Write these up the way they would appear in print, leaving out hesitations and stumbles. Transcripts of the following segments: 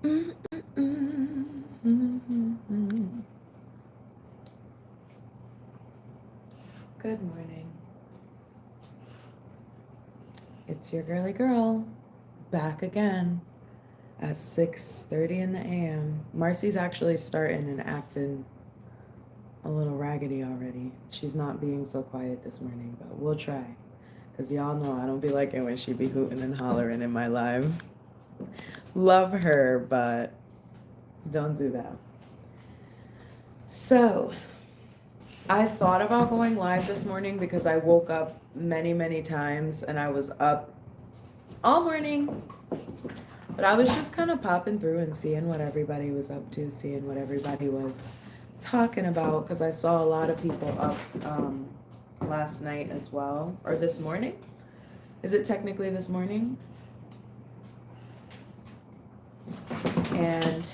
Good morning. It's your girly girl back again at 6:30 in the a.m. Marcy's actually starting and acting a little raggedy already. She's not being so quiet this morning, but we'll try. Because y'all know I don't be liking when she be hooting and hollering in my live. Love her, but don't do that. So, I thought about going live this morning because I woke up many times and I was up all morning. But I was just kind of popping through and seeing what everybody was up to, seeing what everybody was talking about, because I saw a lot of people up last night as well, or this morning. Is it technically this morning? And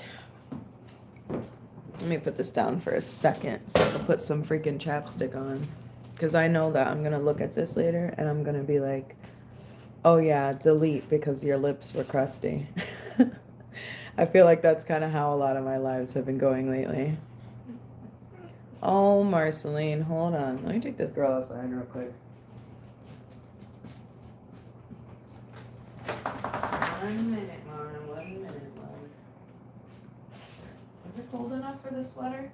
let me put this down for a second so I can put some freaking chapstick on, because I know that I'm going to look at this later and I'm going to be like, oh yeah, delete because your lips were crusty. I feel like that's kind of how a lot of my lives have been going lately. Oh, Marceline, hold on. Let me take this girl outside real quick. 1 minute, Mom. 1 minute, Mom. Is it cold enough for this sweater?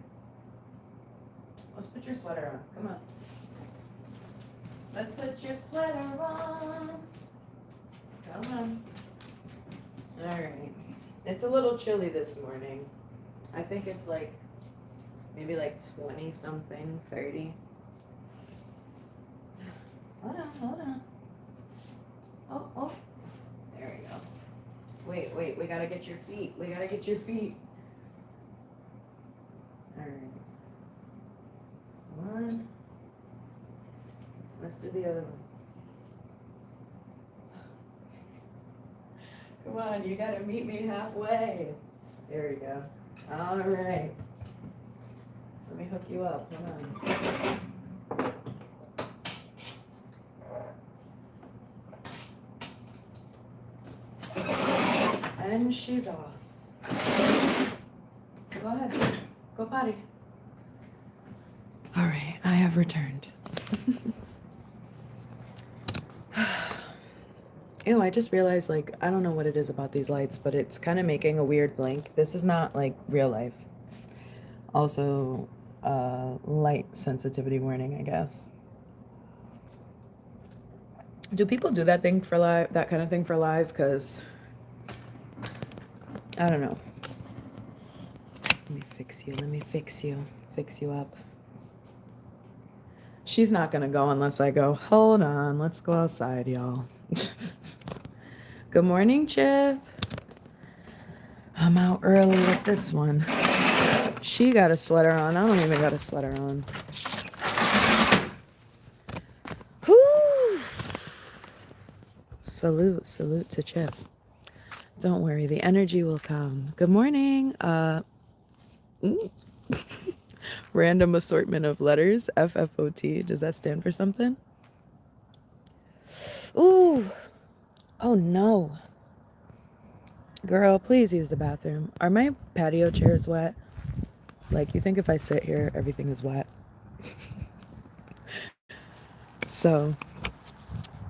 Let's put your sweater on. Come on. Let's put your sweater on. Come on. All right. It's a little chilly this morning. I think it's like maybe like 20 something, 30. Hold on. Oh. There we go. Wait, we gotta get your feet. All right. One. Let's do the other one. Come on, you gotta meet me halfway. There we go. All right. Let me hook you up. Come on. And she's off. Go ahead. Go potty. All right, I have returned. Ew, I just realized, like, I don't know what it is about these lights, but it's kind of making a weird blink. This is not, like, real life. Also, light sensitivity warning, I guess. Do people do that thing for live, that kind of thing for live? Because, I don't know. Let me fix you up. She's not going to go unless I go, hold on, let's go outside, y'all. Good morning, Chip. I'm out early with this one. She got a sweater on. I don't even got a sweater on. Whew. Salute to Chip. Don't worry, the energy will come. Good morning. Random assortment of letters, FFOT. Does that stand for something? Ooh. Oh no. Girl, please use the bathroom. Are my patio chairs wet? Like, you think if I sit here, everything is wet? So,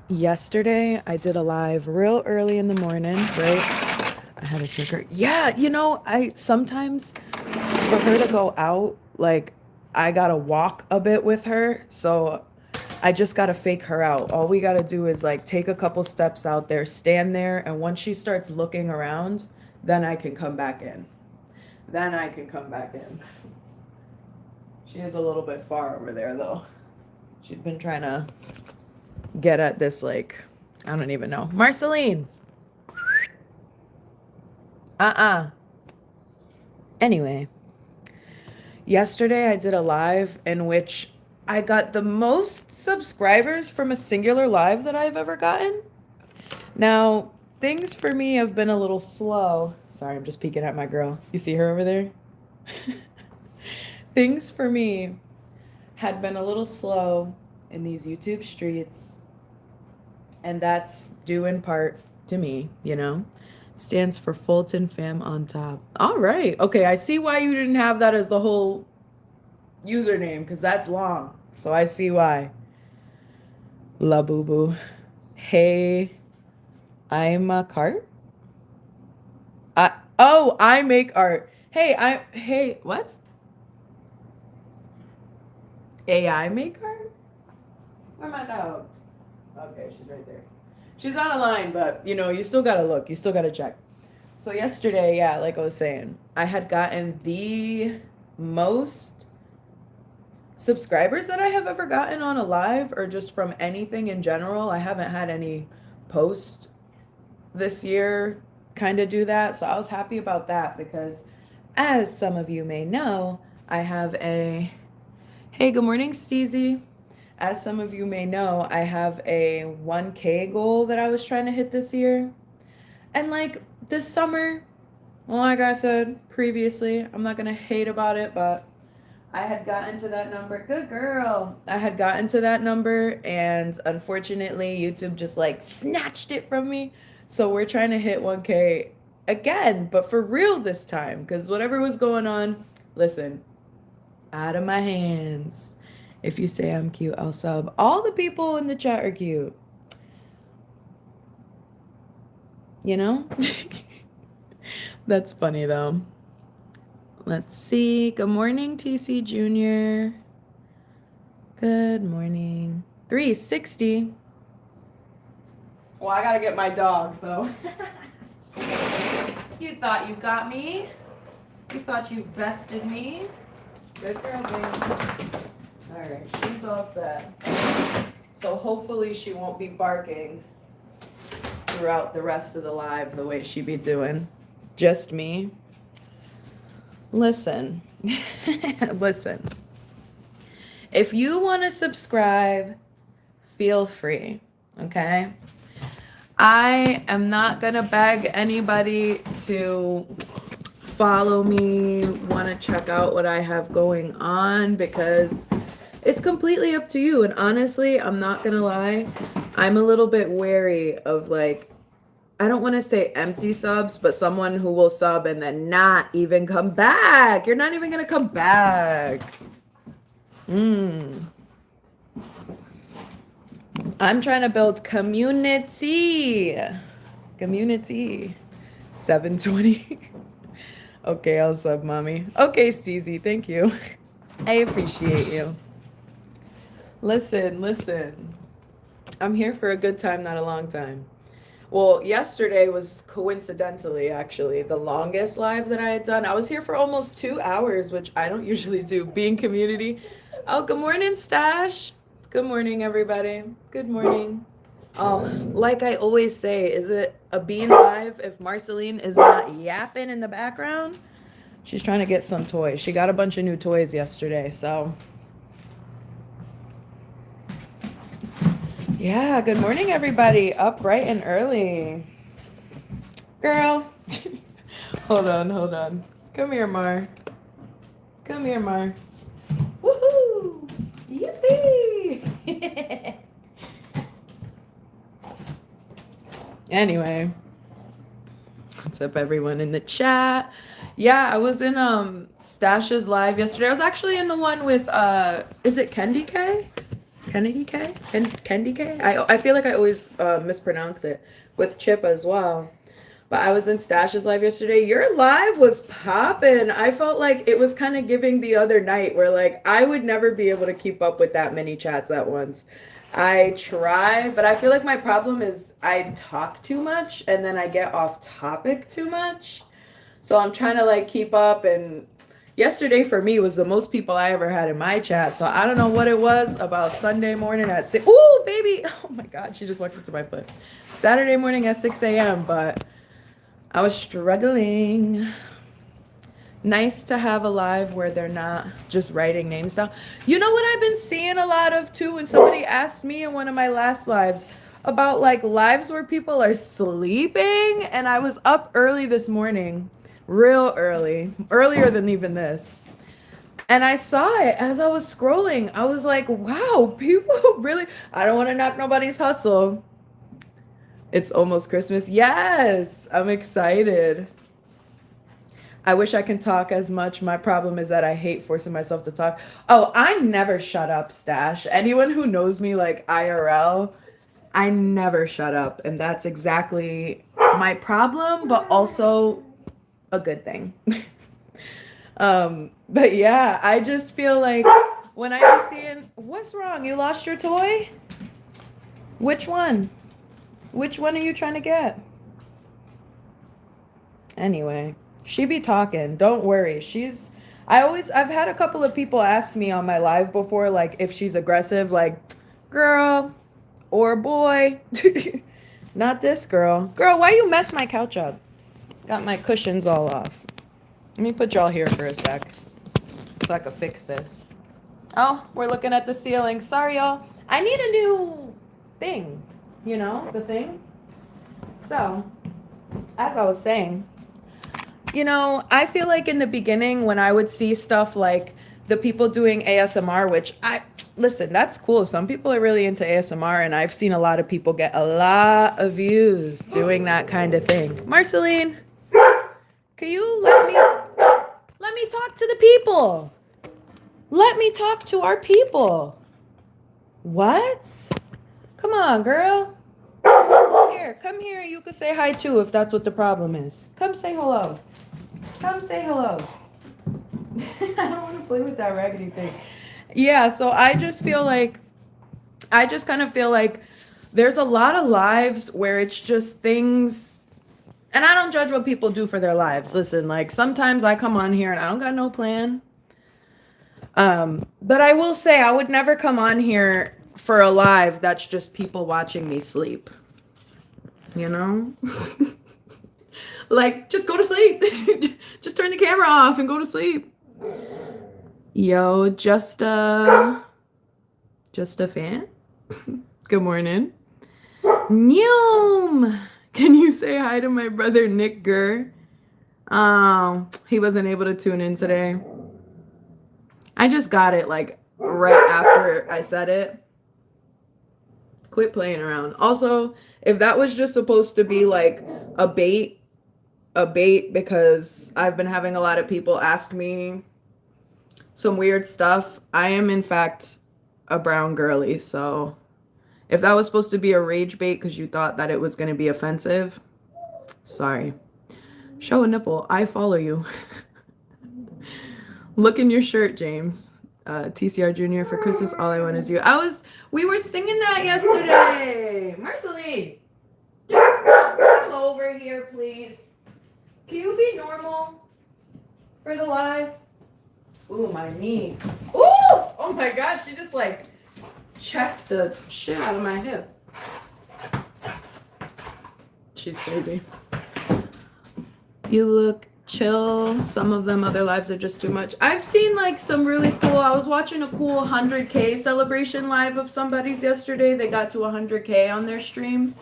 yesterday, I did a live real early in the morning, right? I had a trigger. Yeah, I sometimes, for her to go out, like, I gotta walk a bit with her, so I just gotta fake her out. All we gotta do is, like, take a couple steps out there, stand there, and once she starts looking around, then I can come back in. She is a little bit far over there, though. She's been trying to get at this, like, I don't even know. Marceline! Anyway, yesterday I did a live in which I got the most subscribers from a singular live that I've ever gotten. Now, things for me have been a little slow. Sorry, I'm just peeking at my girl. You see her over there? Things for me had been a little slow in these YouTube streets. And that's due in part to me, Stands for Fulton Fam on top. All right. Okay, I see why you didn't have that as the whole username, because that's long. So I see why. La Boo Boo. Hey, I'm a cart? I make art. Hey, what? AI make art? Where my dog? Okay, she's right there. She's on a line, but you still gotta look. You still gotta check. So yesterday, yeah, like I was saying, I had gotten the most subscribers that I have ever gotten on a live or just from anything in general. I haven't had any post this year kind of do that. So I was happy about that because, as some of you may know, I have a. Hey, good morning, Steezy. As some of you may know, I have a 1K goal that I was trying to hit this year. And like this summer, like I said previously, I'm not going to hate about it, but I had gotten to that number. Good girl. I had gotten to that number, and unfortunately, YouTube just like snatched it from me. So we're trying to hit 1K again, but for real this time, because whatever was going on, listen, out of my hands. If you say I'm cute, I'll sub. All the people in the chat are cute. You know? That's funny though. Let's see. Good morning, TC Jr. Good morning. 360. Well, I gotta get my dog, so. You thought you got me? You thought you bested me? Good girl, baby. Alright, she's all set. So hopefully she won't be barking throughout the rest of the live the way she be doing. Just me. Listen. Listen. If you want to subscribe, feel free, okay? I am not going to beg anybody to follow me, want to check out what I have going on, because it's completely up to you. And honestly, I'm not going to lie, I'm a little bit wary of like, I don't want to say empty subs, but someone who will sub and then not even come back. You're not even going to come back. I'm trying to build community. Community. 720. Okay, I'll sub, mommy. Okay, Steezy, thank you. I appreciate you. Listen. I'm here for a good time, not a long time. Well, yesterday was coincidentally, actually, the longest live that I had done. I was here for almost 2 hours, which I don't usually do, being community. Oh, good morning, Stash. Good morning, everybody. Good morning. Oh, like I always say, is it a bean live if Marceline is not yapping in the background? She's trying to get some toys. She got a bunch of new toys yesterday, so. Yeah, good morning, everybody. Up bright and early. Girl. Hold on. Come here, Mar. Woohoo! Yippee! Anyway. What's up, everyone in the chat? Yeah, I was in Stash's live yesterday. I was actually in the one with is it Kendi K? Kennedy K? Kendi K? I feel like I always mispronounce it, with Chip as well. But I was in Stash's live yesterday. Your live was popping. I felt like it was kind of giving the other night where like I would never be able to keep up with that many chats at once. I try, but I feel like my problem is I talk too much and then I get off topic too much. So I'm trying to like keep up, and yesterday for me was the most people I ever had in my chat. So I don't know what it was about Sunday morning at 6. Ooh, baby. Oh my God. She just walked into my foot. Saturday morning at 6 a.m. But I was struggling. Nice to have a live where they're not just writing names down. You know what I've been seeing a lot of too? When somebody asked me in one of my last lives about like lives where people are sleeping. And I was up early this morning. Real early, earlier than even this. And I saw it as I was scrolling. I was like, wow, people really, I don't want to knock nobody's hustle, It's almost Christmas. Yes, I'm excited. I wish I can talk as much. My problem is that I hate forcing myself to talk. Oh, I never shut up, Stash. Anyone who knows me like IRL, I never shut up. And that's exactly my problem, but also a good thing. But yeah, I just feel like when I was seeing, what's wrong? You lost your toy? Which one? Which one are you trying to get? Anyway, she be talking. Don't worry. I've had a couple of people ask me on my live before, like, if she's aggressive, like, girl or boy. Not this girl. Girl, why you mess my couch up? Got my cushions all off. Let me put y'all here for a sec so I can fix this. Oh, we're looking at the ceiling. Sorry, y'all. I need a new thing. You know, the thing. So, as I was saying, I feel like in the beginning when I would see stuff like the people doing ASMR, which listen, that's cool. Some people are really into ASMR, and I've seen a lot of people get a lot of views doing that kind of thing. Marceline, can you let me talk to the people? Let me talk to our people. What? Come on, girl. Here, come here. You can say hi too if that's what the problem is. Come say hello. Come say hello. I don't want to play with that raggedy thing. Yeah, so I just kind of feel like there's a lot of lives where it's just things, and I don't judge what people do for their lives. Listen, like sometimes I come on here and I don't got no plan. But I will say I would never come on here for a live that's just people watching me sleep. You know? Like, just go to sleep. Just turn the camera off and go to sleep. Yo, just a fan? Good morning. Noom! Can you say hi to my brother Nick Gurr? He wasn't able to tune in today. I just got it like right after I said it. Quit playing around. Also, if that was just supposed to be like a bait because I've been having a lot of people ask me some weird stuff. I am in fact a brown girly, so if that was supposed to be a rage bait because you thought that it was going to be offensive, sorry. Show a nipple. I follow you. Look in your shirt, James. TCR Jr. for Christmas, all I want is you. We were singing that yesterday. Marceline, just come over here, please. Can you be normal for the live? Ooh, my knee. Ooh! Oh my gosh, she just like checked the shit out of my hip. She's crazy. You look chill. Some of them other lives are just too much. I've seen like some really cool, I was watching a cool 100K celebration live of somebody's yesterday. They got to 100K on their stream.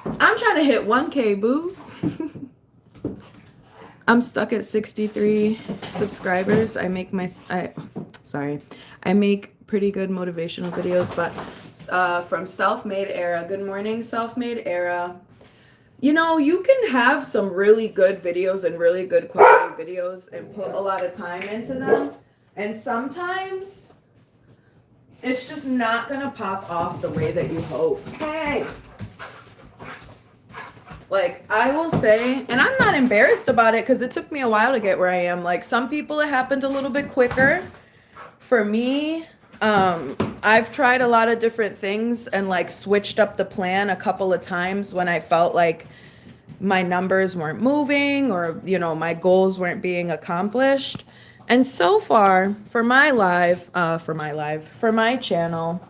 I'm trying to hit 1K, boo. I'm stuck at 63 subscribers. I make pretty good motivational videos, but from Self-Made Era. Good morning, Self-Made Era. You know, you can have some really good videos and really good quality videos and put a lot of time into them. And sometimes it's just not gonna pop off the way that you hope. Hey! Like, I will say, and I'm not embarrassed about it because it took me a while to get where I am. Like, some people it happened a little bit quicker. For me, I've tried a lot of different things and like switched up the plan a couple of times when I felt like my numbers weren't moving or, my goals weren't being accomplished. And so far, for my channel,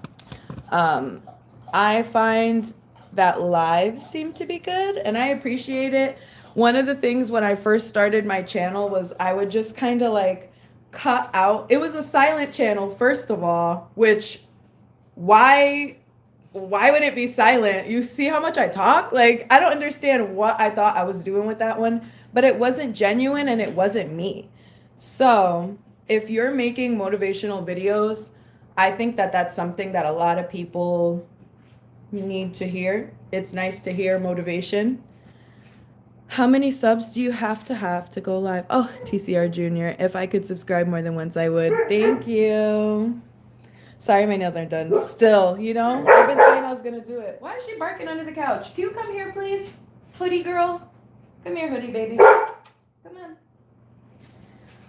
I find that lives seem to be good and I appreciate it. One of the things when I first started my channel was I would just kind of like cut out. It was a silent channel, first of all, which why would it be silent? You see how much I talk? Like, I don't understand what I thought I was doing with that one, but it wasn't genuine and it wasn't me. So if you're making motivational videos, I think that that's something that a lot of people need to hear. It's nice to hear motivation. How many subs do you have to go live? Oh, TCR Jr. If I could subscribe more than once, I would. Thank you. Sorry, my nails aren't done. Still, you know, I've been saying I was gonna do it. Why is she barking under the couch? Can you come here, please? Hoodie girl. Come here, hoodie baby. Come on.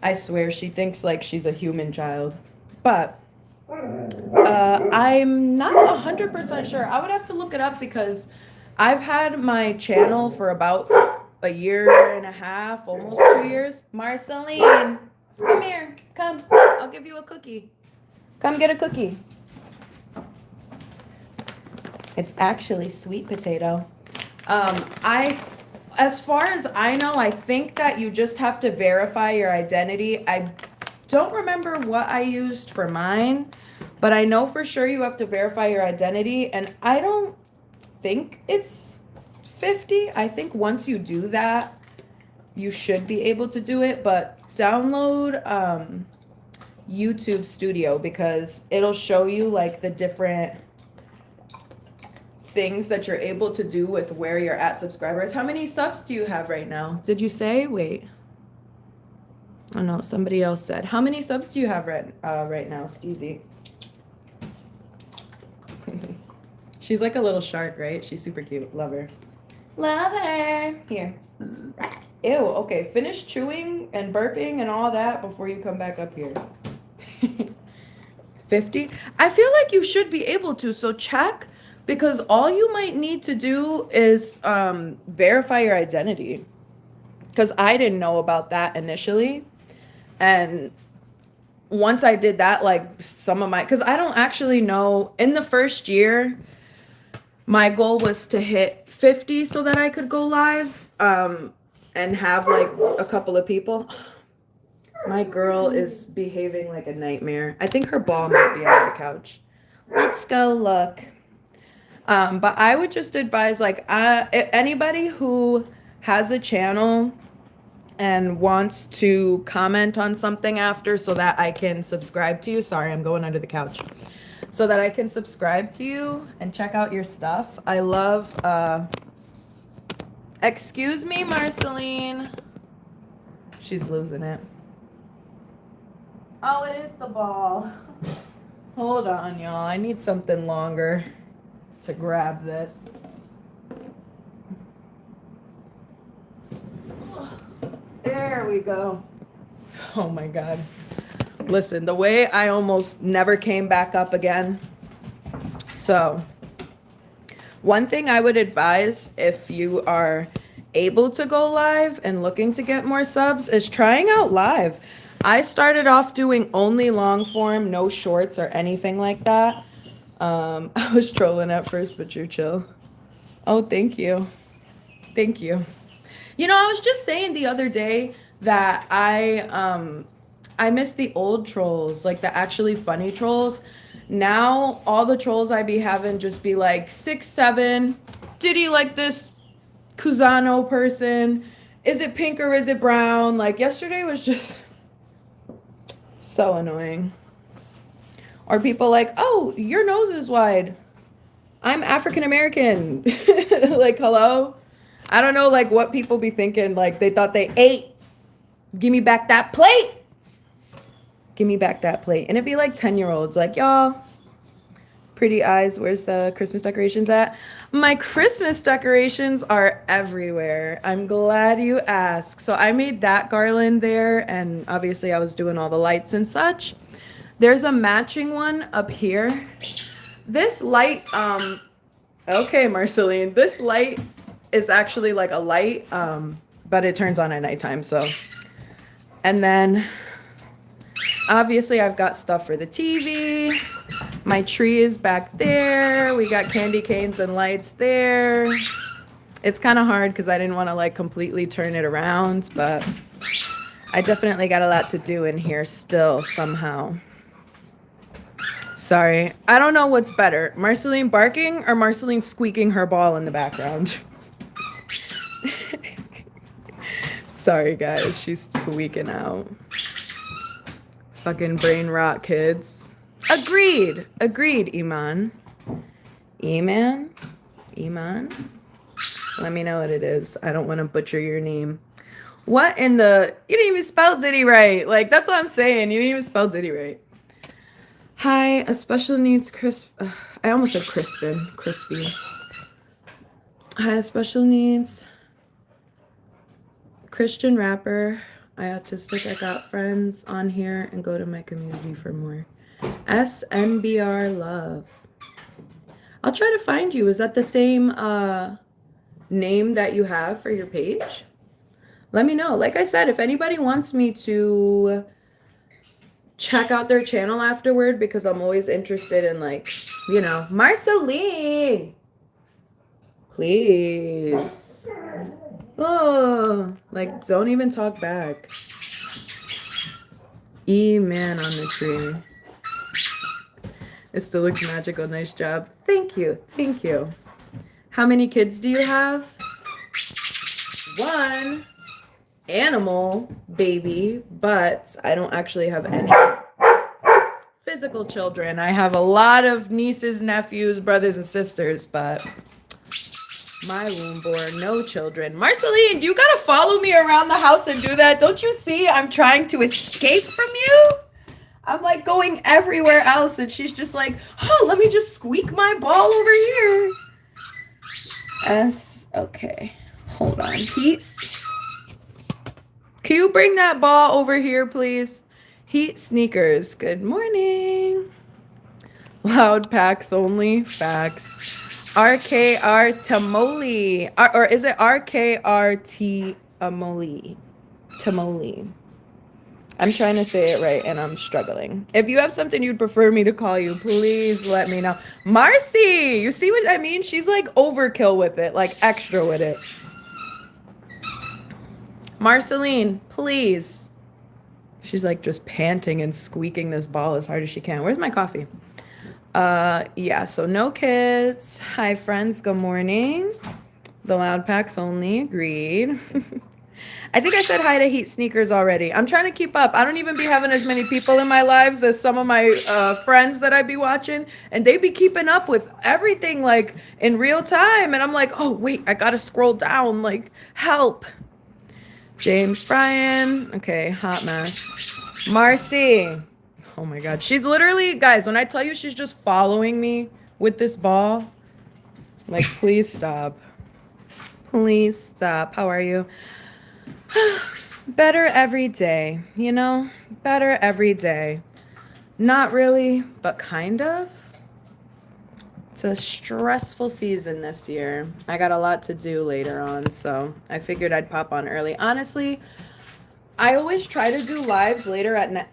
I swear she thinks like she's a human child. But I'm not 100% sure. I would have to look it up because I've had my channel for about a year and a half, almost 2 years. Marceline, come here. Come. I'll give you a cookie. Come get a cookie. It's actually sweet potato. As far as I know, I think that you just have to verify your identity. I don't remember what I used for mine, but I know for sure you have to verify your identity, and I don't think it's 50. I think once you do that, you should be able to do it, but download YouTube Studio because it'll show you like the different things that you're able to do with where you're at subscribers. How many subs do you have right now? Did you say? Wait. Oh no, somebody else said. How many subs do you have right now, Steezy? She's like a little shark, right? She's super cute. Love her. Love her. Here. Ew, okay. Finish chewing and burping and all that before you come back up here. 50? I feel like you should be able to, so check. Because all you might need to do is verify your identity. Because I didn't know about that initially. And once I did that, like some of my, because I don't actually know, in the first year, my goal was to hit 50 so that I could go live and have like a couple of people. My girl is behaving like a nightmare. I think her ball might be under the couch. Let's go look. But I would just advise like anybody who has a channel and wants to comment on something after so that I can subscribe to you. Sorry, I'm going under the couch. So that I can subscribe to you and check out your stuff. I love, excuse me, Marceline. She's losing it. Oh, it is the ball. Hold on, y'all. I need something longer to grab this. There we go. Oh my God. Listen, the way I almost never came back up again. So, one thing I would advise if you are able to go live and looking to get more subs is trying out live. I started off doing only long form, no shorts or anything like that. I was trolling at first, but you're chill. Oh, thank you. Thank you. You know, I was just saying the other day that I miss the old trolls, like the actually funny trolls. Now, all the trolls I be having just be like 6'7", did he like this Cusano person? Is it pink or is it brown? Like, yesterday was just so annoying. Or people like, oh, your nose is wide. I'm African American. Like, hello? I don't know, like, what people be thinking. Like, they thought they ate. Give me back that plate. Give me back that plate. And it'd be like 10-year-olds. Like, y'all, pretty eyes, where's the Christmas decorations at? My Christmas decorations are everywhere. I'm glad you asked. So I made that garland there. And obviously I was doing all the lights and such. There's a matching one up here. This light, okay, Marceline, this light is actually like a light, but it turns on at nighttime, so. And then, obviously, I've got stuff for the TV. My tree is back there. We got candy canes and lights there. It's kind of hard because I didn't want to, like, completely turn it around, but I definitely got a lot to do in here still, somehow. Sorry. I don't know what's better, Marceline barking or Marceline squeaking her ball in the background. Sorry, guys. She's tweaking out. Fucking brain rot, kids. Agreed. Agreed, Iman. Eman? Iman? Let me know what it is. I don't want to butcher your name. What in the... You didn't even spell Diddy right. Like, that's what I'm saying. You didn't even spell Diddy right. Hi, a special needs I almost said Crispy. Hi, a special needs Christian rapper. I autistic. I got friends on here and go to my community for more. SNBR love. I'll try to find you. Is that the same name that you have for your page? Let me know. Like I said, if anybody wants me to check out their channel afterward, because I'm always interested in, like, you know, Marceline, please. Oh, like, don't even talk back. E-man on the tree. It still looks magical. Nice job. Thank you. Thank you. How many kids do you have? 1 animal baby, but I don't actually have any physical children. I have a lot of nieces, nephews, brothers, and sisters, but my womb bore no children. Marceline, do you gotta follow me around the house and do that? Don't you see I'm trying to escape from you? I'm like going everywhere else, and she's just like, oh, let me just squeak my ball over here. Okay. Hold on. Heat. Can you bring that ball over here, please? Heat sneakers. Good morning. Loud packs only. Facts. RKR Tamoli. Or is it RKRT Amoli? Tamoli. I'm trying to say it right and I'm struggling. If you have something you'd prefer me to call you, please let me know. Marcy, you see what I mean? She's like overkill with it, like extra with it. Marceline, please. She's like just panting and squeaking this ball as hard as she can. Where's my coffee? Yeah, so no kids. Hi, friends. Good morning. The loud packs only. Agreed. I think I said hi to Heat Sneakers already. I'm trying to keep up. I don't even be having as many people in my lives as some of my friends that I be watching, and they be keeping up with everything like in real time. And I'm like, oh, wait, I gotta scroll down. Like, help. James Bryan. Okay, hot mess. Marcy. Oh my God. She's literally, guys, when I tell you she's just following me with this ball, like, please stop. Please stop. How are you? Better every day, you know? Better every day. Not really, but kind of. It's a stressful season this year. I got a lot to do later on, so I figured I'd pop on early. Honestly, I always try to do lives later at night.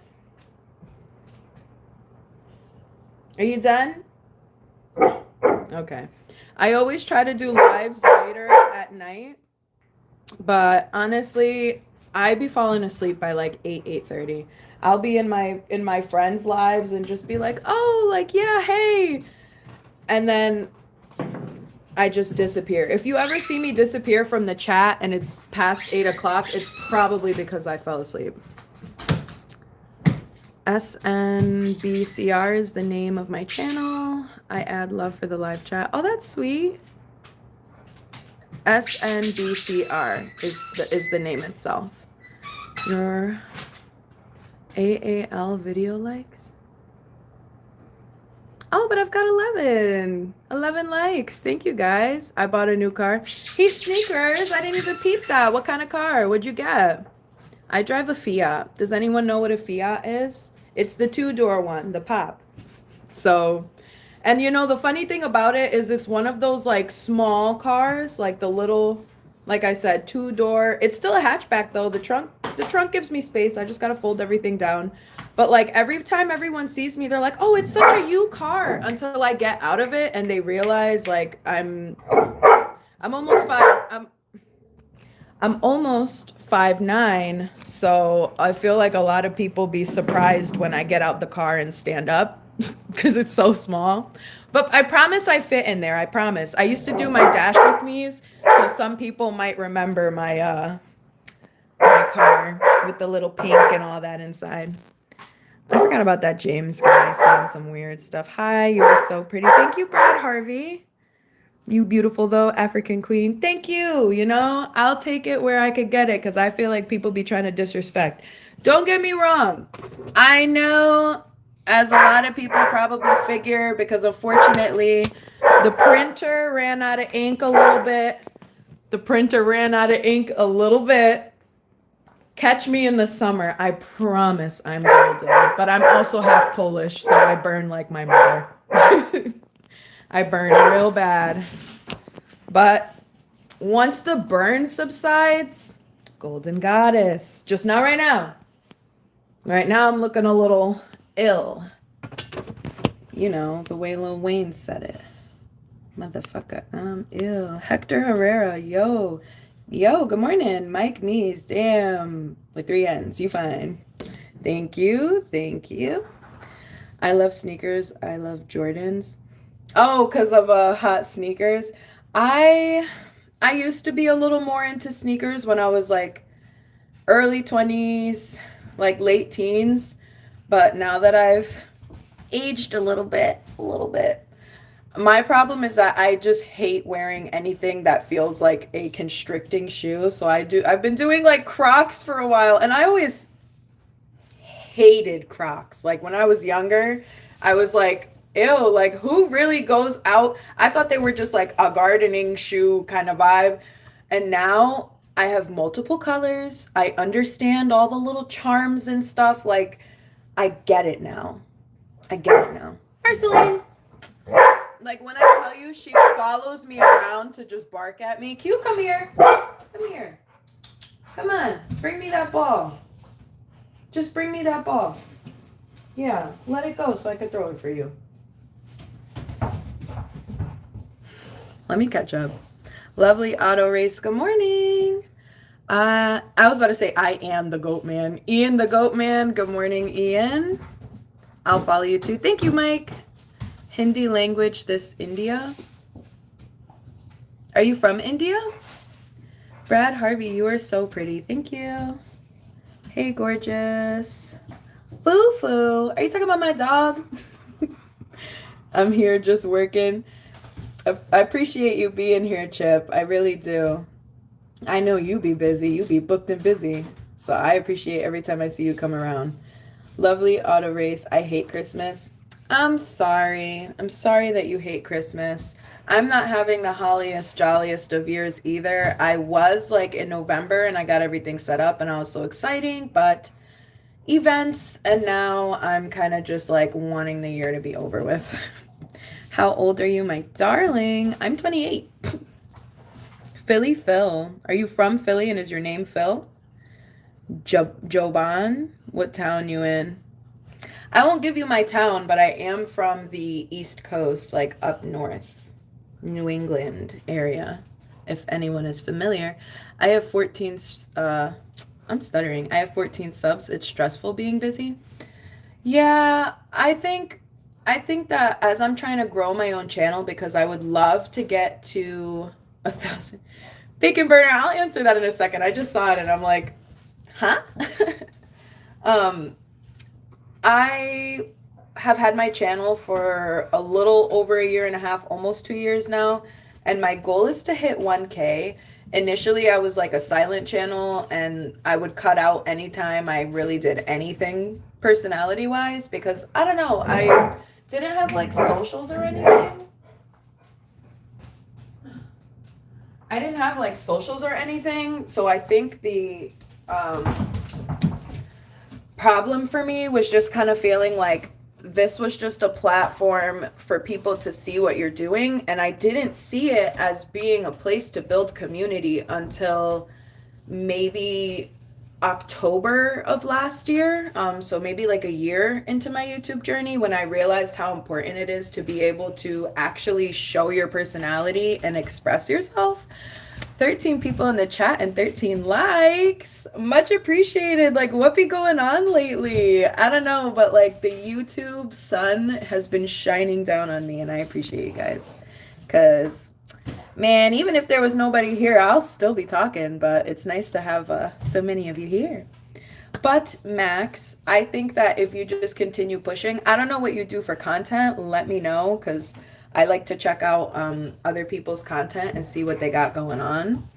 Are you done? Okay. I always try to do lives later at night, but honestly, I be falling asleep by like 8:30. I'll be in my friends' lives and just be like, "Oh, like yeah, hey." And then I just disappear. If you ever see me disappear from the chat and it's past 8 o'clock, it's probably because I fell asleep. SNBCR is the name of my channel. I add love for the live chat. Oh, that's sweet. SNBCR is the name itself. Your AAL video likes? Oh, but I've got 11 likes. Thank you, guys. I bought a new car. Heat Sneakers. I didn't even peep that. What kind of car? What'd you get? I drive a Fiat. Does anyone know what a Fiat is? It's the 2-door one, the pop. So, and you know, the funny thing about it is it's one of those like small cars, like the little, like I said, 2-door. It's still a hatchback though. The trunk gives me space. I just got to fold everything down. But like every time everyone sees me, they're like, oh, it's such a you car, until I get out of it and they realize like I'm almost 5'9", so I feel like a lot of people be surprised when I get out the car and stand up because it's so small. But I promise I fit in there. I promise. I used to do my dash with me's, so some people might remember my my car with the little pink and all that inside. I forgot about that James guy saying some weird stuff. Hi, you are so pretty. Thank you, Brad Harvey. You beautiful though, African queen. Thank you. You know, I'll take it where I could get it because I feel like people be trying to disrespect. Don't get me wrong. I know, as a lot of people probably figure, because unfortunately the printer ran out of ink a little bit. The printer ran out of ink a little bit. Catch me in the summer. I promise I'm golden. But I'm also half Polish, so I burn like my mother. I burn real bad. But once the burn subsides, golden goddess. Just not right now. Right now I'm looking a little ill. You know, the way Lil Wayne said it. Motherfucker, I'm ill. Hector Herrera, yo. Yo, good morning. Mike Mees, damn. With 3 N's, you fine. Thank you, thank you. I love sneakers. I love Jordans. Oh, because of hot sneakers. I used to be a little more into sneakers when I was like early 20s, like late teens. But now that I've aged a little bit, my problem is that I just hate wearing anything that feels like a constricting shoe. So I've been doing like Crocs for a while, and I always hated Crocs. Like when I was younger, I was like, ew, like who really goes out? I thought they were just like a gardening shoe kind of vibe. And now I have multiple colors. I understand all the little charms and stuff. Like I get it now. Marceline. Like when I tell you she follows me around to just bark at me. Q, come here. Come here. Come on. Bring me that ball. Just bring me that ball. Yeah, let it go so I can throw it for you. Let me catch up. Lovely auto race. Good morning. I was about to say I am the goat man. Ian the goat man. Good morning, Ian. I'll follow you too. Thank you, Mike. Hindi language, this India. Are you from India? Brad Harvey, you are so pretty. Thank you. Hey, gorgeous. Foo-foo. Are you talking about my dog? I'm here just working. I appreciate you being here, Chip. I really do. I know you be busy. You be booked and busy. So I appreciate every time I see you come around. Lovely auto race. I hate Christmas. I'm sorry. I'm sorry that you hate Christmas. I'm not having the holliest, jolliest of years either. I was like in November and I got everything set up and I was so exciting, but events, and now I'm kind of just like wanting the year to be over with. How old are you, my darling? I'm 28. Philly Phil. Are you from Philly and is your name Phil? Joban? What town you in? I won't give you my town, but I am from the East Coast, like up north, New England area, if anyone is familiar. I have 14, I'm stuttering. I have 14 subs. It's stressful being busy. Yeah, I think that as I'm trying to grow my own channel, because I would love to get to 1,000. Bacon Burner, I'll answer that in a second. I just saw it and I'm like, huh? I have had my channel for a little over a year and a half, almost 2 years now, and my goal is to hit 1K. Initially, I was like a silent channel, and I would cut out anytime I really did anything personality-wise, because, I don't know, I didn't have like socials or anything. So I think the problem for me was just kind of feeling like this was just a platform for people to see what you're doing, and I didn't see it as being a place to build community until maybe October of last year. So maybe like a year into my YouTube journey, when I realized how important it is to be able to actually show your personality and express yourself. 13 people in the chat and 13 likes. Much appreciated. Like, what be going on lately? I don't know, but like the YouTube sun has been shining down on me, and I appreciate you guys. Because, man, even if there was nobody here, I'll still be talking, but it's nice to have so many of you here. But Max, I think that if you just continue pushing, I don't know what you do for content. Let me know because I like to check out other people's content and see what they got going on.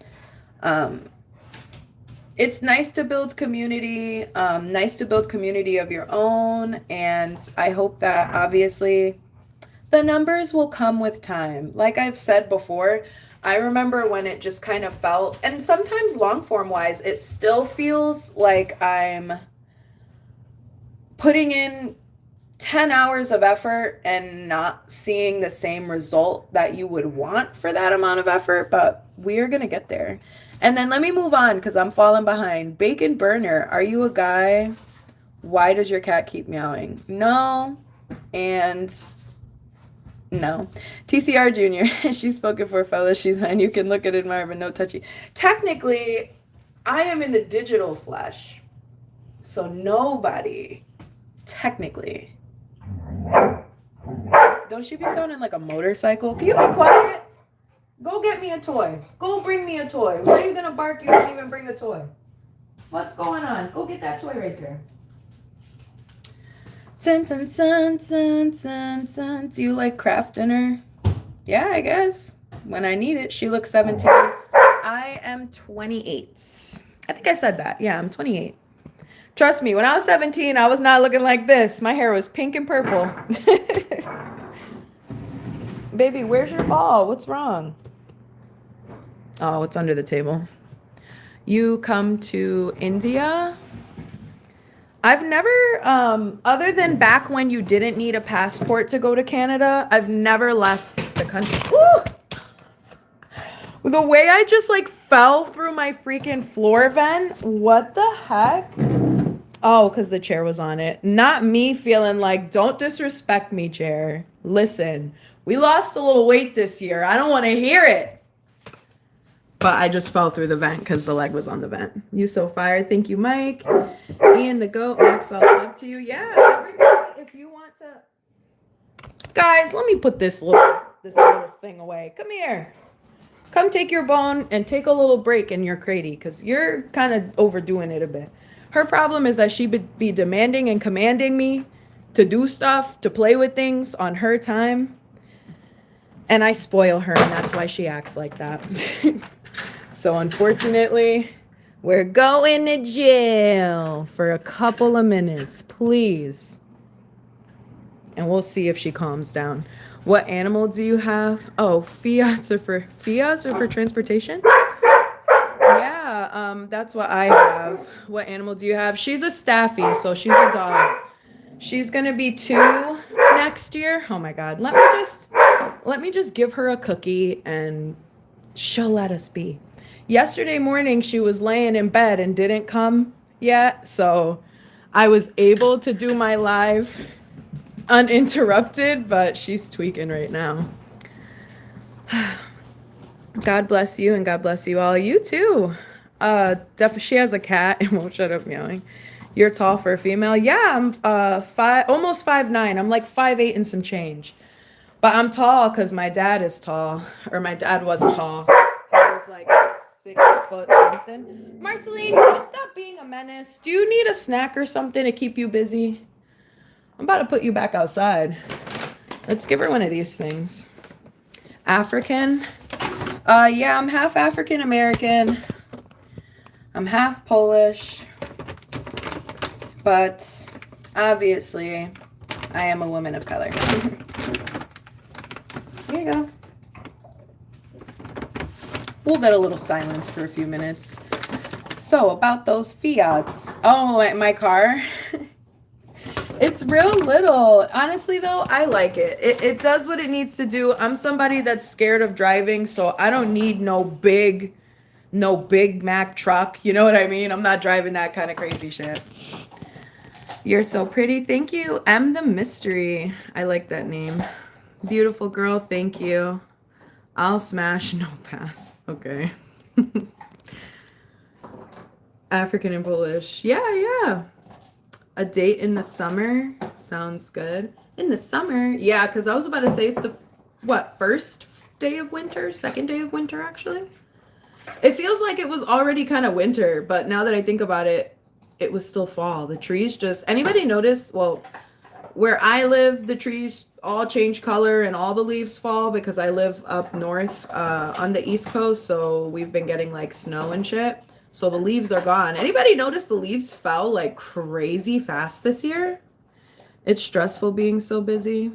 Um, it's nice to build community, nice to build community of your own. And I hope that obviously the numbers will come with time. Like I've said before, I remember when it just kind of felt, and sometimes long form wise, it still feels like I'm putting in 10 hours of effort and not seeing the same result that you would want for that amount of effort, but we are going to get there. And then let me move on because I'm falling behind. Bacon Burner, are you a guy? Why does your cat keep meowing? No. And no. TCR Jr., she's spoken for, fellas. She's fine. You can look at admire, but no touchy. Technically, I am in the digital flesh. So nobody, technically. Don't she be sounding like a motorcycle? Can you be quiet? Go get me a toy. Go bring me a toy. Why are you gonna bark? You don't even bring a toy. What's going on? Go get that toy right there. Dun, dun, dun, dun, dun, dun. Do you like craft dinner? Yeah, I guess. When I need it. She looks 17. I am 28. I think I said that. Yeah, I'm 28. Trust me, when I was 17, I was not looking like this. My hair was pink and purple. Baby, where's your ball? What's wrong? Oh, it's under the table. You come to India? I've never, other than back when you didn't need a passport to go to Canada, I've never left the country. Ooh! The way I just like fell through my freaking floor vent. What the heck? Oh, because the chair was on it. Not me feeling like, don't disrespect me, chair. Listen, we lost a little weight this year. I don't want to hear it. But I just fell through the vent because the leg was on the vent. You so fired. Thank you, Mike. Ian the goat. Max, I'll sub to you. Yeah, everybody, if you want to. Guys, let me put this little thing away. Come here. Come take your bone and take a little break in your cradie because you're kind of overdoing it a bit. Her problem is that she would be demanding and commanding me to do stuff, to play with things on her time. And I spoil her, and that's why she acts like that. So unfortunately, we're going to jail for a couple of minutes, please. And we'll see if she calms down. What animal do you have? Oh, Fiats are for transportation? Yeah, that's what I have. What animal do you have? She's a Staffy, so she's a dog. She's gonna be 2 next year. Oh my God, let me just give her a cookie and she'll let us be. Yesterday morning, she was laying in bed and didn't come yet, so I was able to do my live uninterrupted, but she's tweaking right now. God bless you and God bless you all. You too. She has a cat and won't shut up meowing. You're tall for a female. Yeah, I'm almost 5'9". I'm like 5'8" and some change. But I'm tall because my dad is tall, or my dad was tall. He was like 6 foot something. Marceline, can you stop being a menace? Do you need a snack or something to keep you busy? I'm about to put you back outside. Let's give her one of these things. African? Yeah, I'm half African American. I'm half Polish. But obviously, I am a woman of color. Here you go. We'll get a little silence for a few minutes. So, about those Fiats. Oh, my car. It's real little. Honestly, though, I like it. It does what it needs to do. I'm somebody that's scared of driving, so I don't need no big Mac truck. You know what I mean? I'm not driving that kind of crazy shit. You're so pretty. Thank you. M the Mystery. I like that name. Beautiful girl. Thank you. I'll smash. No pass. Okay. African and Polish. Yeah. A date in the summer. Sounds good. In the summer? Yeah, because I was about to say it's the, first day of winter? Second day of winter, actually? It feels like it was already kind of winter, but now that I think about it, it was still fall. The trees just, anybody notice? Well, where I live, the trees all change color and all the leaves fall because I live up north on the East Coast. So we've been getting like snow and shit. So the leaves are gone. Anybody notice the leaves fell like crazy fast this year? It's stressful being so busy.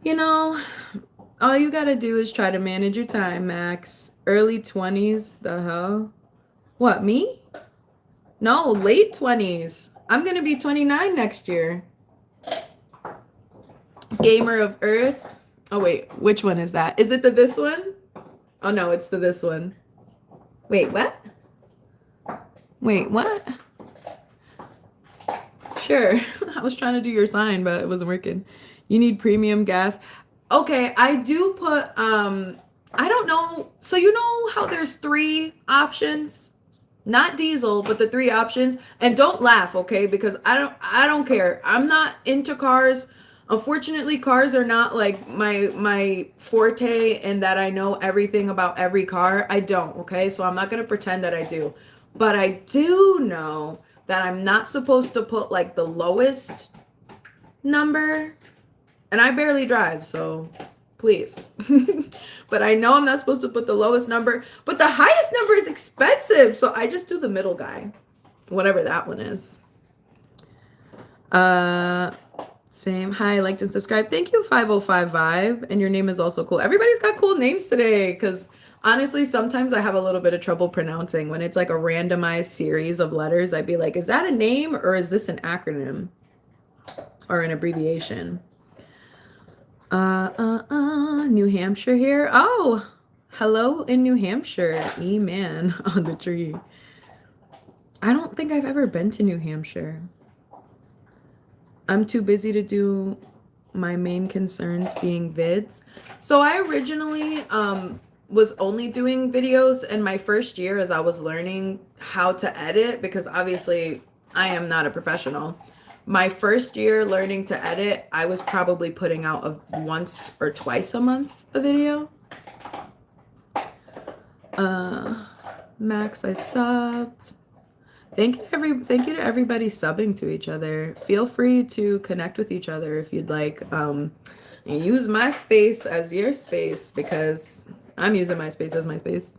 You know, all you gotta do is try to manage your time, Max. Early 20s, the hell? What, me? No, late 20s. I'm gonna be 29 next year. Gamer of Earth. Oh wait, which one is that? Is it this one? Oh no, it's this one. Wait, what? Wait, what? Sure. I was trying to do your sign, but it wasn't working. You need premium gas. Okay, I do put I don't know. So you know how there's 3 options? Not diesel, but the 3 options. And don't laugh, okay? Because I don't care. I'm not into cars. Unfortunately, cars are not like my forte and that I know everything about every car. I don't, okay? So I'm not going to pretend that I do. But I do know that I'm not supposed to put like the lowest number. And I barely drive, so please. But I know I'm not supposed to put the lowest number, but the highest number is expensive. So I just do the middle guy, whatever that one is. Same. Hi, liked and subscribed. Thank you, 505 Vibe. And your name is also cool. Everybody's got cool names today because honestly, sometimes I have a little bit of trouble pronouncing. When it's like a randomized series of letters, I'd be like, is that a name or is this an acronym or an abbreviation? New Hampshire here. Oh, hello in New Hampshire. E-man on the tree. I don't think I've ever been to New Hampshire. I'm too busy to do my main concerns being vids. So I originally was only doing videos in my first year as I was learning how to edit because obviously I am not a professional. My first year learning to edit, I was probably putting out once or twice a month a video. Max, I subbed. Thank you to everybody subbing to each other. Feel free to connect with each other if you'd like. Use my space as your space because I'm using my space as my space.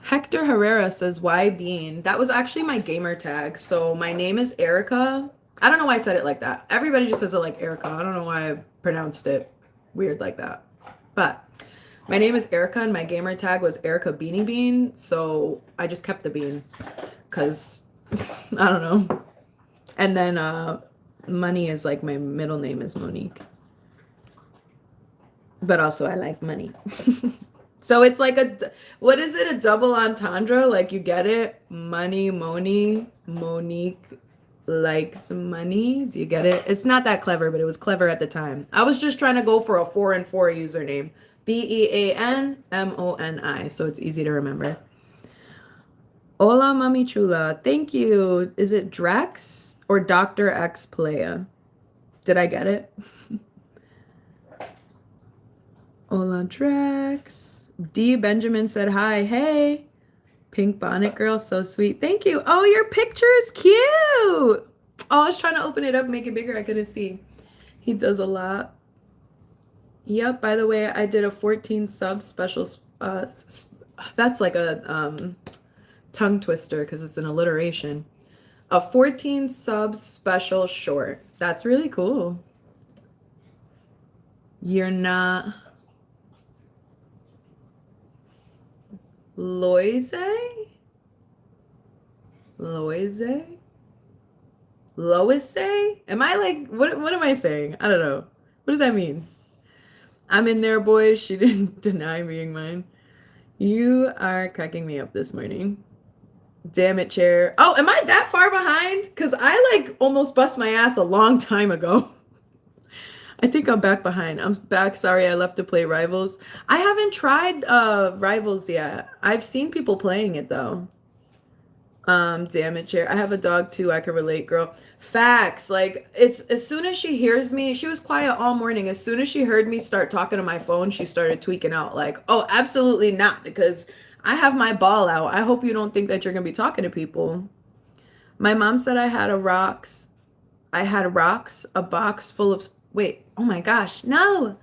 Hector Herrera says, why Bean? That was actually my gamer tag. So my name is Erica. I don't know why I said it like that. Everybody just says it like Erica. I don't know why I pronounced it weird like that. But my name is Erica and my gamer tag was Erica Beanie Bean. So I just kept the bean because I don't know. And then money is like my middle name is Monique. But also I like money. So it's like what is it? A double entendre? Like you get it? Money, Moni, Monique likes money. Do you get it? It's not that clever, but it was clever at the time. I was just trying to go for a 4-and-4 username. BEANMONI. So it's easy to remember. Hola, Mami Chula. Thank you. Is it Drex or Dr. X Playa? Did I get it? Hola, Drex. D. Benjamin said hi. Hey. Pink bonnet girl, so sweet. Thank you. Oh, your picture is cute. Oh, I was trying to open it up, make it bigger. I couldn't see. He does a lot. Yep, by the way, I did a 14 sub special. That's like a tongue twister because it's an alliteration. A 14 sub special short. That's really cool. You're not Loise? Loise? Loise? Am I like, what am I saying? I don't know. What does that mean? I'm in there, boys. She didn't deny being mine. You are cracking me up this morning. Damn it, chair. Oh, am I that far behind? Because I like almost bust my ass a long time ago. I think I'm back behind. I'm back. Sorry, I left to play Rivals. I haven't tried Rivals yet. I've seen people playing it though. Damn it, chair. I have a dog too. I can relate, girl. Facts. Like it's as soon as she hears me, she was quiet all morning. As soon as she heard me start talking to my phone, she started tweaking out. Like, oh, absolutely not, because I have my ball out. I hope you don't think that you're gonna be talking to people. My mom said I had rocks, a box full of, wait, oh my gosh, no.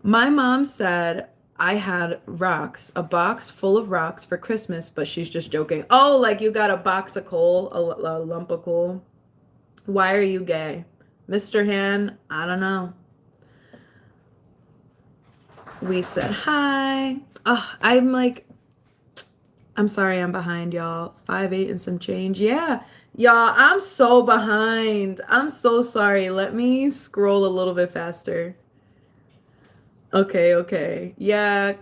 My mom said I had rocks, a box full of rocks for Christmas, but she's just joking. Oh, like you got a box of coal, a lump of coal. Why are you gay? Mr. Han, I don't know. We said hi. Oh, I'm sorry I'm behind, y'all. 5'8" and some change. Yeah. Y'all, I'm so behind. I'm so sorry. Let me scroll a little bit faster. Okay. Yeah,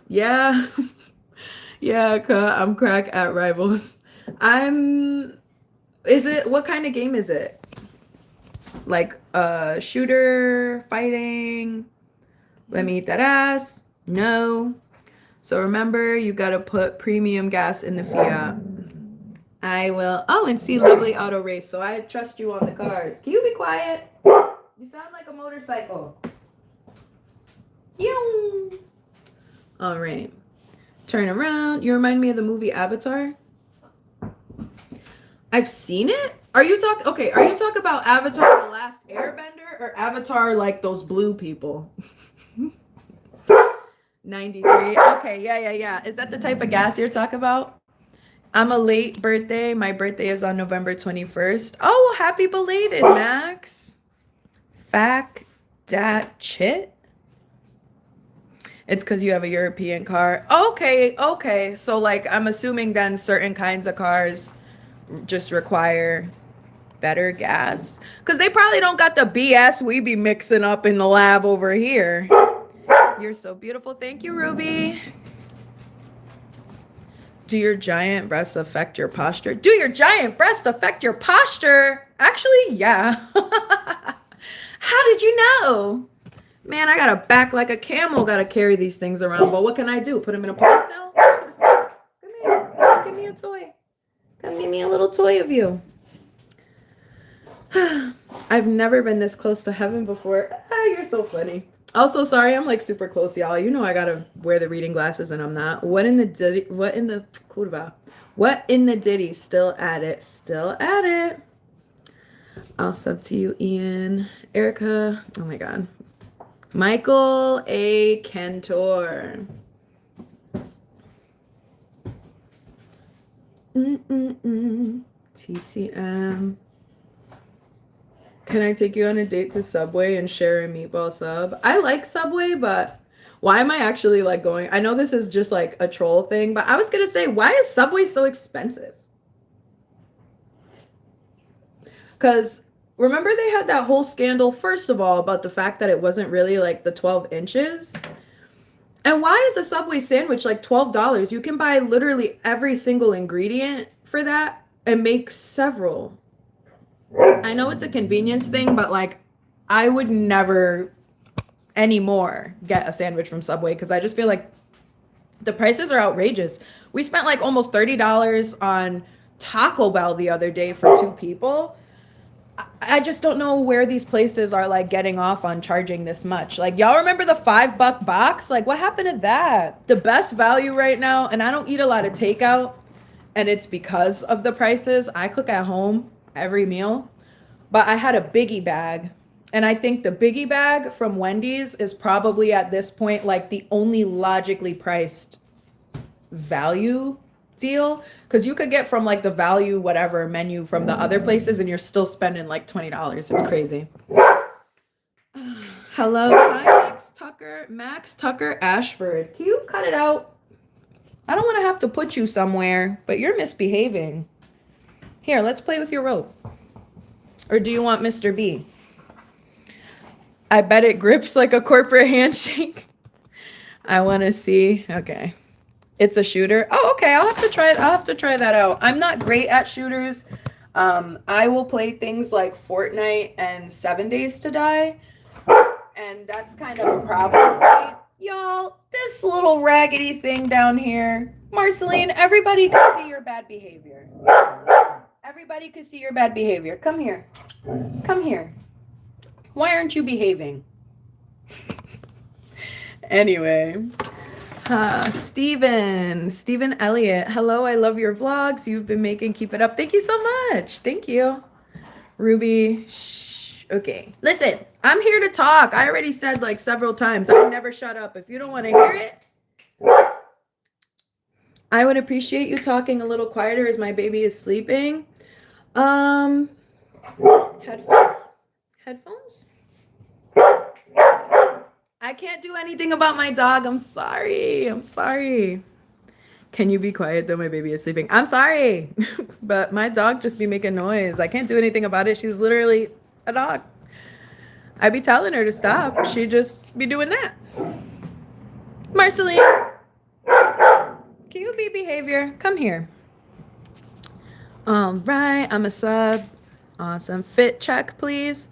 yeah. Yeah, I'm crack at Rivals. What kind of game is it? Like, shooter, fighting? Let me eat that ass. No. So remember, you gotta put premium gas in the Fiat. I will. Oh, and see lovely auto race. So I trust you on the cars. Can you be quiet? You sound like a motorcycle. Yow. All right. Turn around. You remind me of the movie Avatar. I've seen it. Are you talking about Avatar: The Last Airbender or Avatar like those blue people? 93. Okay, yeah. Is that the type of gas you're talking about? I'm a late birthday. My birthday is on November 21st. Oh, well, happy belated, Max. Fact dat chit. It's because you have a European car. Okay. So, like, I'm assuming then certain kinds of cars just require better gas. Because they probably don't got the BS we be mixing up in the lab over here. You're so beautiful. Thank you, Ruby. Do your giant breasts affect your posture? Do your giant breasts affect your posture? Actually, yeah. How did you know? Man, I got a back like a camel. Got to carry these things around. But what can I do? Put them in a ponytail? Come here. Give me a toy. Come give me a little toy of you. I've never been this close to heaven before. You're so funny. Also, sorry, I'm like super close, y'all. You know I gotta wear the reading glasses and I'm not. What in the ditty? Still at it. I'll sub to you, Ian. Erica. Oh my God. Michael A. Cantor. TTM. Can I take you on a date to Subway and share a meatball sub? I like Subway, but why am I actually like going? I know this is just like a troll thing, but I was gonna say, why is Subway so expensive? Because remember they had that whole scandal, first of all, about the fact that it wasn't really like the 12 inches. And why is a Subway sandwich like $12? You can buy literally every single ingredient for that and make several. I know it's a convenience thing, but like I would never anymore get a sandwich from Subway because I just feel like the prices are outrageous. We spent like almost $30 on Taco Bell the other day for 2 people. I just don't know where these places are like getting off on charging this much. Like, y'all remember the $5 box? Like, what happened to that? The best value right now, and I don't eat a lot of takeout, and it's because of the prices. I cook at home every meal, but I had a biggie bag, and I think the biggie bag from Wendy's is probably at this point like the only logically priced value deal, because you could get from like the value whatever menu from the other places and you're still spending like $20. It's crazy. Hello. Hi, Max Tucker Ashford. Can you cut it out? I don't want to have to put you somewhere, but you're misbehaving. Here, let's play with your rope. Or do you want Mr. B? I bet it grips like a corporate handshake. I want to see. Okay. It's a shooter. Oh, okay. I'll have to try that out. I'm not great at shooters. I will play things like Fortnite and 7 Days to Die. And that's kind of a problem for me. Y'all, this little raggedy thing down here. Marceline, everybody can see your bad behavior. Everybody can see your bad behavior. Come here. Come here. Why aren't you behaving? Anyway. Steven Elliott. Hello, I love your vlogs. You've been making, keep it up. Thank you so much. Thank you. Ruby, shh. Okay. Listen, I'm here to talk. I already said like several times, I never shut up. If you don't want to hear it, I would appreciate you talking a little quieter as my baby is sleeping. Headphones? Headphones? I can't do anything about my dog. I'm sorry. I'm sorry. Can you be quiet though? My baby is sleeping. I'm sorry. But my dog just be making noise. I can't do anything about it. She's literally a dog. I be telling her to stop. She just be doing that. Marceline, can you be behavior? Come here. All right, I'm a sub. Awesome. Fit check, please.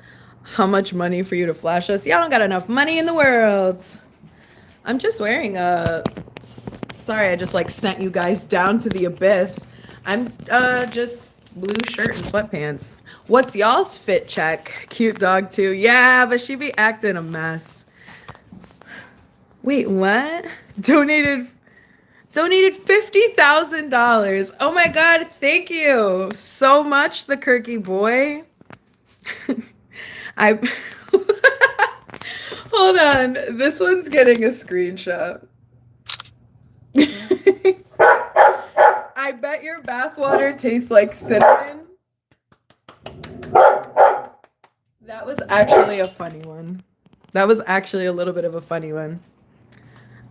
How much money for you to flash us? Y'all don't got enough money in the world. I'm just wearing a... Sorry, I just like sent you guys down to the abyss. I'm just blue shirt and sweatpants. What's y'all's fit check? Cute dog too. Yeah, but she be acting a mess. Wait, what? Donated $50,000. Oh my God, thank you so much, the Kirky boy. I hold on. This one's getting a screenshot. I bet your bathwater tastes like cinnamon. That was actually a funny one. That was actually a little bit of a funny one.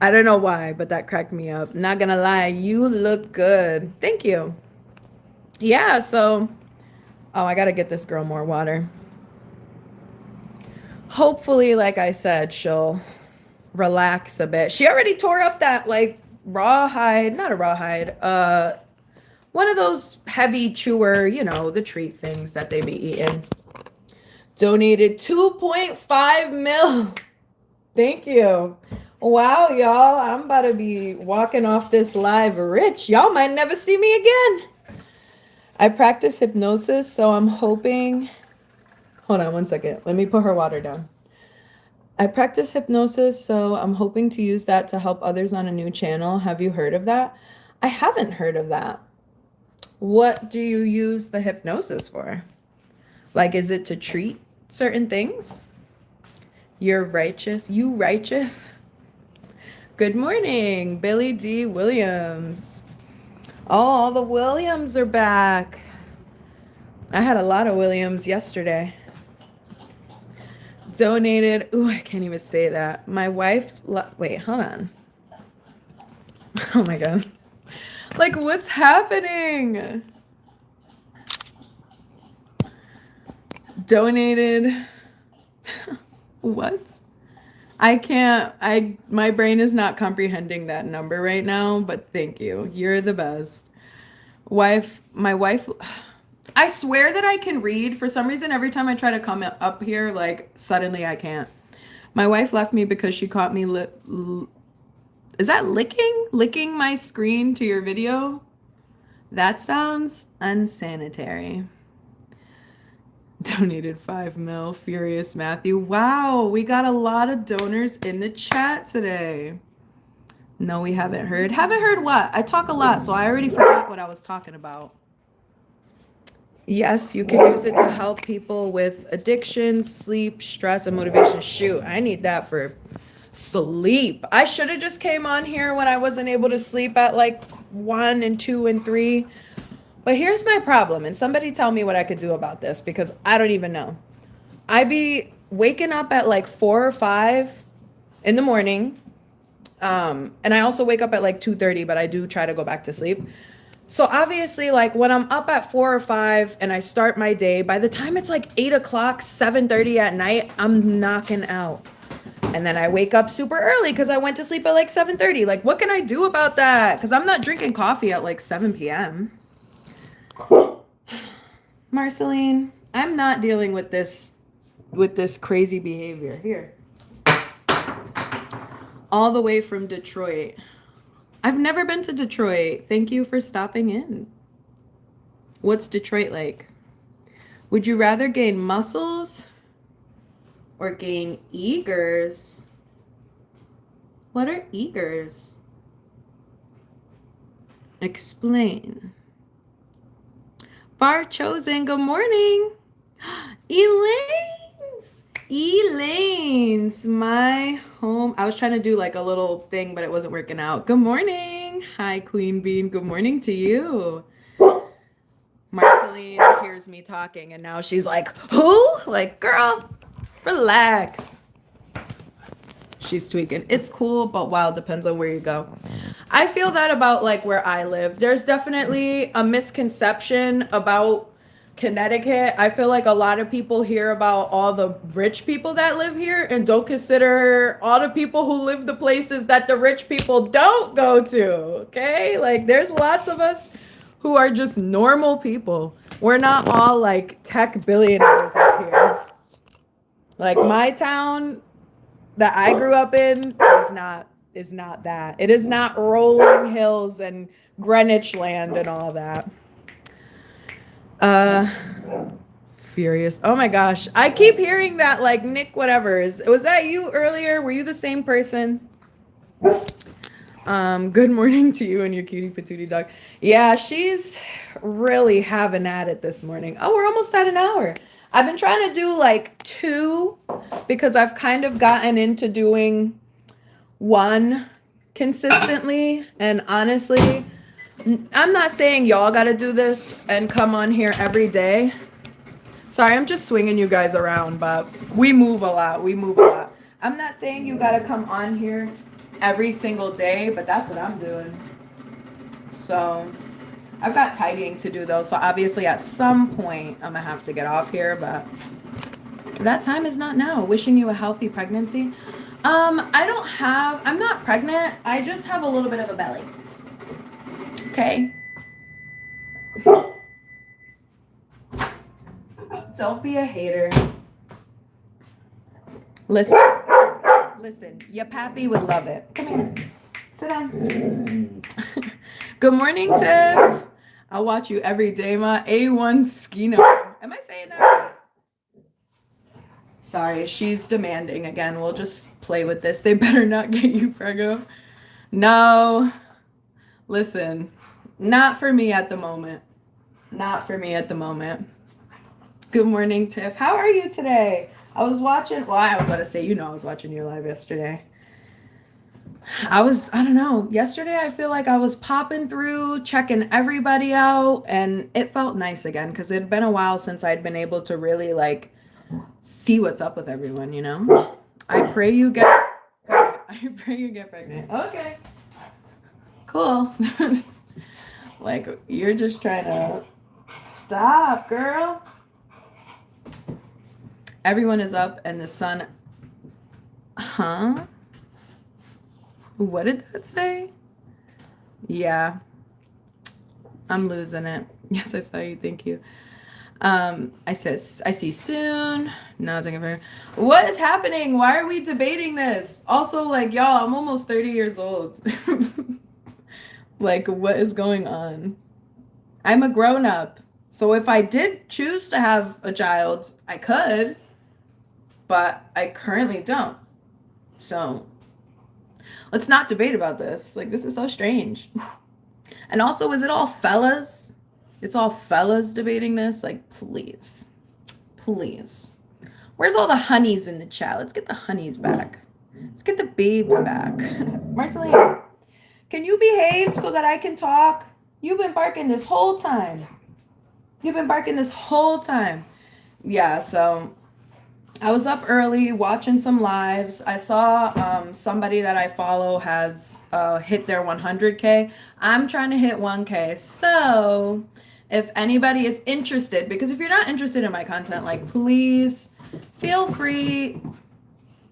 I don't know why, but that cracked me up. Not gonna lie, you look good. Thank you. Yeah, so... Oh, I gotta get this girl more water. Hopefully, like I said, she'll relax a bit. She already tore up that, like, rawhide. Not a rawhide. One of those heavy chewer, you know, the treat things that they be eating. Donated 2.5 mil. Thank you. Wow, y'all. I'm about to be walking off this live rich. Y'all might never see me again. I practice hypnosis, so I'm hoping... Hold on one second. Let me put her water down. I practice hypnosis, so I'm hoping to use that to help others on a new channel. Have you heard of that? I haven't heard of that. What do you use the hypnosis for? Like, is it to treat certain things? You're righteous. You righteous? Good morning, Billy D. Williams. Oh, all the Williams are back. I had a lot of Williams yesterday. Donated. Ooh, I can't even say that. My wife. Wait, hold on. Oh my God. Like, what's happening? Donated. What? I can't. My brain is not comprehending that number right now, but thank you. You're the best. My wife. I swear that I can read. For some reason, every time I try to come up here, like, suddenly I can't. My wife left me because she caught me is that licking? Licking my screen to your video? That sounds unsanitary. Donated 5 mil. Furious Matthew. Wow, we got a lot of donors in the chat today. No, we haven't heard. Haven't heard what? I talk a lot, so I already forgot what I was talking about. Yes, you can use it to help people with addiction, sleep, stress, and motivation. Shoot, I need that for sleep. I should have just came on here when I wasn't able to sleep at like 1 and 2 and 3. But here's my problem, and somebody tell me what I could do about this, because I don't even know. I be waking up at like 4 or 5 in the morning, and I also wake up at like 2:30, but I do try to go back to sleep. So obviously, like, when I'm up at 4 or 5 and I start my day, by the time it's like 8 o'clock, 7:30 at night, I'm knocking out. And then I wake up super early because I went to sleep at like 7:30. Like, what can I do about that? Because I'm not drinking coffee at like 7 p.m. Marceline, I'm not dealing with this crazy behavior. Here. All the way from Detroit. I've never been to Detroit. Thank you for stopping in. What's Detroit like? Would you rather gain muscles or gain eagers? What are eagers? Explain. Bar chosen. Good morning. Elaine's my home. I was trying to do like a little thing, but it wasn't working out. Good morning. Hi, Queen Bean. Good morning to you. Marceline hears me talking and now she's like, who? Like, girl, relax. She's tweaking. It's cool, but wow, depends on where you go. I feel that about like where I live. There's definitely a misconception about Connecticut. I feel like a lot of people hear about all the rich people that live here and don't consider all the people who live the places that the rich people don't go to. Okay? Like there's lots of us who are just normal people. We're not all like tech billionaires up here. Like my town that I grew up in is not that. It is not rolling hills and Greenwich land and all that. Furious. Oh my gosh. I keep hearing that like Nick whatever. Was that you earlier? Were you the same person? Good morning to you and your cutie patootie dog. Yeah, she's really having at it this morning. Oh, we're almost at an hour. I've been trying to do like 2 because I've kind of gotten into doing 1 consistently. And honestly, I'm not saying y'all got to do this and come on here every day. Sorry, I'm just swinging you guys around, but we move a lot. I'm not saying you got to come on here every single day, but that's what I'm doing. So I've got tidying to do though, so obviously at some point I'm gonna have to get off here, but that time is not now. Wishing you a healthy pregnancy. I'm not pregnant. I just have a little bit of a belly. Okay. Don't be a hater. Listen, your pappy would love it. Come here. Sit down. Good morning, Tiff. I'll watch you every day, my A1 Skino. Am I saying that right? Sorry, she's demanding again. We'll just play with this. They better not get you preggo. No. Listen, not for me at the moment. Good morning, Tiff. How are you today? I was watching your live yesterday. I don't know. Yesterday, I feel like I was popping through, checking everybody out, and it felt nice again because it had been a while since I'd been able to really like see what's up with everyone, you know? I pray you get pregnant. Okay. Cool. Like, you're just trying to stop, girl. Everyone is up and the sun. Huh? What did that say? Yeah. I'm losing it. Yes, I saw you. Thank you. I see soon. No, thank you very much. What is happening? Why are we debating this? Also, like, y'all, I'm almost 30 years old. Like, what is going on? I'm a grown-up. So if I did choose to have a child, I could, but I currently don't. So let's not debate about this. Like, this is so strange. And also, is it all fellas? It's all fellas debating this? Like, please. Please. Where's all the honeys in the chat? Let's get the honeys back. Let's get the babes back. Marceline, can you behave so that I can talk? You've been barking this whole time. Yeah, so I was up early watching some lives. I saw somebody that I follow has hit their 100K. I'm trying to hit 1K. So if anybody is interested, because if you're not interested in my content, like, please feel free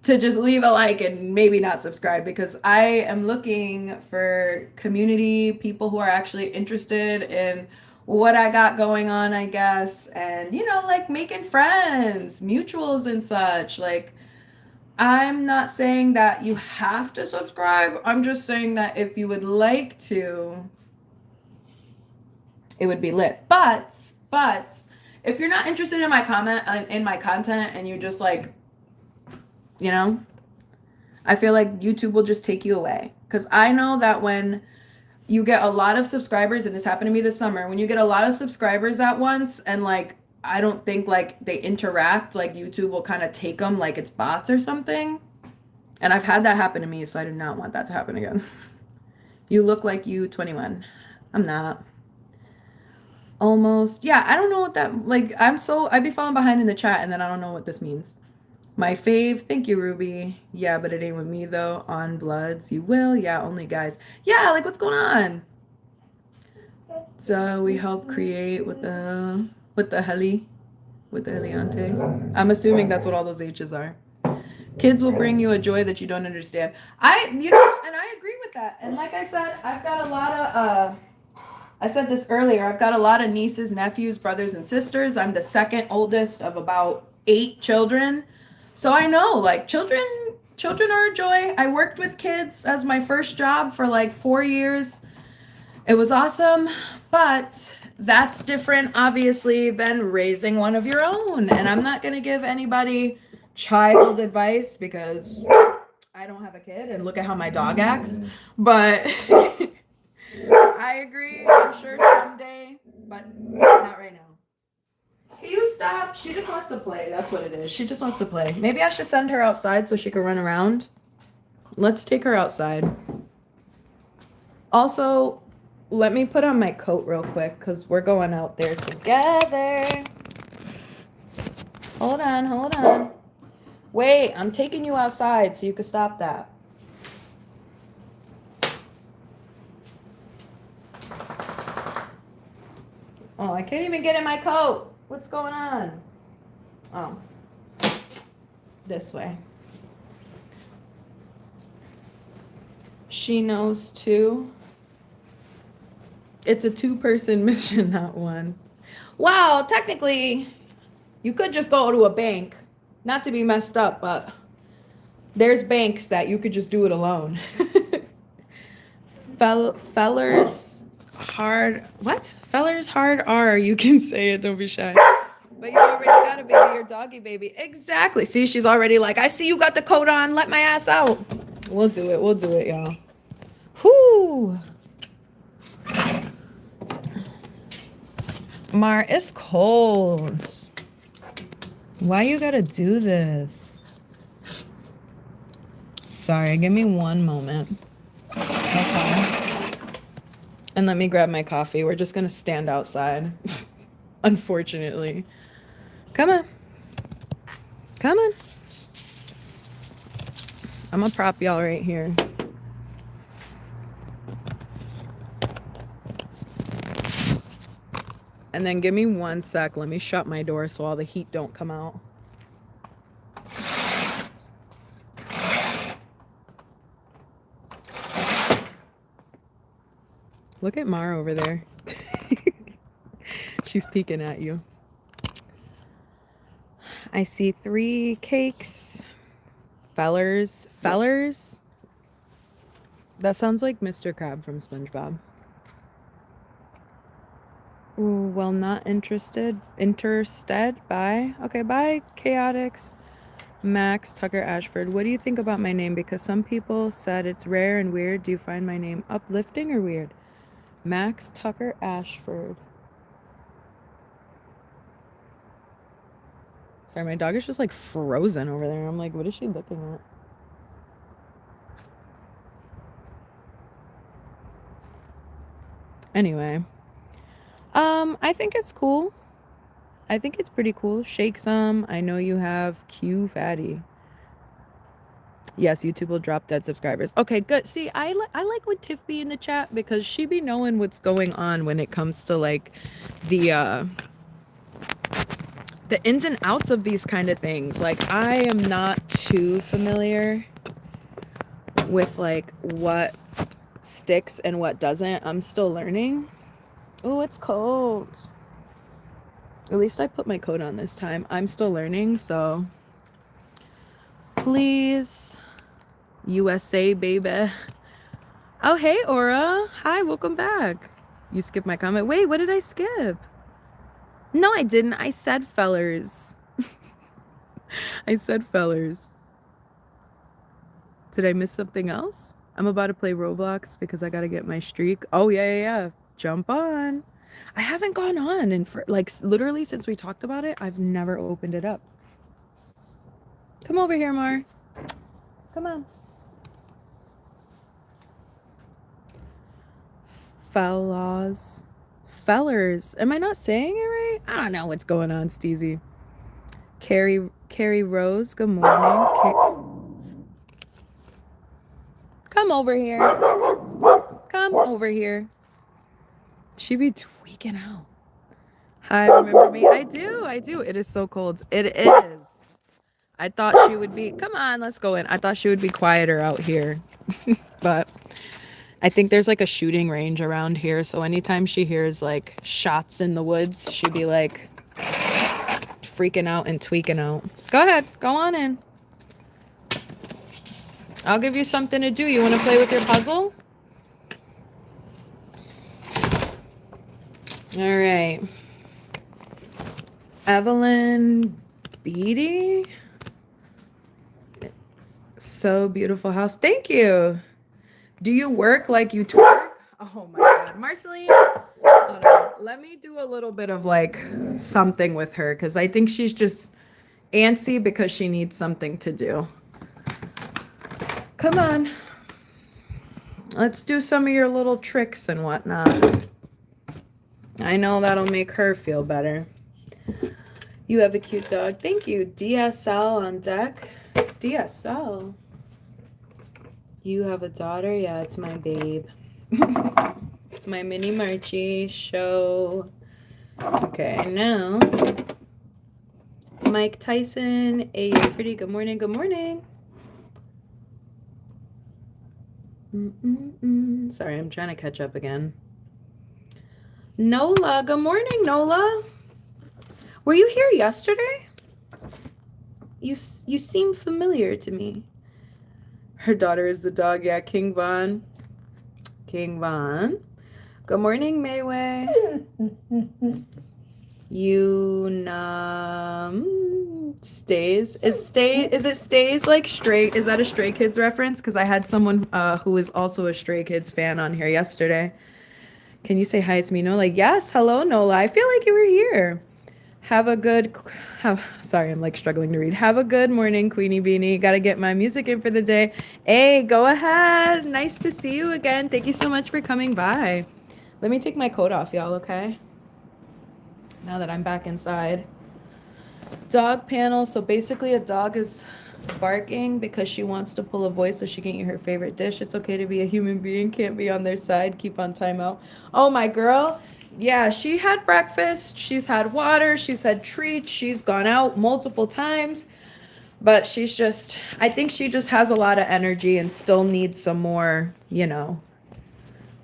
to just leave a like and maybe not subscribe, because I am looking for community, people who are actually interested in what I got going on, I guess, and, you know, like, making friends, mutuals and such. Like, I'm not saying that you have to subscribe. I'm just saying that if you would like to, it would be lit. But if you're not interested in my content and you just, like, you know, I feel like YouTube will just take you away. Because I know that when you get a lot of subscribers, and this happened to me this summer. When you get a lot of subscribers at once, and like I don't think like they interact, like YouTube will kind of take them like it's bots or something. And I've had that happen to me, so I do not want that to happen again. You look like you 21. I'm not. Almost. Yeah, I don't know what that like I'd be falling behind in the chat and then I don't know what this means. My fave, thank you, Ruby. Yeah, but it ain't with me though. On Bloods, you will. Yeah, only guys. Yeah, like what's going on? So we help create with the heli, with the heliante. I'm assuming that's what all those H's are. Kids will bring you a joy that you don't understand. And I agree with that. And like I said, I've got a lot of I said this earlier, I've got a lot of nieces, nephews, brothers, and sisters. I'm the second oldest of about 8 children. So I know, like, children are a joy. I worked with kids as my first job for like 4 years. It was awesome, but that's different, obviously, than raising one of your own. And I'm not going to give anybody child advice because I don't have a kid and look at how my dog acts. But I agree, I'm sure someday, but not right now. Can you stop? She just wants to play. That's what it is. She just wants to play. Maybe I should send her outside so she can run around. Let's take her outside. Also, let me put on my coat real quick because we're going out there together. Hold on. Wait, I'm taking you outside so you can stop that. Oh, I can't even get in my coat. What's going on? Oh, this way. She knows too. It's a 2-person mission, not one. Wow, technically, you could just go to a bank. Not to be messed up, but there's banks that you could just do it alone. Fellers hard R, you can say it, don't be shy. But you already got a baby, your doggy baby. Exactly. See, she's already like, I see you got the coat on, let my ass out. We'll do it, y'all. Whoo. Mar, it's cold. Why you gotta do this? Sorry, give me one moment. Okay. And let me grab my coffee. We're just gonna stand outside. Unfortunately. Come on. I'm gonna prop y'all right here. And then give me 1 sec. Let me shut my door so all the heat don't come out. Look at Mar over there. She's peeking at you. I see 3 cakes. Fellers? That sounds like Mr. Crab from SpongeBob. Ooh, well, not interested. Interested. Bye. Okay, bye, Chaotix. Max Tucker Ashford. What do you think about my name? Because some people said it's rare and weird. Do you find my name uplifting or weird? Max Tucker Ashford. Sorry, my dog is just like frozen over there. I'm like, what is she looking at? Anyway. I think it's cool. I think it's pretty cool. Shake some. I know you have Q Fatty. Yes, YouTube will drop dead subscribers. Okay, good. See, I like when Tiff be in the chat because she be knowing what's going on when it comes to like the ins and outs of these kind of things. Like I am not too familiar with like what sticks and what doesn't. I'm still learning. Oh, it's cold. At least I put my coat on this time. I'm still learning, so please, USA, baby. Oh, hey, Aura. Hi, welcome back. You skipped my comment. Wait, what did I skip? No, I didn't. I said fellers. I said fellers. Did I miss something else? I'm about to play Roblox because I gotta get my streak. Oh, yeah. Jump on. I haven't gone on, and for like literally since we talked about it, I've never opened it up. Come over here, Mar. Come on. Fellers. Am I not saying it right? I don't know what's going on, Steezy. Carrie Rose, good morning. Come over here. Come over here. She be tweaking out. Hi, remember me? I do. It is so cold. It is. I thought she would be, come on, let's go in. I thought she would be quieter out here. But I think there's like a shooting range around here. So anytime she hears like shots in the woods, she'd be like freaking out and tweaking out. Go ahead. Go on in. I'll give you something to do. You want to play with your puzzle? All right. Evelyn Beatty. So beautiful house. Thank you. Do you work like you twerk? Oh my God. Marceline, hold on. Let me do a little bit of like something with her because I think she's just antsy because she needs something to do. Come on. Let's do some of your little tricks and whatnot. I know that'll make her feel better. You have a cute dog. Thank you. DSL on deck. DSL. You have a daughter? Yeah, it's my babe. My mini Marchie show. Okay, now. Mike Tyson. Hey, you're pretty. Good morning. Good morning. Sorry, I'm trying to catch up again. Nola. Good morning, Nola. Were you here yesterday? You seem familiar to me. Her daughter is the dog. Yeah, King Von. King Von. Good morning, Mayway. Stays. Is it Stays like Stray? Is that a Stray Kids reference? Because I had someone who is also a Stray Kids fan on here yesterday. Can you say hi? It's me, Nola. Yes. Hello, Nola. I feel like you were here. Sorry, I'm like struggling to read. Have a good morning, Queenie Beanie. Gotta get my music in for the day. Hey, go ahead. Nice to see you again. Thank you so much for coming by. Let me take my coat off, y'all, okay? Now that I'm back inside. Dog panel. So basically a dog is barking because she wants to pull a voice so she can eat her favorite dish. It's okay to be a human being. Can't be on their side. Keep on timeout. Oh, my girl. Yeah, she had breakfast, she's had water, she's had treats, she's gone out multiple times, but I think she just has a lot of energy and still needs some more,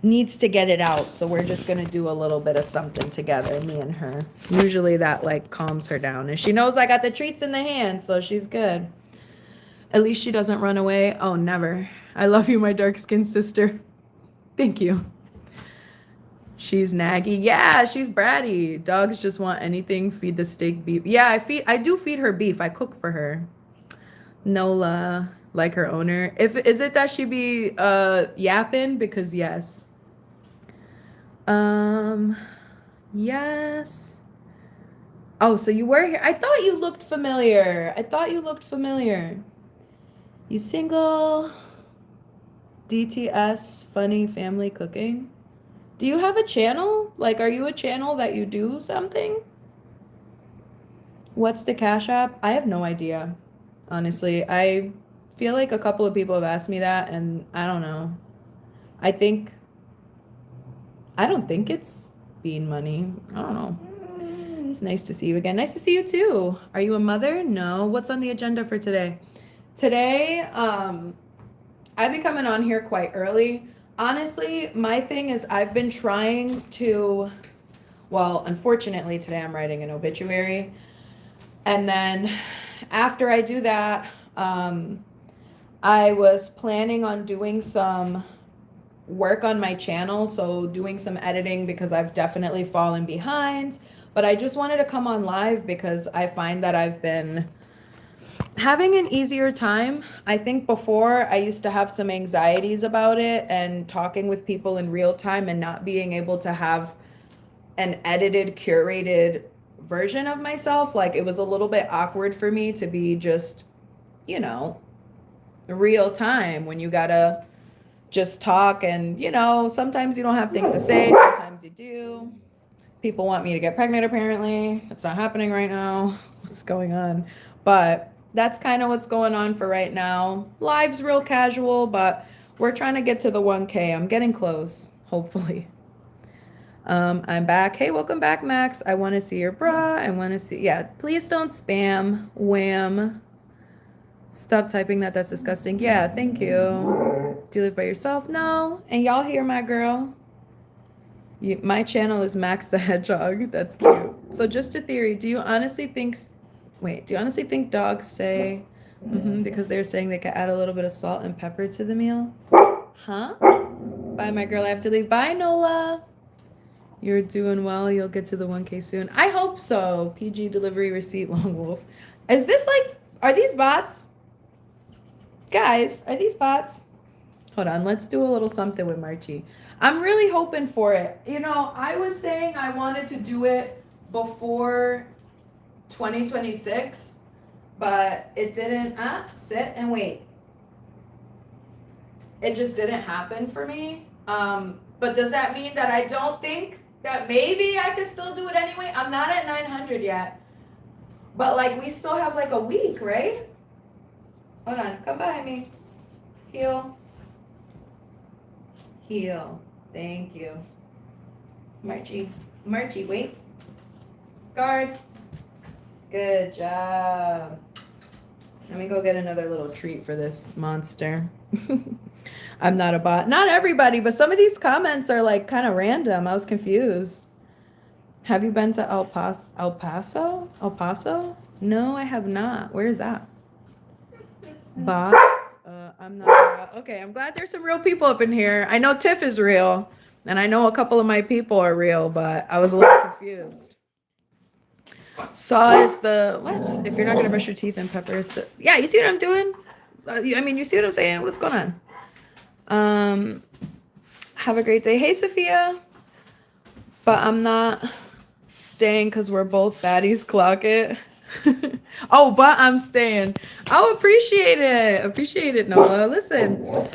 needs to get it out. So we're just going to do a little bit of something together, me and her. Usually that like calms her down. And she knows I got the treats in the hand, so she's good. At least she doesn't run away. Oh, never. I love you, my dark-skinned sister. Thank you. She's naggy. Yeah, she's bratty. Dogs just want anything. Feed the steak beef. Yeah, I do feed her beef. I cook for her. Nola, like her owner. Is it that she be yapping? Because yes. Yes. Oh, so you were here. I thought you looked familiar. You single? DTS, funny family cooking. Do you have a channel? Like, are you a channel that you do something? What's the Cash App? I have no idea. Honestly, I feel like a couple of people have asked me that, and I don't know. I don't think it's Bean Money. I don't know. It's nice to see you again. Nice to see you too. Are you a mother? No. What's on the agenda for today? Today, I've been coming on here quite early. Honestly, my thing is I've been trying to, well, unfortunately today I'm writing an obituary. And then after I do that, I was planning on doing some work on my channel. So doing some editing because I've definitely fallen behind. But I just wanted to come on live because I find that I've been having an easier time. I think before I used to have some anxieties about it and talking with people in real time and not being able to have an edited, curated version of myself. Like it was a little bit awkward for me to be just, you know, real time when you gotta just talk and, you know, sometimes you don't have things to say, sometimes you do. People want me to get pregnant apparently. It's not happening right now. What's going on? But that's kind of what's going on for right now. Live's real casual, but we're trying to get to the 1K. I'm getting close, hopefully. I'm back. Hey, welcome back, Max. I want to see your bra. I want to see. Yeah, please don't spam. Wham. Stop typing that. That's disgusting. Yeah, thank you. Do you live by yourself? No. And y'all hear my girl? My channel is Max the Hedgehog. That's cute. So just a theory. Do you honestly think dogs say because they're saying they could add a little bit of salt and pepper to the meal? Huh? Bye, my girl. I have to leave. Bye, Nola. You're doing well. You'll get to the 1K soon. I hope so. PG delivery receipt, Long Wolf. Is this like, are these bots? Guys, are these bots? Hold on. Let's do a little something with Marchie. I'm really hoping for it. You know, I was saying I wanted to do it before 2026, but it didn't. Sit and wait. It just didn't happen for me. But does that mean that I don't think that maybe I could still do it anyway? I'm not at 900 yet. But like we still have like a week, right? Hold on, come behind me. Heel. Thank you. Marchie, wait. Guard. Good job. Let me go get another little treat for this monster. I'm not a bot. Not everybody, but some of these comments are like kind of random. I was confused. Have you been to El Paso? No, I have not. Where is that? Bots? I'm not. Okay, I'm glad there's some real people up in here. I know Tiff is real, and I know a couple of my people are real, but I was a little confused. Saw is the what? If you're not gonna brush your teeth and peppers, yeah, you see what I'm doing? I mean, you see what I'm saying? What's going on? Have a great day. Hey, Sophia. But I'm not staying because we're both baddies. Clock it. Oh, but I'm staying. Oh, appreciate it, Nola. Listen,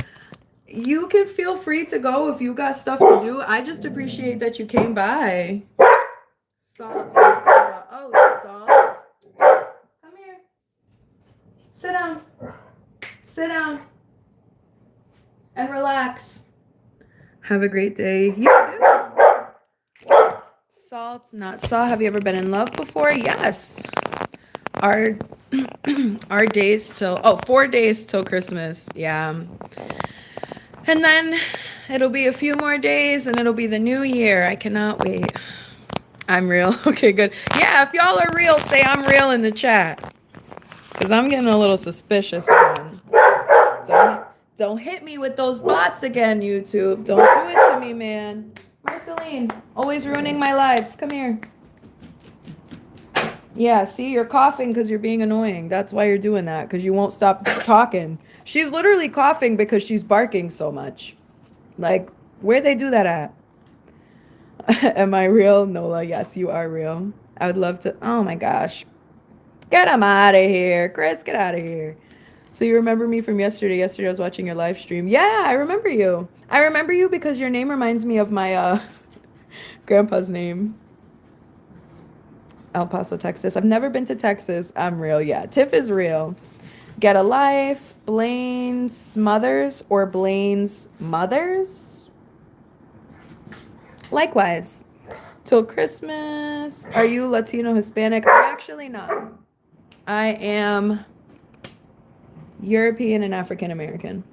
you can feel free to go if you got stuff to do. I just appreciate that you came by. Salt. Oh, salt. Come here. Sit down. And relax. Have a great day. You too. Salt, not saw. Have you ever been in love before? Yes. Our days till 4 days till Christmas. Yeah. And then it'll be a few more days and it'll be the new year. I cannot wait. I'm real. Okay, good. Yeah, if y'all are real, say I'm real in the chat. Because I'm getting a little suspicious again. Don't hit me with those bots again, YouTube. Don't do it to me, man. Marceline, always ruining my lives. Come here. Yeah, see, you're coughing because you're being annoying. That's why you're doing that, because you won't stop talking. She's literally coughing because she's barking so much. Like, where'd they do that at? Am I real? Nola, yes, you are real. I would love to. Oh my gosh. Get him out of here. Chris, get out of here. So you remember me from yesterday. Yesterday I was watching your live stream. Yeah, I remember you. I remember you because your name reminds me of my grandpa's name. El Paso, Texas. I've never been to Texas. I'm real. Yeah, Tiff is real. Get a life. Blaine's mothers or Blaine's mothers? Likewise. Till Christmas. Are you Latino, Hispanic? I'm actually not. I am European and African American.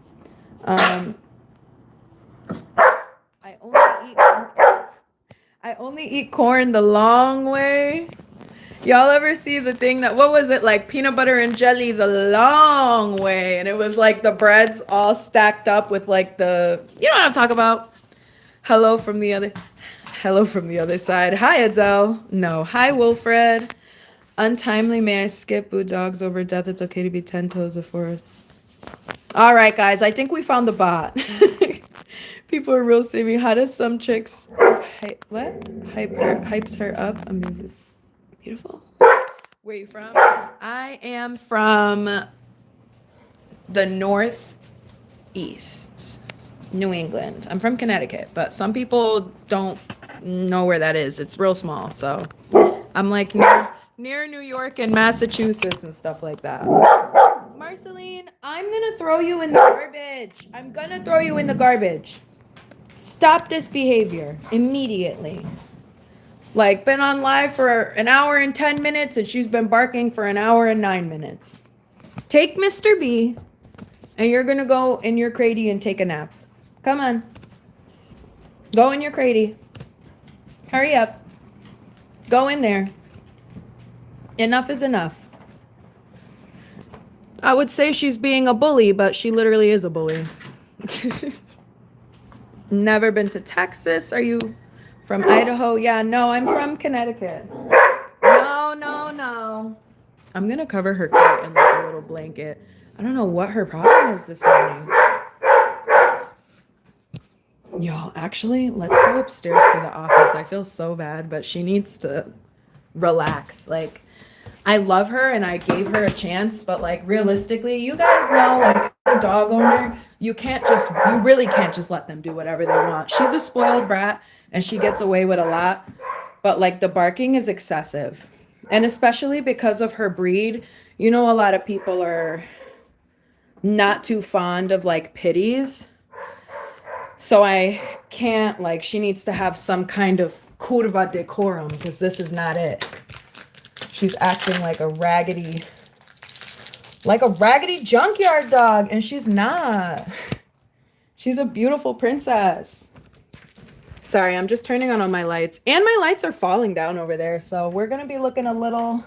I only eat corn the long way. Y'all ever see the thing that, what was it, like peanut butter and jelly the long way? And it was like the breads all stacked up with like the, you know what I'm talking about? Hello from the other side. Hi, Adele. No, hi, Wilfred. Untimely, may I skip boo dogs over death? It's okay to be 10 toes before. All right, guys, I think we found the bot. People are real me. How does some chicks hypes her up? I'm beautiful. Where are you from? I am from the Northeast, New England. I'm from Connecticut, but some people don't know where that is. It's real small, so I'm like near New York and Massachusetts and stuff like that. Marceline, I'm gonna throw you in the garbage. I'm gonna throw you in the garbage. Stop this behavior immediately. Like, been on live for an hour and 10 minutes, and she's been barking for an hour and 9 minutes. Take Mr. B, and you're gonna go in your cradie and take a nap. Come on. Go in your cradie. Hurry up. Go in there. Enough is enough. I would say she's being a bully, but she literally is a bully. Never been to Texas. Are you from Idaho? Yeah, no, I'm from Connecticut. No. I'm gonna cover her coat in like a little blanket. I don't know what her problem is this morning. Y'all, actually, let's go upstairs to the office. I feel so bad, but she needs to relax. Like, I love her and I gave her a chance, but like realistically, you guys know, like as a dog owner, you really can't just let them do whatever they want. She's a spoiled brat and she gets away with a lot, but like the barking is excessive. And especially because of her breed, you know, a lot of people are not too fond of like pitties. So I can't, like, she needs to have some kind of curva decorum because this is not it. She's acting like a raggedy junkyard dog, and she's not. She's a beautiful princess. Sorry, I'm just turning on all my lights, and my lights are falling down over there, so we're gonna be looking a little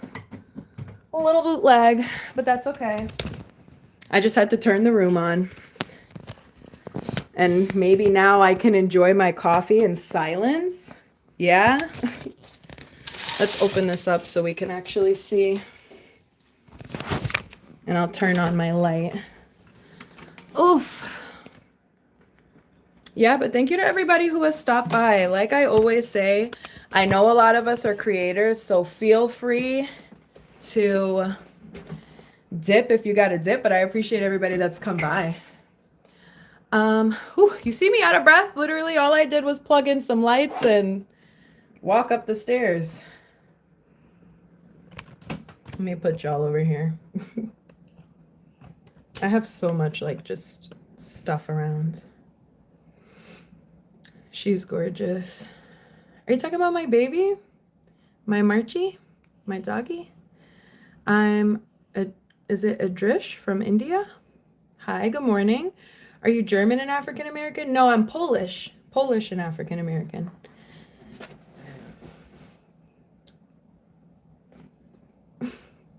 bootleg, but that's okay. I just had to turn the room on, and maybe now I can enjoy my coffee in silence. Yeah. Let's open this up so we can actually see. And I'll turn on my light. Oof. Yeah, but thank you to everybody who has stopped by. Like I always say, I know a lot of us are creators, so feel free to dip if you got to dip, but I appreciate everybody that's come by. You see me out of breath? Literally all I did was plug in some lights and walk up the stairs. Let me put y'all over here. I have so much like just stuff around. She's gorgeous. Are you talking about my baby? My Marchie? My doggy? Is it Adrish from India? Hi, good morning. Are you German and African American? No, I'm Polish. Polish and African American.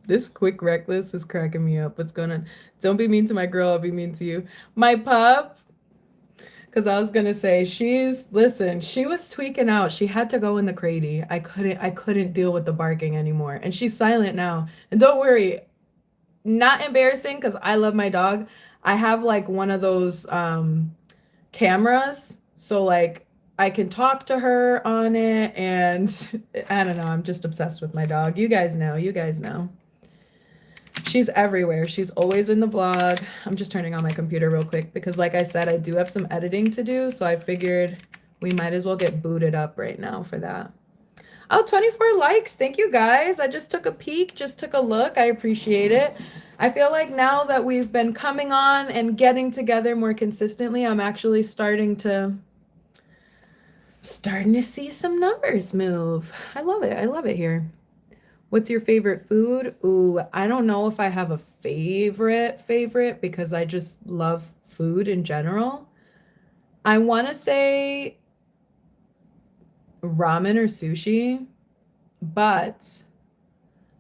This quick reckless is cracking me up. What's going on? Don't be mean to my girl. I'll be mean to you. My pup. Because I was going to say, she was tweaking out. She had to go in the cradie. I couldn't deal with the barking anymore. And she's silent now. And don't worry, not embarrassing because I love my dog. I have like one of those cameras. So like I can talk to her on it. And I don't know. I'm just obsessed with my dog. You guys know. She's everywhere. She's always in the vlog. I'm just turning on my computer real quick because like I said, I do have some editing to do. So I figured we might as well get booted up right now for that. Oh, 24 likes. Thank you guys. I just took a peek, just took a look. I appreciate it. I feel like now that we've been coming on and getting together more consistently, I'm actually starting to see some numbers move. I love it. I love it here. What's your favorite food? Ooh, I don't know if I have a favorite because I just love food in general. I want to say ramen or sushi, but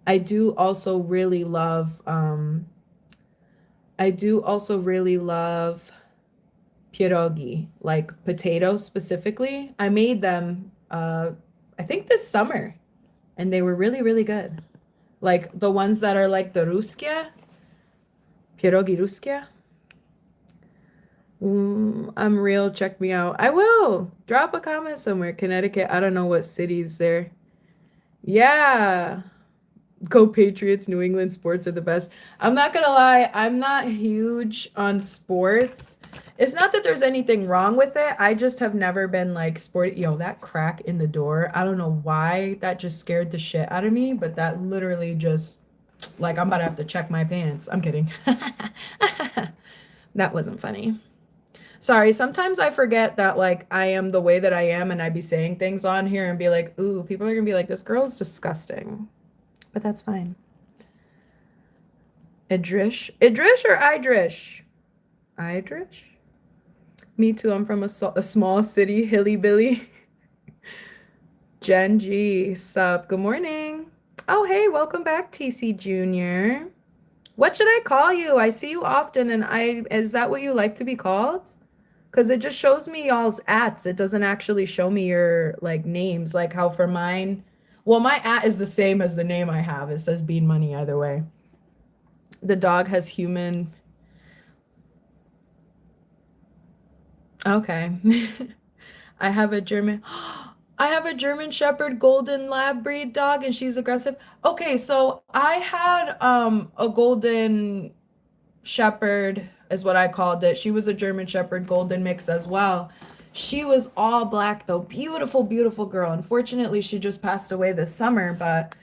I do also really love pierogi, like potatoes specifically. I made them I think this summer. And they were really, really good. Like the ones that are like the ruskia, pierogi ruskia. I'm real. Check me out. I will. Drop a comment somewhere. Connecticut. I don't know what cities there. Yeah. Go Patriots. New England sports are the best. I'm not gonna lie. I'm not huge on sports. It's not that there's anything wrong with it. I just have never been like sport. Yo, that crack in the door. I don't know why that just scared the shit out of me, but that literally just like I'm about to have to check my pants. I'm kidding. That wasn't funny. Sorry, sometimes I forget that like I am the way that I am and I be saying things on here and be like, ooh, people are gonna be like, this girl is disgusting. But that's fine. Idrish? Idrish or Idrish? Idrish? Me too, I'm from a small city, Hilly Billy. Jen G, sup? Good morning. Oh, hey, welcome back, TC Jr. What should I call you? I see you often and is that what you like to be called? Because it just shows me y'all's ats. It doesn't actually show me your like names, like how for mine. Well, my at is the same as the name I have. It says Bean Money either way. The dog has human. Okay. I have a German. I have a German Shepherd Golden Lab breed dog and she's aggressive. Okay, so I had a Golden Shepherd is what I called it. She was a German Shepherd Golden mix as well. She was all black though. Beautiful, beautiful girl. Unfortunately, she just passed away this summer, but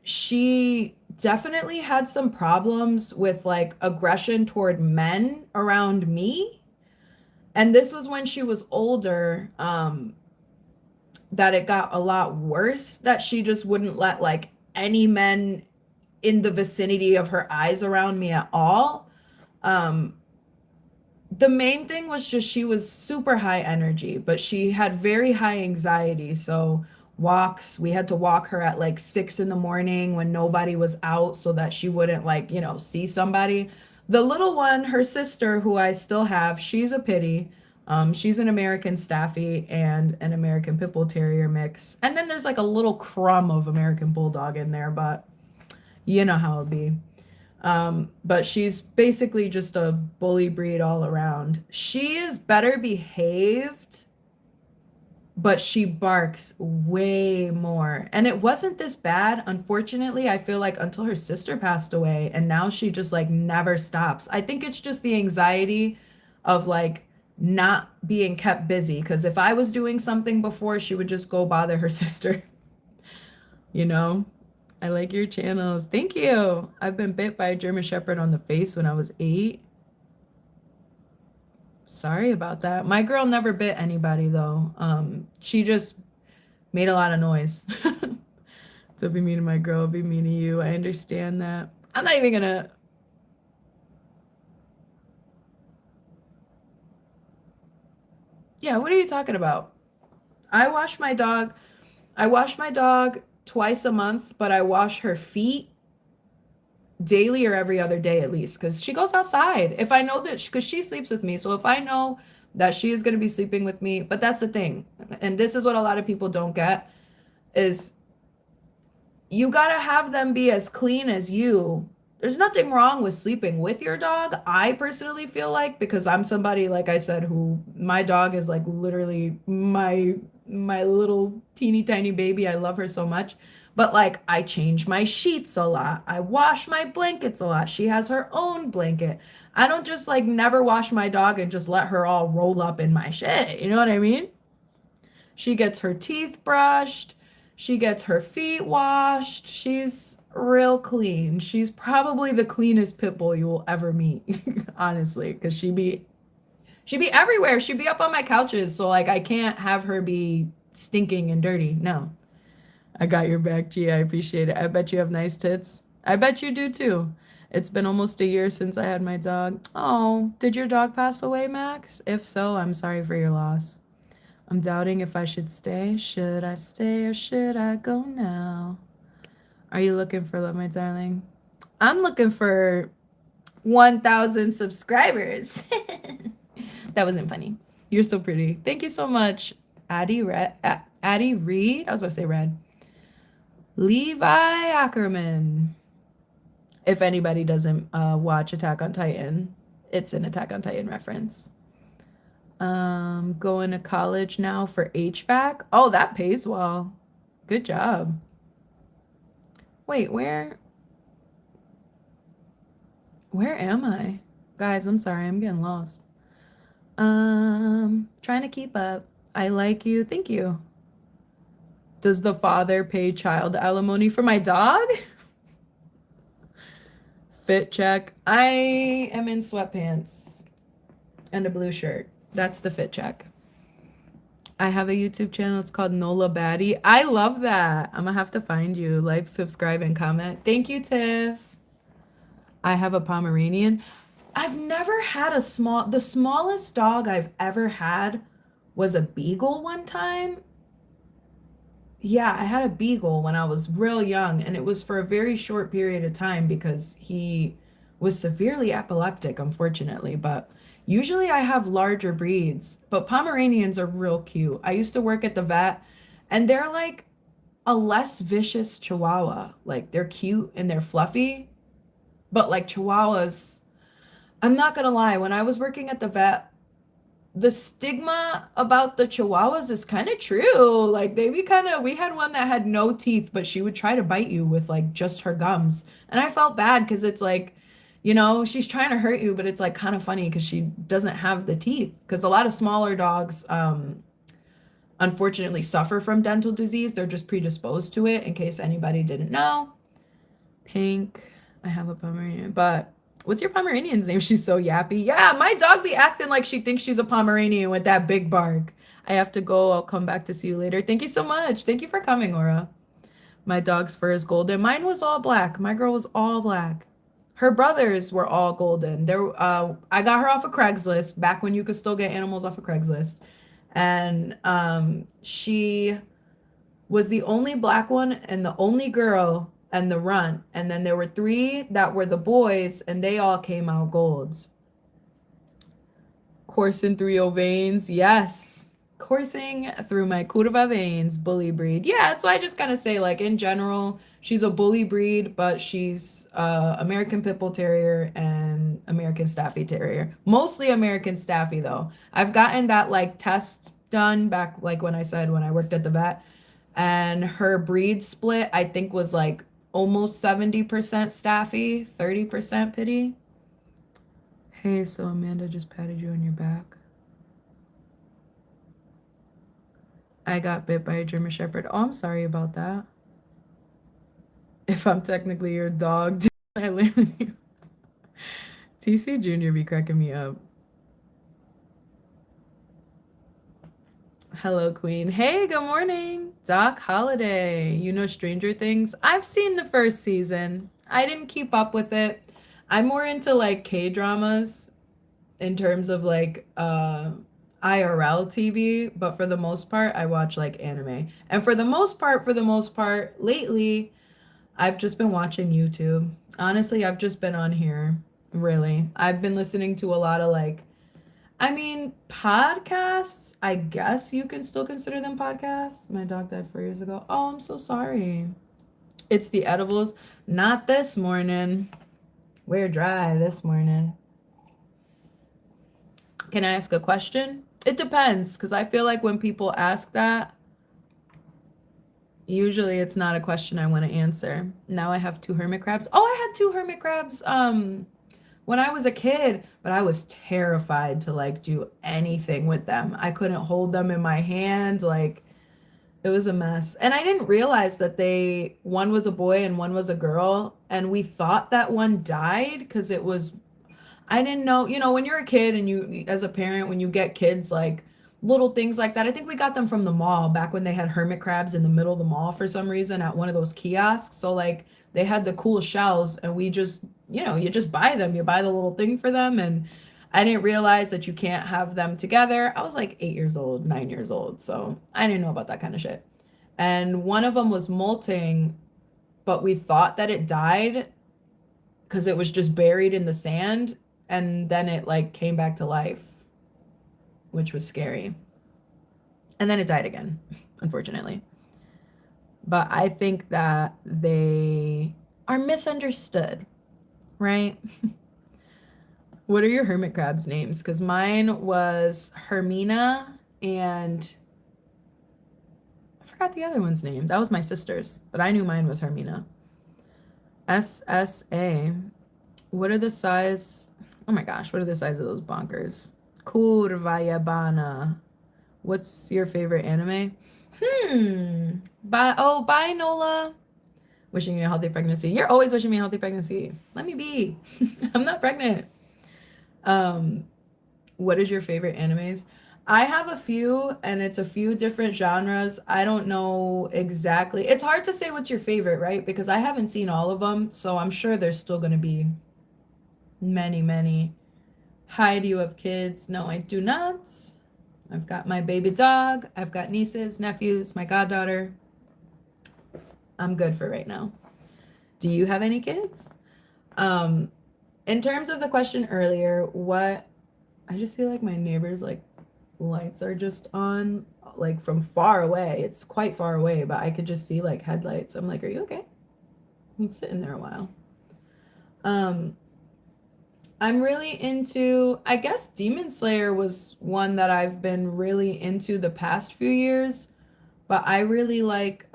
she definitely had some problems with like aggression toward men around me. And this was when she was older, that it got a lot worse, that she just wouldn't let like any men in the vicinity of her eyes around me at all. Um, the main thing was just she was super high energy, but she had very high anxiety. So walks, we had to walk her at like 6 in the morning when nobody was out so that she wouldn't like, see somebody. The little one, her sister, who I still have, she's a pity. She's an American Staffy and an American Pit Bull Terrier mix. And then there's like a little crumb of American Bulldog in there, but you know how it be. But she's basically just a bully breed all around. She is better behaved, but she barks way more. And it wasn't this bad, unfortunately, I feel like until her sister passed away, and now she just like never stops. I think it's just the anxiety of like not being kept busy. Because if I was doing something before, she would just go bother her sister, you know? I like your channels. Thank you. I've been bit by a German Shepherd on the face when I was 8. Sorry about that. My girl never bit anybody though. She just made a lot of noise. So be mean to my girl, be mean to you. I understand that. I'm not even gonna. Yeah, what are you talking about? I wash my dog. I wash my dog twice a month, but I wash her feet daily or every other day at least because she goes outside. If I know that, because she sleeps with me. So if I know that she is going to be sleeping with me, but that's the thing. And this is what a lot of people don't get is you got to have them be as clean as you. There's nothing wrong with sleeping with your dog. I personally feel like, because I'm somebody, like I said, who my dog is like literally my little teeny tiny baby. I love her so much. But like I change my sheets a lot. I wash my blankets a lot. She has her own blanket. I don't just like never wash my dog and just let her all roll up in my shit. You know what I mean? She gets her teeth brushed. She gets her feet washed. She's real clean. She's probably the cleanest pit bull you will ever meet, honestly, because she be everywhere. She'd be up on my couches, so like I can't have her be stinking and dirty. No. I got your back, G. I appreciate it. I bet you have nice tits. I bet you do too. It's been almost a year since I had my dog. Oh, did your dog pass away, Max? If so, I'm sorry for your loss. I'm doubting if I should stay. Should I stay or should I go now? Are you looking for love, my darling? I'm looking for 1,000 subscribers. That wasn't funny. You're so pretty. Thank you so much, Addie Reed. I was about to say Red. Levi Ackerman. If anybody doesn't watch Attack on Titan, it's an Attack on Titan reference. Going to college now for HVAC. Oh, that pays well. Good job. Wait, where am I? Guys, I'm sorry, I'm getting lost. Trying to keep up. I like you. Thank you. Does the father pay child alimony for my dog? Fit check. I am in sweatpants and a blue shirt. That's the fit check. I have a YouTube channel. It's called Nola Baddie. I love that. I'm gonna have to find you. Like, subscribe, and comment. Thank you, Tiff. I have a Pomeranian. I've never had the smallest dog I've ever had was a beagle one time. Yeah, I had a beagle when I was real young, and it was for a very short period of time because he was severely epileptic, unfortunately. But usually I have larger breeds, but Pomeranians are real cute. I used to work at the vet, and they're like a less vicious Chihuahua. Like they're cute and they're fluffy, but like Chihuahuas, I'm not gonna lie, when I was working at the vet, the stigma about the Chihuahuas is kind of true. Like we had one that had no teeth, but she would try to bite you with like just her gums. And I felt bad because it's like, she's trying to hurt you, but it's like kind of funny because she doesn't have the teeth. Because a lot of smaller dogs, unfortunately suffer from dental disease. They're just predisposed to it, in case anybody didn't know. Pink. I have a Pomeranian, but what's your Pomeranian's name? She's so yappy. Yeah, my dog be acting like she thinks she's a Pomeranian with that big bark. I have to go. I'll come back to see you later. Thank you so much. Thank you for coming, Aura. My dog's fur is golden. Mine was all black. My girl was all black. Her brothers were all golden. I got her off of Craigslist back when you could still get animals off of Craigslist. And she was the only black one and the only girl and the runt, and then there were 3 that were the boys, and they all came out golds. Coursing through your veins, yes. Coursing through my curva veins, bully breed. Yeah, that's why I just kind of say, like, in general, she's a bully breed, but she's American Pit Bull Terrier and American Staffy Terrier. Mostly American Staffy, though. I've gotten that, like, test done back, like, when I worked at the vet, and her breed split, I think, was, like, almost 70% Staffy, 30% Pity. Hey, so Amanda just patted you on your back. I got bit by a German Shepherd. Oh, I'm sorry about that. If I'm technically your dog, I live with you. TC Jr. be cracking me up. Hello, Queen. Hey, good morning. Doc Holiday. You know Stranger Things? I've seen the first season. I didn't keep up with it. I'm more into like K-dramas in terms of like IRL TV, but for the most part, I watch like anime. And for the most part, lately, I've just been watching YouTube. Honestly, I've just been on here, really. I've been listening to a lot of like, podcasts, I guess you can still consider them podcasts. My dog died 4 years ago. Oh, I'm so sorry. It's the edibles. Not this morning. We're dry this morning. Can I ask a question? It depends, because I feel like when people ask that, usually it's not a question I want to answer. Now I have 2 hermit crabs. Oh, I had 2 hermit crabs when I was a kid, but I was terrified to like do anything with them. I couldn't hold them in my hand. Like it was a mess. And I didn't realize that one was a boy and one was a girl. And we thought that one died because I didn't know, when you're a kid and you, as a parent, when you get kids, like little things like that. I think we got them from the mall back when they had hermit crabs in the middle of the mall for some reason at one of those kiosks. So like they had the cool shells and we just, you just buy them. You buy the little thing for them. And I didn't realize that you can't have them together. I was like 8 years old, 9 years old. So I didn't know about that kind of shit. And one of them was molting, but we thought that it died because it was just buried in the sand. And then it like came back to life, which was scary. And then it died again, unfortunately. but I think that they are misunderstood, right? What are your hermit crabs' names? Because mine was Hermina and I forgot the other one's name. That was my sister's, but I knew mine was Hermina. SSA. What are the size? Oh my gosh, what are the size of those bonkers? Kurvayabana. What's your favorite anime? Bye, Nola. Wishing you a healthy pregnancy. You're always wishing me a healthy pregnancy. Let me be. I'm not pregnant. What is your favorite animes? I have a few, and it's a few different genres. I don't know exactly. It's hard to say what's your favorite, right? Because I haven't seen all of them, so I'm sure there's still going to be many, many. Hi, do you have kids? No, I do not. I've got my baby dog. I've got nieces, nephews, my goddaughter. I'm good for right now. Do you have any kids? In terms of the question earlier, what I just feel like my neighbor's like lights are just on like from far away. It's quite far away, but I could just see like headlights. I'm like, are you okay? I'm sitting there a while. I'm really into, I guess Demon Slayer was one that I've been really into the past few years, but I really like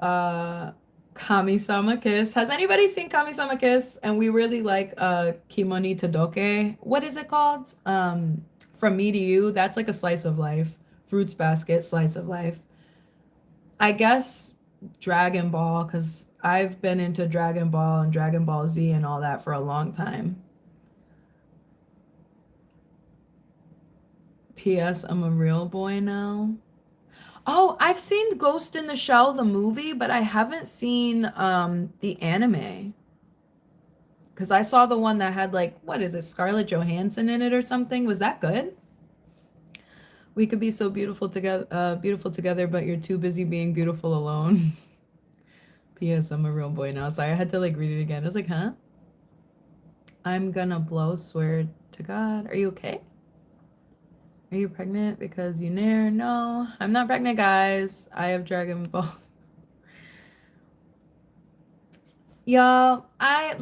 Kami-sama Kiss. Has anybody seen Kami-sama Kiss? And we really like Kimoni Todoke. What is it called? From Me to You. That's like a slice of life. Fruits basket, slice of life. I guess Dragon Ball, because I've been into Dragon Ball and Dragon Ball Z and all that for a long time. P.S. I'm a real boy now. Oh, I've seen Ghost in the Shell, the movie, but I haven't seen the anime. Because I saw the one that had like, what is it, Scarlett Johansson in it or something? Was that good? We could be so beautiful together, but you're too busy being beautiful alone. P.S. I'm a real boy now. Sorry, I had to like read it again. I was like, huh? I'm gonna blow, swear to God. Are you okay? Are you pregnant because you near? No, I'm not pregnant, guys. I have Dragon Balls. Y'all, I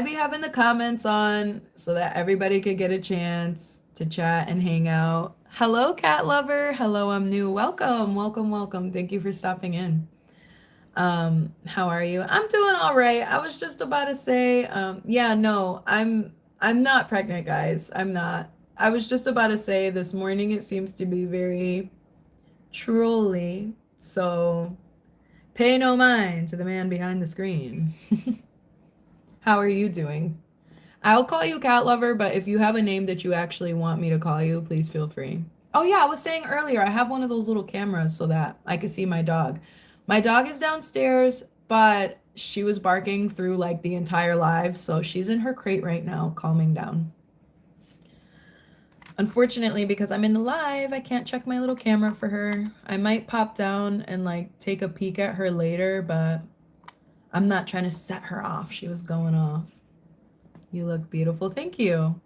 be having the comments on so that everybody could get a chance to chat and hang out. Hello, cat lover. Hello, I'm new. Welcome, welcome, welcome. Thank you for stopping in. How are you? I'm doing all right. I was just about to say, yeah, no, I'm not pregnant, guys. I'm not. I was just about to say this morning it seems to be very trolly. So pay no mind to the man behind the screen. How are you doing? I'll call you cat lover, but if you have a name that you actually want me to call you, please feel free. Oh yeah, I was saying earlier, I have one of those little cameras so that I could see my dog. My dog is downstairs, but she was barking through like the entire live, so she's in her crate right now, calming down. Unfortunately, because I'm in the live, I can't check my little camera for her. I might pop down and like take a peek at her later, but I'm not trying to set her off. She was going off. You look beautiful. Thank you.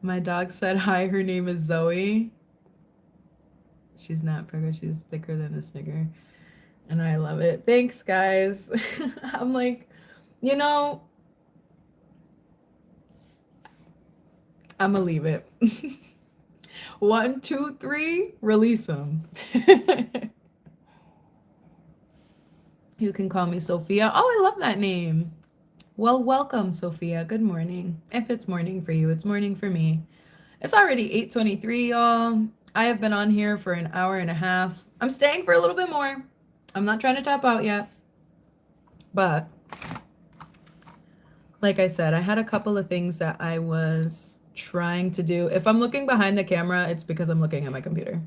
My dog said hi. Her name is Zoe. She's not pregnant. She's thicker than a Snicker. And I love it. Thanks, guys. I'm like, you know, I'm going to leave it. 1, 2, 3, release them. You can call me Sophia. Oh, I love that name. Well, welcome, Sophia. Good morning. If it's morning for you, it's morning for me. It's already 8:23, y'all. I have been on here for an hour and a half. I'm staying for a little bit more. I'm not trying to tap out yet. But like I said, I had a couple of things that I was trying to do. If I'm looking behind the camera, it's because I'm looking at my computer.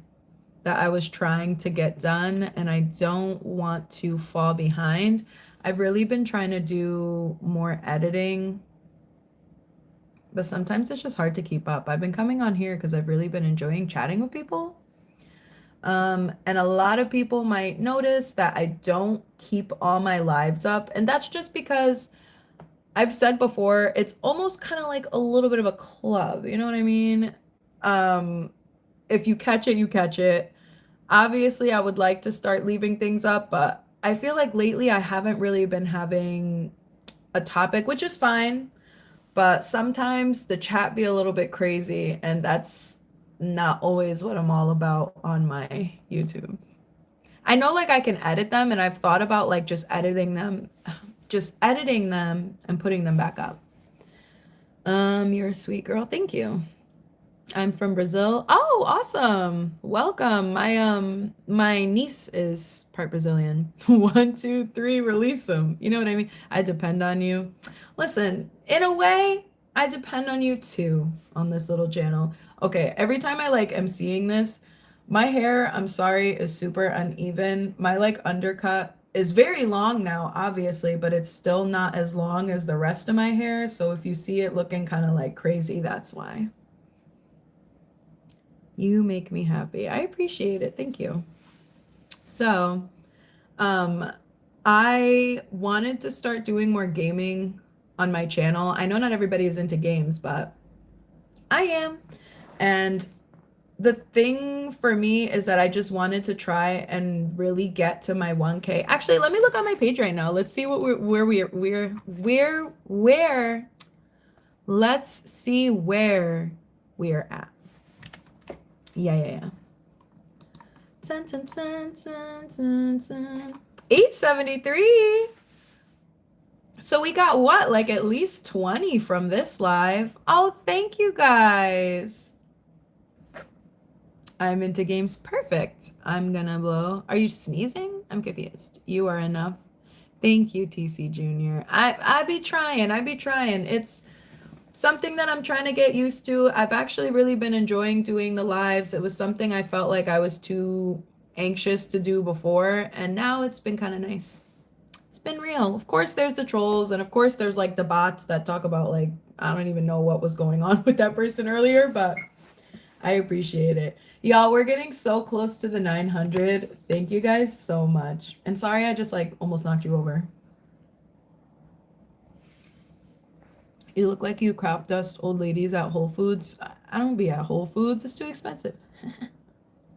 That I was trying to get done, and I don't want to fall behind. I've really been trying to do more editing, but sometimes it's just hard to keep up. I've been coming on here because I've really been enjoying chatting with people. And a lot of people might notice that I don't keep all my lives up, and that's just because I've said before, it's almost kind of like a little bit of a club, you know what I mean? If you catch it, you catch it. Obviously, I would like to start leaving things up, but I feel like lately I haven't really been having a topic, which is fine, but sometimes the chat be a little bit crazy, and that's not always what I'm all about on my YouTube. I know like I can edit them, and I've thought about like just editing them and putting them back up. You're a sweet girl. Thank you. I'm from Brazil. Oh, awesome. Welcome. My niece is part Brazilian. One, two, three, release them. You know what I mean? I depend on you. Listen, in a way, I depend on you too on this little channel. Okay, every time I like am seeing this, my hair, I'm sorry, is super uneven. My like undercut is very long now, obviously, but it's still not as long as the rest of my hair. So if you see it looking kind of like crazy, that's why. You make me happy. I appreciate it. Thank you. So, um, I wanted to start doing more gaming on my channel. I know not everybody is into games, but I am. And the thing for me is that I just wanted to try and really get to my 1K. Actually, let me look on my page right now. Let's see what let's see where we're at. Yeah. Dun, dun, dun, dun, dun, dun. 873. So we got what? Like at least 20 from this live. Oh, thank you guys. I'm into games. Perfect. I'm gonna blow. Are you sneezing? I'm confused. You are enough. Thank you, TC Jr. I be trying. It's something that I'm trying to get used to. I've actually really been enjoying doing the lives. It was something I felt like I was too anxious to do before, and now it's been kind of nice. It's been real. Of course, there's the trolls, and of course, there's like the bots that talk about like, I don't even know what was going on with that person earlier, but I appreciate it. Y'all, we're getting so close to the 900. Thank you guys so much. And sorry, I just like almost knocked you over. You look like you crop dust old ladies at Whole Foods. I don't be at Whole Foods. It's too expensive.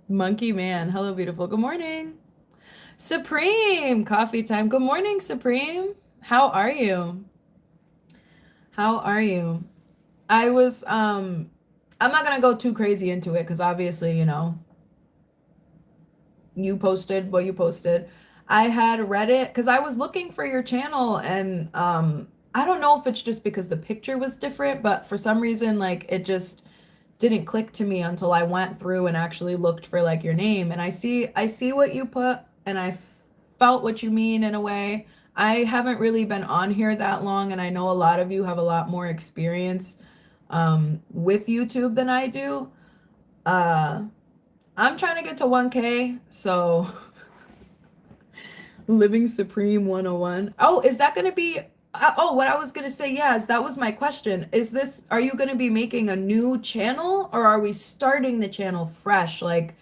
Monkey man. Hello, beautiful. Good morning. Supreme. Coffee time. Good morning, Supreme. How are you? How are you? I'm not gonna go too crazy into it because obviously, you know, you posted what you posted. I had read it because I was looking for your channel, and I don't know if it's just because the picture was different, but for some reason like it just didn't click to me until I went through and actually looked for like your name, and I see what you put, and felt what you mean in a way. I haven't really been on here that long, and I know a lot of you have a lot more experience with YouTube than I do. I'm trying to get to 1K, so Living Supreme 101. Oh, is that going to be oh, what I was going to say, yes, that was my question. Are you going to be making a new channel, or are we starting the channel fresh like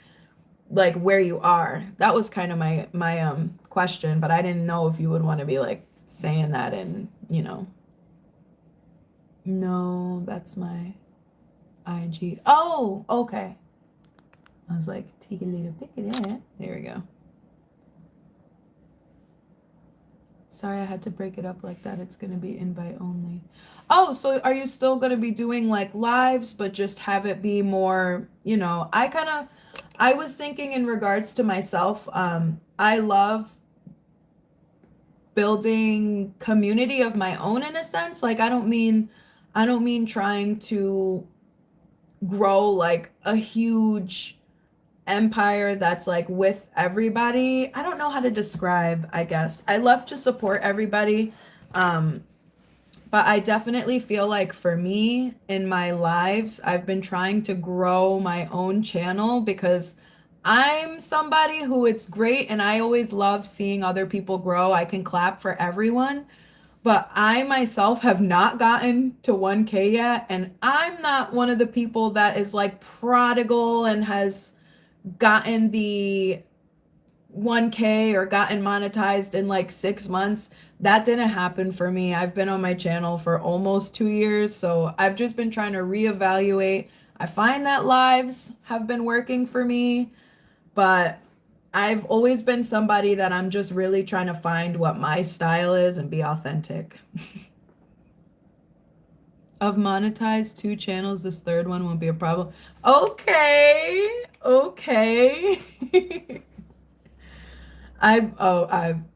where you are? That was kind of my question, but I didn't know if you would want to be like saying that, and you know. No, that's my IG. Oh, okay. I was like, take a little pic of that. There we go. Sorry, I had to break it up like that. It's gonna be invite only. Oh, so are you still gonna be doing like lives, but just have it be more, you know, I was thinking in regards to myself, I love building community of my own in a sense. Like I don't mean trying to grow like a huge empire that's like with everybody. I don't know how to describe, I guess. I love to support everybody. But I definitely feel like for me in my lives, I've been trying to grow my own channel because I'm somebody who it's great and I always love seeing other people grow. I can clap for everyone, but I myself have not gotten to 1K yet. And I'm not one of the people that is like prodigal and has gotten the 1K or gotten monetized in like 6 months. That didn't happen for me. I've been on my channel for almost 2 years, so I've just been trying to reevaluate. I find that lives have been working for me, but I've always been somebody that I'm just really trying to find what my style is and be authentic. I've monetized 2 channels. This third one won't be a problem. Okay. Okay.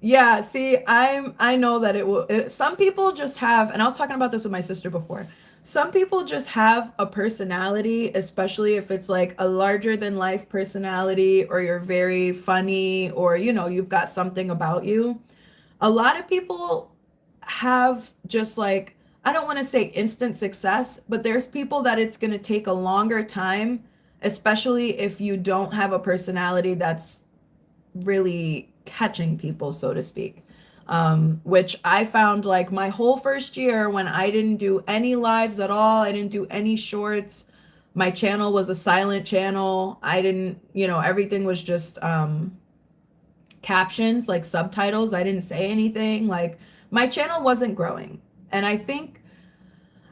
Yeah, see, I know that some people just have, and I was talking about this with my sister before. Some people just have a personality, especially if it's like a larger than life personality, or you're very funny, or you've got something about you. A lot of people have just like, I don't want to say instant success, but there's people that it's going to take a longer time, especially if you don't have a personality that's really catching people, so to speak. Which I found like my whole first year when I didn't do any lives at all, I didn't do any shorts. My channel was a silent channel. I didn't, everything was just captions, like subtitles. I didn't say anything. Like my channel wasn't growing. And I think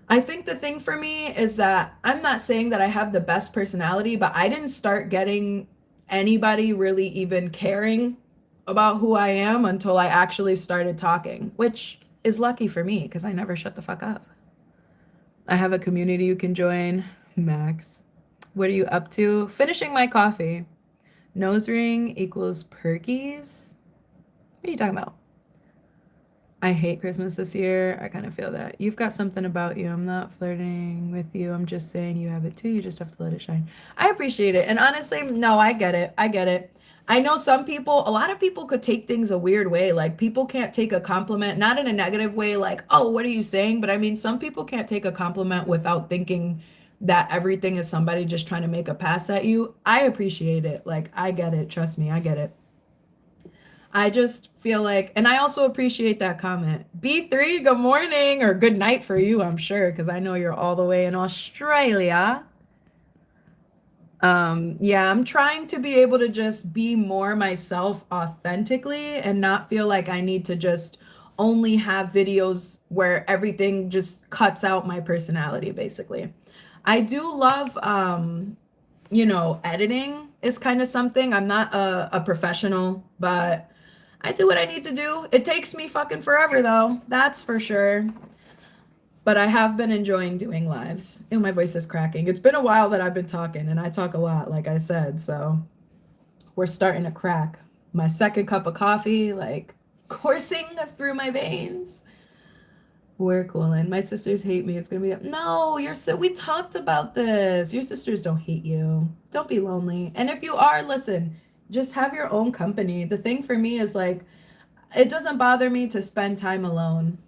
the thing for me is that I'm not saying that I have the best personality, but I didn't start getting anybody really even caring about who I am until I actually started talking, which is lucky for me because I never shut the fuck up. I have a community you can join. Max, what are you up to? Finishing my coffee. Nose ring equals perkies? What are you talking about? I hate Christmas this year. I kind of feel that. You've got something about you. I'm not flirting with you. I'm just saying you have it too. You just have to let it shine. I appreciate it. And honestly, no, I get it. I get it. I know some people, a lot of people could take things a weird way. Like people can't take a compliment, not in a negative way, like, oh, what are you saying? But I mean, some people can't take a compliment without thinking that everything is somebody just trying to make a pass at you. I appreciate it. Like, I get it. Trust me, I get it. I just feel like, and I also appreciate that comment. B3, good morning or good night for you, I'm sure, because I know you're all the way in Australia. Yeah, I'm trying to be able to just be more myself authentically and not feel like I need to just only have videos where everything just cuts out my personality, basically. I do love, editing is kind of something. I'm not a professional, but I do what I need to do. It takes me fucking forever though. That's for sure. But I have been enjoying doing lives. Ew, my voice is cracking. It's been a while that I've been talking and I talk a lot, like I said. So we're starting to crack. My second cup of coffee, like coursing through my veins. We're coolin'. My sisters hate me. It's gonna be no, we talked about this. Your sisters don't hate you. Don't be lonely. And if you are, listen, just have your own company. The thing for me is like it doesn't bother me to spend time alone.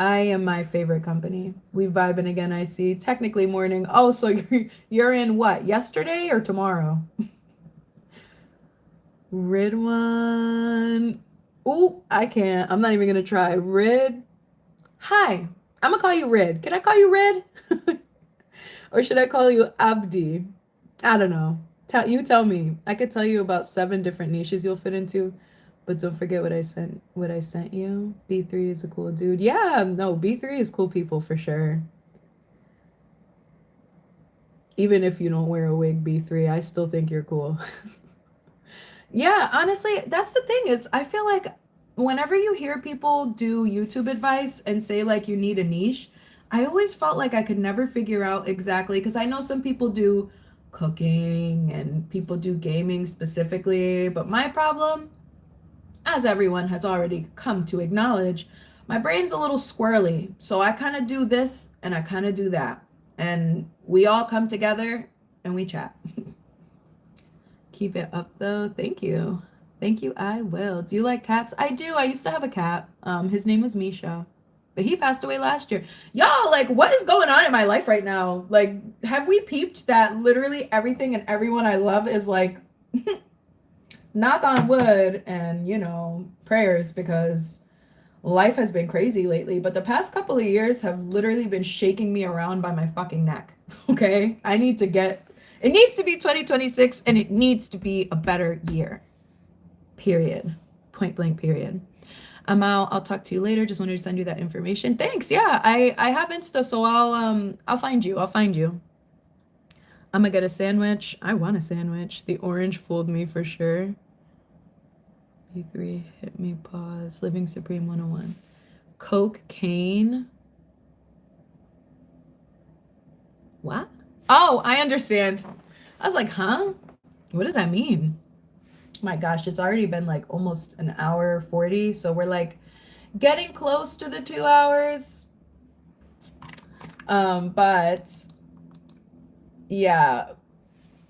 I am my favorite company. We vibing again, I see. Technically morning. Oh, so you're in what? Yesterday or tomorrow? Ridwan. Ooh, I can't. I'm not even gonna try. Rid. Hi. I'm gonna call you Rid. Can I call you Rid? Or should I call you Abdi? I don't know. You tell me. I could tell you about 7 different niches you'll fit into, but don't forget what I sent you. B3 is a cool dude. Yeah, no, B3 is cool people for sure. Even if you don't wear a wig, B3, I still think you're cool. Yeah, honestly, that's the thing is I feel like whenever you hear people do YouTube advice and say like you need a niche, I always felt like I could never figure out exactly because I know some people do cooking and people do gaming specifically, but my problem, as everyone has already come to acknowledge, my brain's a little squirrely. So I kind of do this and I kind of do that. And we all come together and we chat. Keep it up though. Thank you. Thank you. I will. Do you like cats? I do. I used to have a cat. His name was Misha, but he passed away last year. Y'all, like, what is going on in my life right now? Like, have we peeped that literally everything and everyone I love is like, knock on wood and, prayers because life has been crazy lately. But the past couple of years have literally been shaking me around by my fucking neck. Okay? It needs to be 2026 and it needs to be a better year. Period. Point blank, period. I'm out. I'll talk to you later. Just wanted to send you that information. Thanks. Yeah, I have Insta, so I'll find you. I'll find you. I'm gonna get a sandwich. I want a sandwich. The orange fooled me for sure. B3, hit me, pause. Living Supreme 101. Cocaine. What? Oh, I understand. I was like, huh? What does that mean? My gosh, it's already been like almost an hour 40. So we're like getting close to the 2 hours. But yeah,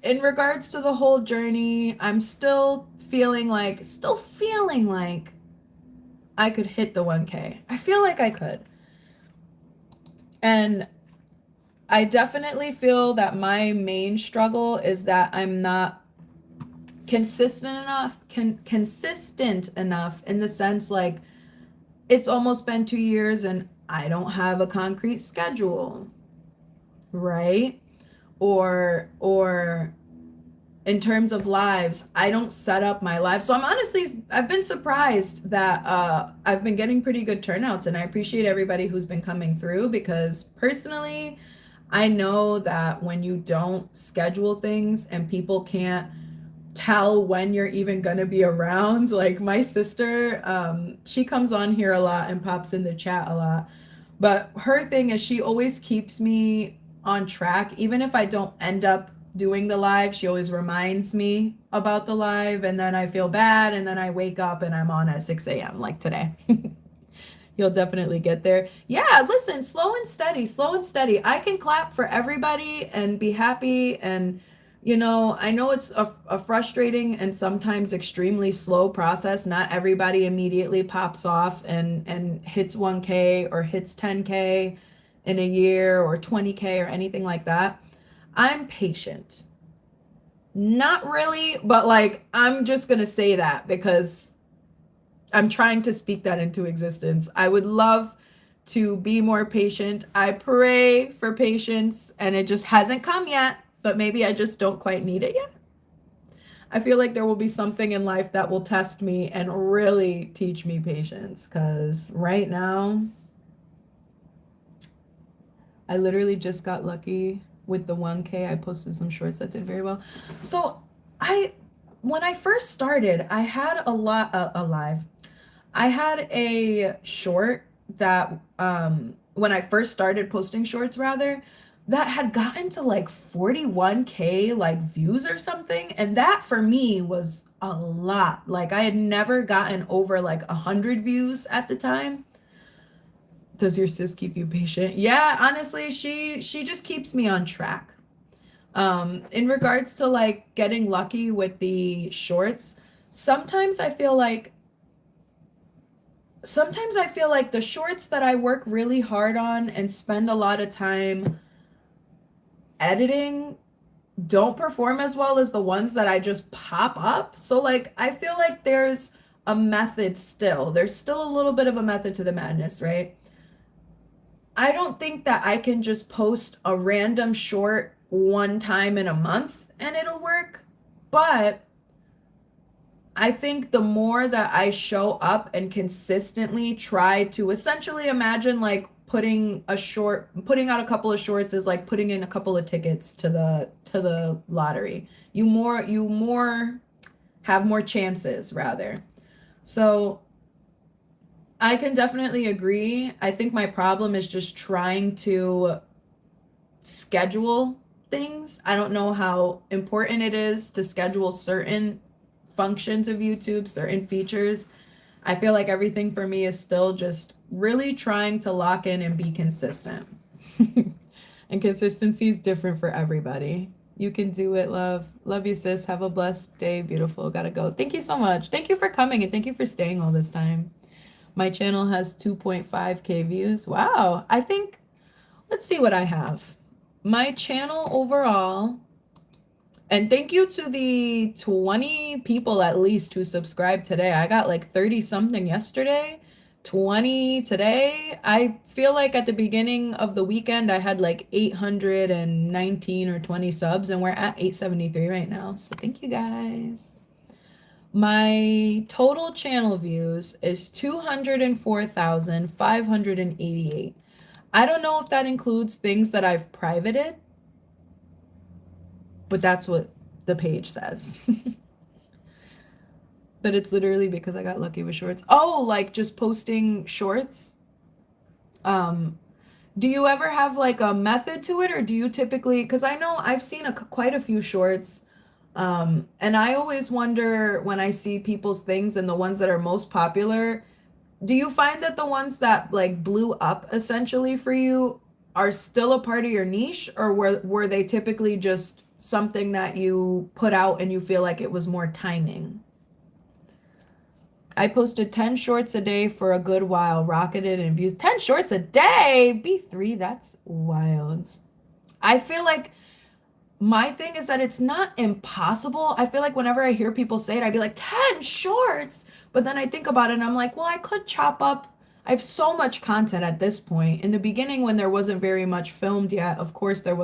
in regards to the whole journey, I'm still feeling like I could hit the 1K. I feel like I could. And I definitely feel that my main struggle is that I'm not consistent enough in the sense like it's almost been 2 years and I don't have a concrete schedule, right? Or in terms of lives, I don't set up my life. So I've been surprised that I've been getting pretty good turnouts, and I appreciate everybody who's been coming through because personally, I know that when you don't schedule things and people can't tell when you're even gonna be around, like my sister, she comes on here a lot and pops in the chat a lot. But her thing is she always keeps me on track. Even if I don't end up doing the live, she always reminds me about the live, and then I feel bad, and then I wake up and I'm on at 6 a.m. like today. You'll definitely get there. Yeah, listen, slow and steady, slow and steady. I can clap for everybody and be happy. And, I know it's a frustrating and sometimes extremely slow process. Not everybody immediately pops off and hits 1K or hits 10K in a year or 20K or anything like that. I'm patient. Not really, but like, I'm just going to say that because I'm trying to speak that into existence. I would love to be more patient. I pray for patience and it just hasn't come yet, but maybe I just don't quite need it yet. I feel like there will be something in life that will test me and really teach me patience because right now, I literally just got lucky with the 1K. I posted some shorts that did very well. So when I first started, I had a live. I had a short that when I first started posting shorts rather, that had gotten to like 41K like views or something. And that for me was a lot. Like I had never gotten over like 100 views at the time. Does your sis keep you patient? Yeah, honestly, she just keeps me on track. In regards to like getting lucky with the shorts, sometimes I feel like the shorts that I work really hard on and spend a lot of time editing don't perform as well as the ones that I just pop up. So like I feel like there's a method still. There's still a little bit of a method to the madness, right? I don't think that I can just post a random short one time in a month and it'll work. But I think the more that I show up and consistently try to essentially imagine like putting out a couple of shorts is like putting in a couple of tickets to the lottery. You have more chances rather. So I can definitely agree. I think my problem is just trying to schedule things. I don't know how important it is to schedule certain functions of YouTube, certain features. I feel like everything for me is still just really trying to lock in and be consistent. And consistency is different for everybody. You can do it, love. Love you, sis. Have a blessed day. Beautiful. Gotta go. Thank you so much. Thank you for coming and thank you for staying all this time. My channel has 2.5K views. Wow. Let's see what I have. My channel overall, and thank you to the 20 people at least who subscribed today. I got like 30 something yesterday, 20 today. I feel like at the beginning of the weekend, I had like 819 or 20 subs, and we're at 873 right now. So thank you guys. My total channel views is 204,588. I don't know if that includes things that I've privated, but that's what the page says. But it's literally because I got lucky with shorts. Oh, like just posting shorts. Um, do you ever have like a method to it, or do you typically, because I know I've seen quite a few shorts, and I always wonder when I see people's things and the ones that are most popular, do you find that the ones that like blew up essentially for you are still a part of your niche, or were they typically just something that you put out and you feel like it was more timing? I posted 10 shorts a day for a good while, rocketed in views. 10 shorts a day? B3, that's wild. I feel like my thing is that it's not impossible. I feel like whenever I hear people say it, I'd be like, 10 shorts. But then I think about it and I'm like, well, I could chop up. I have so much content at this point. In the beginning, when there wasn't very much filmed yet, of course, it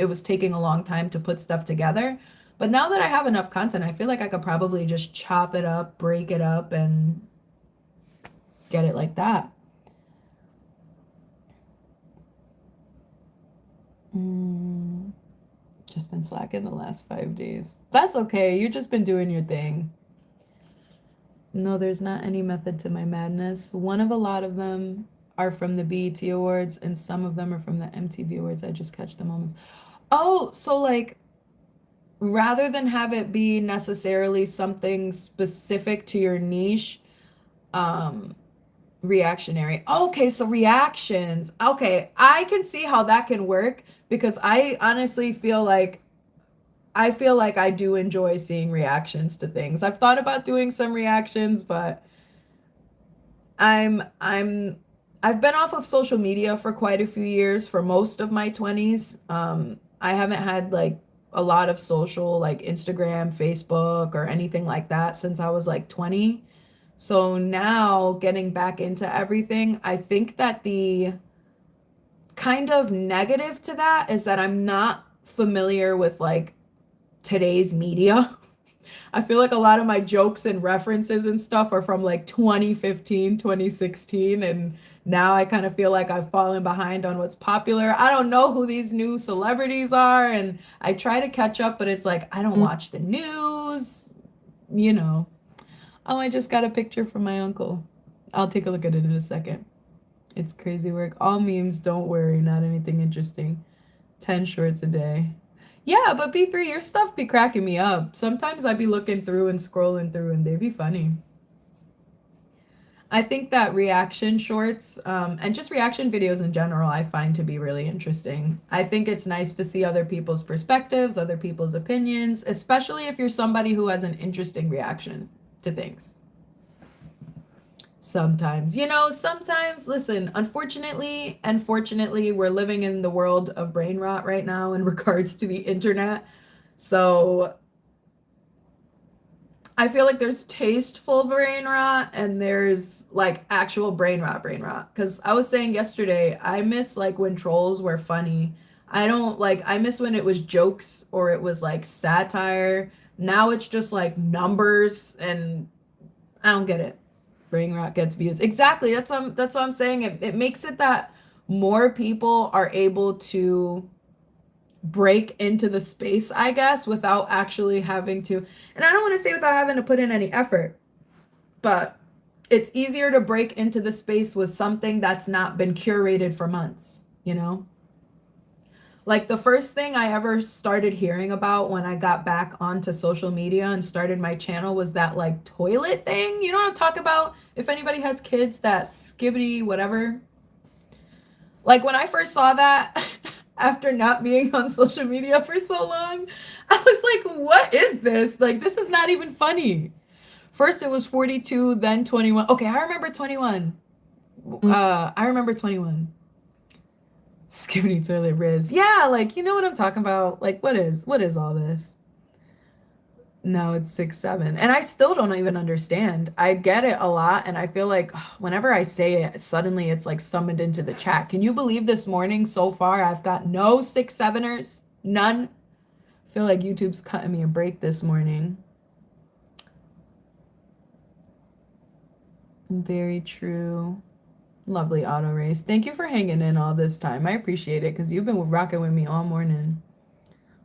was taking a long time to put stuff together. But now that I have enough content, I feel like I could probably just chop it up, break it up, and get it like that. Just been slacking the last 5 days. That's okay. You've just been doing your thing. No, there's not any method to my madness. One of a lot of them are from the BET Awards, and some of them are from the MTV Awards. I just catch the moments. Oh, so like rather than have it be necessarily something specific to your niche, um, reactionary. Okay, so reactions. Okay, I can see how that can work because I honestly feel like I do enjoy seeing reactions to things. I've thought about doing some reactions, but I've been off of social media for quite a few years for most of my 20s. I haven't had like a lot of social like Instagram, Facebook or anything like that since I was like 20. So now getting back into everything, I think that the kind of negative to that is that I'm not familiar with like today's media. I feel like a lot of my jokes and references and stuff are from like 2015, 2016, and now I kind of feel like I've fallen behind on what's popular. I don't know who these new celebrities are, and I try to catch up, but it's like I don't watch the news, you know. Oh, I just got a picture from my uncle. I'll take a look at it in a second. It's crazy work. All memes, don't worry, not anything interesting. 10 shorts a day. Yeah, but B3, your stuff be cracking me up. Sometimes I be looking through and scrolling through and they be funny. I think that reaction shorts, and just reaction videos in general, I find to be really interesting. I think it's nice to see other people's perspectives, other people's opinions, especially if you're somebody who has an interesting reaction to things. Sometimes, sometimes, listen, unfortunately and fortunately, we're living in the world of brain rot right now in regards to the internet. So I feel like there's tasteful brain rot and there's like actual brain rot, brain rot. Because I was saying yesterday, I miss like when trolls were funny. I miss when it was jokes or it was like satire. Now it's just like numbers and I don't get it. Brain rot gets views. Exactly. That's what I'm saying. It makes it that more people are able to break into the space, I guess, without actually having to, and I don't want to say without having to put in any effort, but it's easier to break into the space with something that's not been curated for months, you know? Like the first thing I ever started hearing about when I got back onto social media and started my channel was that like toilet thing. You know what I'm talking about? If anybody has kids, that skibbity whatever. Like when I first saw that after not being on social media for so long, I was like, what is this? Like, this is not even funny. First it was 42, then 21. Okay, I remember 21. I remember 21. Skibbity toilet Riz. Yeah, like you know what I'm talking about. Like what is all this? No, it's 6-7. And I still don't even understand. I get it a lot, and I feel like whenever I say it, suddenly it's like summoned into the chat. Can you believe this morning so far I've got no 6-7ers? None. I feel like YouTube's cutting me a break this morning. Very true. Lovely auto race. Thank you for hanging in all this time. I appreciate it because you've been rocking with me all morning.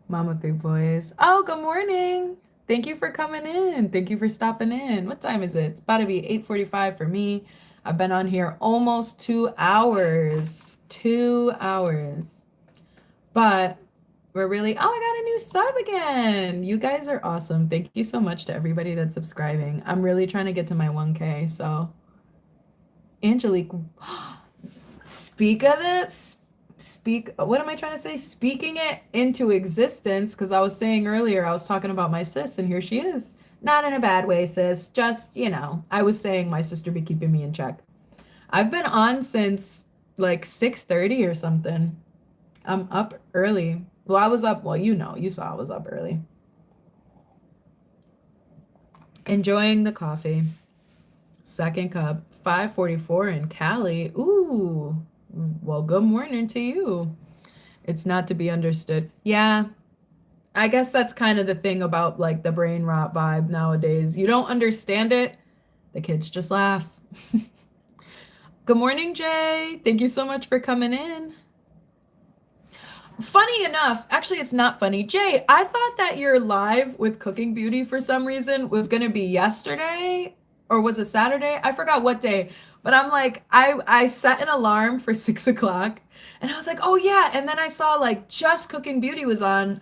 Mama Big Boys. Oh, good morning. Thank you for coming in. Thank you for stopping in. What time is it? It's about to be 8:45 for me. I've been on here almost 2 hours. 2 hours. But we're really, oh, I got a new sub again. You guys are awesome. Thank you so much to everybody that's subscribing. I'm really trying to get to my 1K. So, Angelique, speak of it. What am I trying to say? Speaking it into existence, because I was saying earlier, I was talking about my sis, and here she is. Not in a bad way, sis. Just, I was saying my sister be keeping me in check. I've been on since like 6:30 or something. I'm up early. Well, I was up, well, you saw I was up early. Enjoying the coffee. Second cup, 5:44 in Cali. Ooh, well, good morning to you. It's not to be understood. Yeah, I guess that's kind of the thing about like the brain rot vibe nowadays. You don't understand it, the kids just laugh. Good morning, Jay. Thank you so much for coming in. Funny enough, actually, it's not funny. Jay, I thought that your live with Cooking Beauty for some reason was going to be yesterday, or was it Saturday? I forgot what day. But I'm like, I set an alarm for 6 o'clock, and I was like, oh yeah. And then I saw like just Cooking Beauty was on,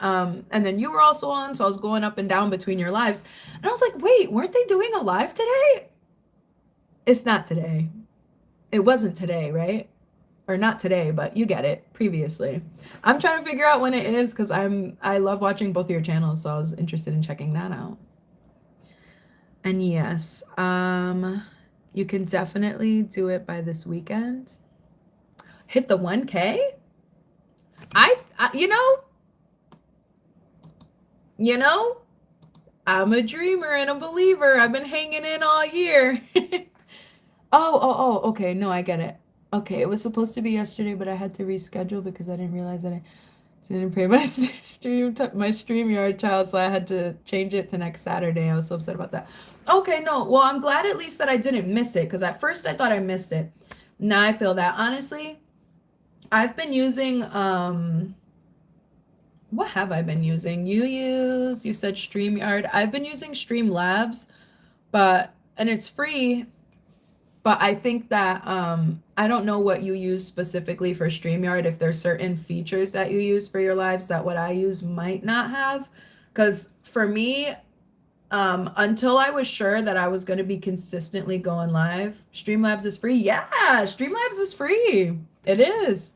and then you were also on, so I was going up and down between your lives, and I was like, wait, weren't they doing a live today? It's not today. It wasn't today, right? Or not today, but you get it, previously. I'm trying to figure out when it is because I love watching both of your channels, so I was interested in checking that out. And yes, you can definitely do it by this weekend. Hit the 1K? I I'm a dreamer and a believer. I've been hanging in all year. Oh, okay. No, I get it. Okay, it was supposed to be yesterday, but I had to reschedule because I didn't realize that I didn't pay my my StreamYard child, so I had to change it to next Saturday. I was so upset about that. Okay, no. Well, I'm glad at least that I didn't miss it because at first I thought I missed it. Now I feel that honestly, I've been using what have I been using? You said StreamYard. I've been using Streamlabs, and it's free. But I think that I don't know what you use specifically for StreamYard, if there's certain features that you use for your lives that what I use might not have. Because for me, until I was sure that I was going to be consistently going live, Streamlabs is free. Yeah, Streamlabs is free. It is.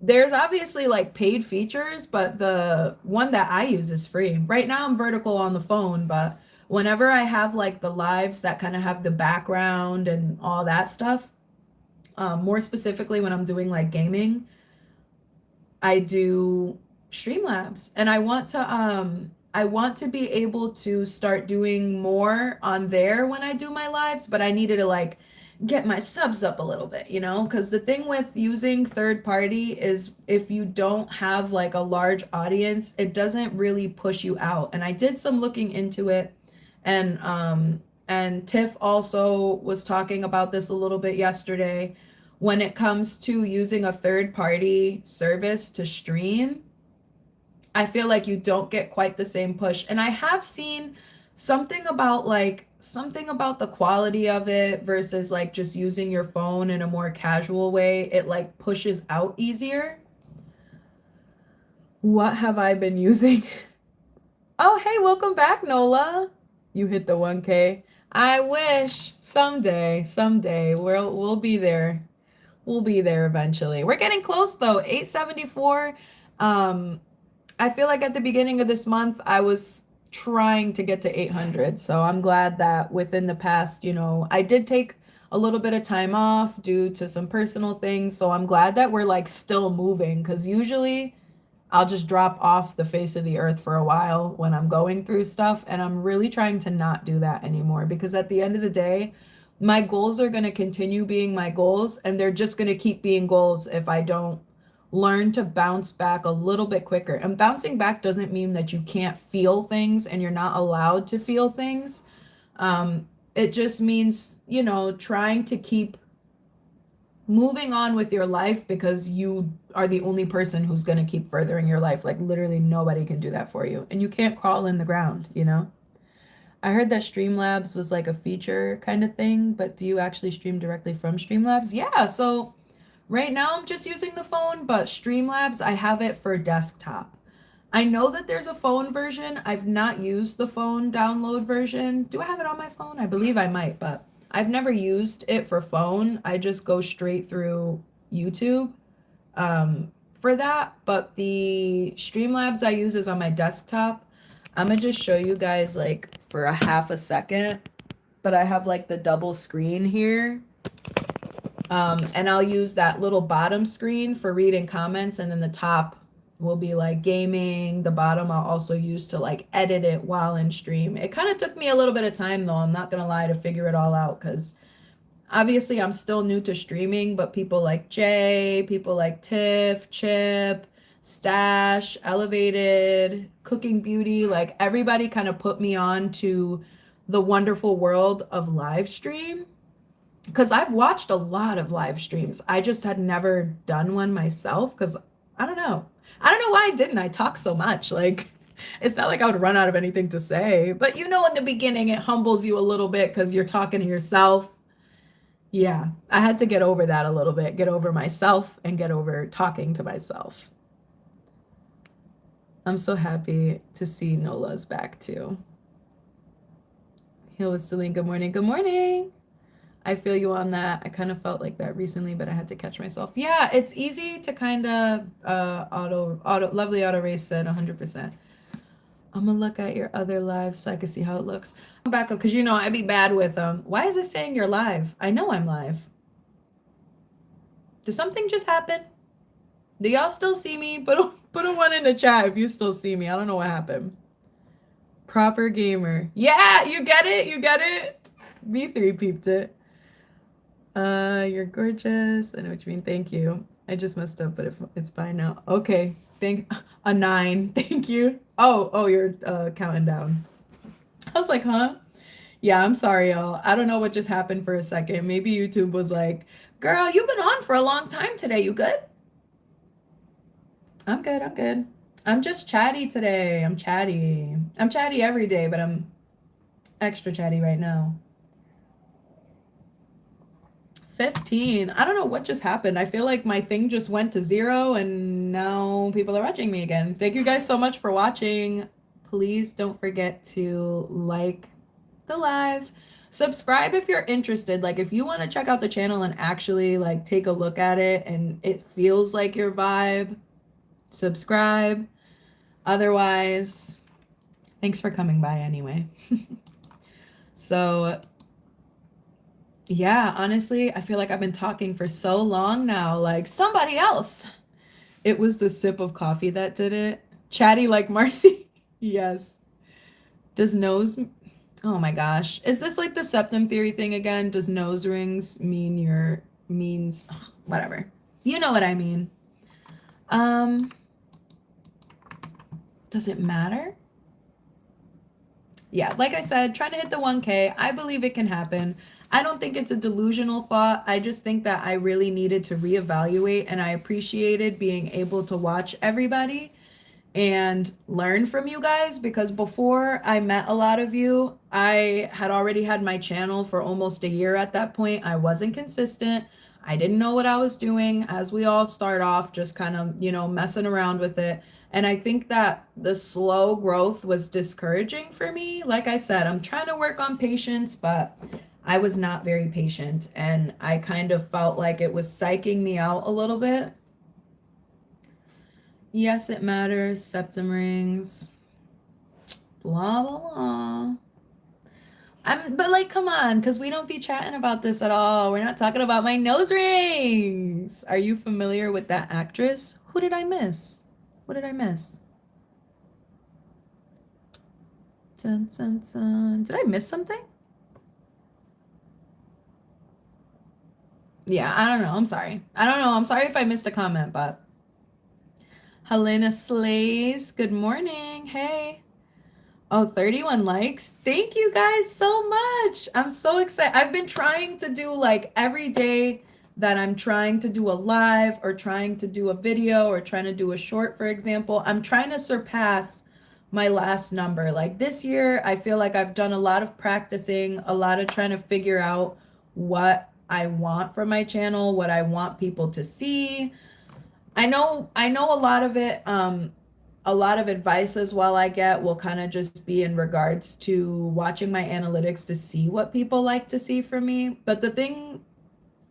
There's obviously like paid features, but the one that I use is free. Right now I'm vertical on the phone, but whenever I have like the lives that kind of have the background and all that stuff, more specifically when I'm doing like gaming, I do Streamlabs, and I want to be able to start doing more on there when I do my lives, but I needed to like get my subs up a little bit, because the thing with using third party is if you don't have like a large audience, it doesn't really push you out. And I did some looking into it, and Tiff also was talking about this a little bit yesterday. When it comes to using a third party service to stream, I feel like you don't get quite the same push. And I have seen something about the quality of it versus like just using your phone in a more casual way. It like pushes out easier. What have I been using? Oh, hey, welcome back, Nola. You hit the 1K. I wish someday we'll be there. We'll be there eventually. We're getting close though. 874. I feel like at the beginning of this month, I was trying to get to 800. So I'm glad that within the past, I did take a little bit of time off due to some personal things. So I'm glad that we're like still moving, because usually I'll just drop off the face of the earth for a while when I'm going through stuff. And I'm really trying to not do that anymore, because at the end of the day, my goals are going to continue being my goals, and they're just going to keep being goals if I don't learn to bounce back a little bit quicker. And bouncing back doesn't mean that you can't feel things and you're not allowed to feel things. It just means, trying to keep moving on with your life because you are the only person who's going to keep furthering your life. Like literally nobody can do that for you. And you can't crawl in the ground, you know? I heard that Streamlabs was like a feature kind of thing, but do you actually stream directly from Streamlabs? Yeah, so right now I'm just using the phone, but Streamlabs, I have it for desktop. I know that there's a phone version. I've not used the phone download version. Do I have it on my phone? I believe I might, but I've never used it for phone. I just go straight through YouTube for that. But the Streamlabs I use is on my desktop. I'm gonna just show you guys like for a half a second, but I have like the double screen here. And I'll use that little bottom screen for reading comments, and then the top will be like gaming. The bottom I'll also use to like edit it while in stream. It kind of took me a little bit of time though, I'm not gonna lie, to figure it all out because obviously I'm still new to streaming, but people like Jay, people like Tiff, Chip, Stash, Elevated, Cooking Beauty, like everybody kind of put me on to the wonderful world of live stream because I've watched a lot of live streams. I just had never done one myself because I don't know. I don't know why I didn't. I talk so much. Like, it's not like I would run out of anything to say. But you know, in the beginning, it humbles you a little bit because you're talking to yourself. Yeah, I had to get over that a little bit, get over myself and get over talking to myself. I'm so happy to see Nola's back too. Heal with Celine, good morning. Good morning. I feel you on that. I kind of felt like that recently, but I had to catch myself. Yeah, it's easy to kind of lovely auto race said 100%. I'm gonna look at your other live so I can see how it looks. I'm back up because you know I be bad with why is it saying you're live? I know I'm live. Did something just happen? Do y'all still see me? Put a one in the chat if you still see me. I don't know what happened. Proper gamer. Yeah, you get it? You get it? B3 peeped it. You're gorgeous. I know what you mean. Thank you. I just messed up, but it's fine now. Okay. A 9. Thank you. Oh, you're counting down. I was like, huh? Yeah, I'm sorry, y'all. I don't know what just happened for a second. Maybe YouTube was like, girl, you've been on for a long time today. You good? I'm good. I'm good. I'm just chatty today. I'm chatty. I'm chatty every day, but I'm extra chatty right now. 15. I don't know what just happened. I feel like my thing just went to 0 and now people are watching me again. Thank you guys so much for watching. Please don't forget to like the live. Subscribe if you're interested. Like if you want to check out the channel and actually like take a look at it and it feels like your vibe, subscribe. Otherwise, thanks for coming by anyway. So yeah, honestly, I feel like I've been talking for so long now, like somebody else. It was the sip of coffee that did it. Chatty like Marcy. Yes. Does nose, oh my gosh. Is this like the septum theory thing again? Does nose rings mean means, ugh, whatever. You know what I mean. Does it matter? Yeah, like I said, trying to hit the 1K. I believe it can happen. I don't think it's a delusional thought. I just think that I really needed to reevaluate, and I appreciated being able to watch everybody and learn from you guys because before I met a lot of you, I had already had my channel for almost a year at that point. I wasn't consistent. I didn't know what I was doing, as we all start off just kind of, you know, messing around with it. And I think that the slow growth was discouraging for me. Like I said, I'm trying to work on patience, but I was not very patient. And I kind of felt like it was psyching me out a little bit. Yes, it matters. Septum rings. Blah, blah, blah. But like, come on, because we don't be chatting about this at all. We're not talking about my nose rings. Are you familiar with that actress? Who did I miss? What did I miss? Dun, dun, dun. Did I miss something? Yeah, I don't know. I'm sorry. I don't know. I'm sorry if I missed a comment, but Helena Slays, good morning. Hey. Oh, 31 likes. Thank you guys so much. I'm so excited. I've been trying to do like every day that I'm trying to do a live or trying to do a video or trying to do a short, for example, I'm trying to surpass my last number. Like this year, I feel like I've done a lot of practicing, a lot of trying to figure out what I want from my channel, what I want people to see. I know a lot of it, a lot of advice as well I get will kind of just be in regards to watching my analytics to see what people like to see from me. But the thing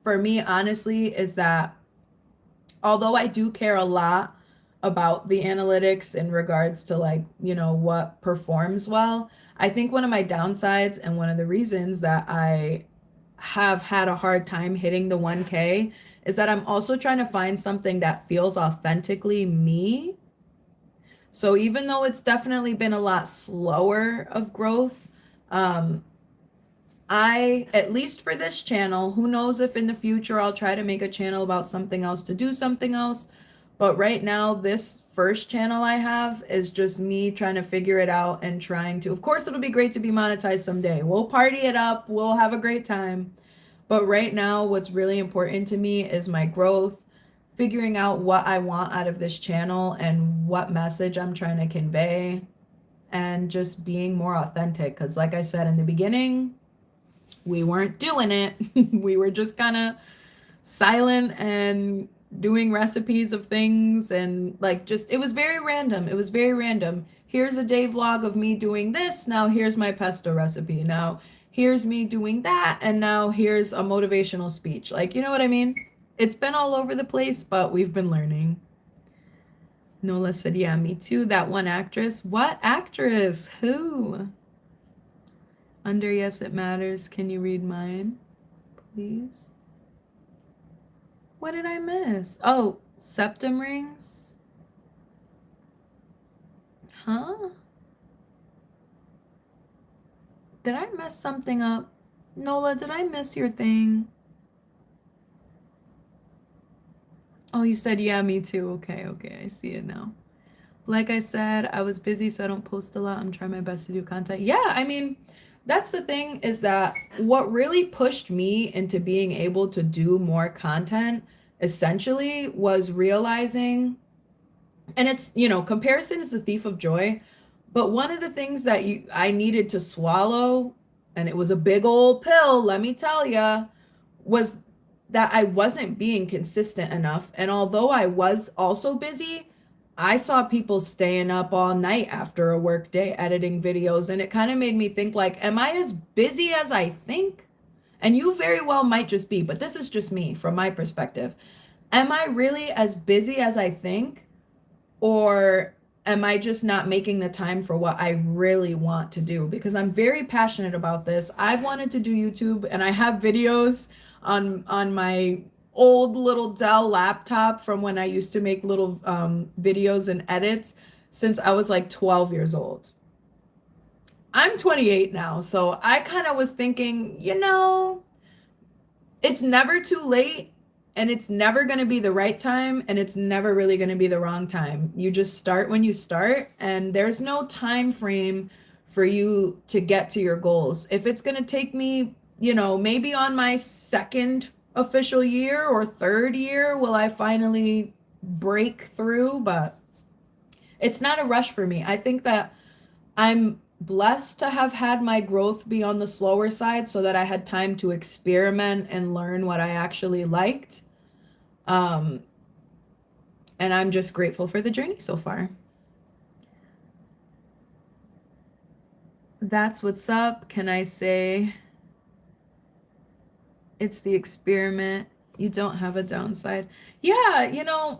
for me, honestly, is that although I do care a lot about the analytics in regards to like, what performs well, I think one of my downsides and one of the reasons that I have had a hard time hitting the 1K is that I'm also trying to find something that feels authentically me. So even though it's definitely been a lot slower of growth, um, at least for this channel, who knows if in the future I'll try to make a channel about something else to do something else. But right now, this first channel I have is just me trying to figure it out and trying to, of course, it'll be great to be monetized someday. We'll party it up. We'll have a great time. But right now, what's really important to me is my growth, figuring out what I want out of this channel and what message I'm trying to convey, and just being more authentic. Because like I said in the beginning, we weren't doing it. We were just kind of silent and doing recipes of things, and like just it was very random. It was very random. Here's a day vlog of me doing this. Now here's my pesto recipe. Now here's me doing that, and now here's a motivational speech. Like, you know what I mean? It's been all over the place, but we've been learning. Nola said, yeah, me too. That one actress. What actress? Who? Under Yes It Matters. Can you read mine, please? What did I miss? Oh, septum rings? Huh? Did I mess something up? Nola, did I miss your thing? Oh, you said, yeah, me too. Okay, I see it now. Like I said, I was busy, so I don't post a lot. I'm trying my best to do content. Yeah, I mean, that's the thing, is that what really pushed me into being able to do more content essentially was realizing, and it's, comparison is the thief of joy, but one of the things that I needed to swallow, and it was a big old pill, let me tell you, was that I wasn't being consistent enough. And although I was also busy, I saw people staying up all night after a work day editing videos, and it kind of made me think, like, am I as busy as I think? And you very well might just be, but this is just me from my perspective. Am I really as busy as I think? Or am I just not making the time for what I really want to do? Because I'm very passionate about this. I've wanted to do YouTube, and I have videos on my old little Dell laptop from when I used to make little videos and edits since I was like 12 years old. I'm 28 now, so I kind of was thinking, it's never too late, and it's never going to be the right time, and it's never really going to be the wrong time. You just start when you start, and there's no time frame for you to get to your goals. If it's going to take me, maybe on my second official year or third year will I finally break through, but it's not a rush for me. I think that I'm blessed to have had my growth be on the slower side so that I had time to experiment and learn what I actually liked. And I'm just grateful for the journey so far. That's what's up. Can I say it's the experiment? You don't have a downside. Yeah,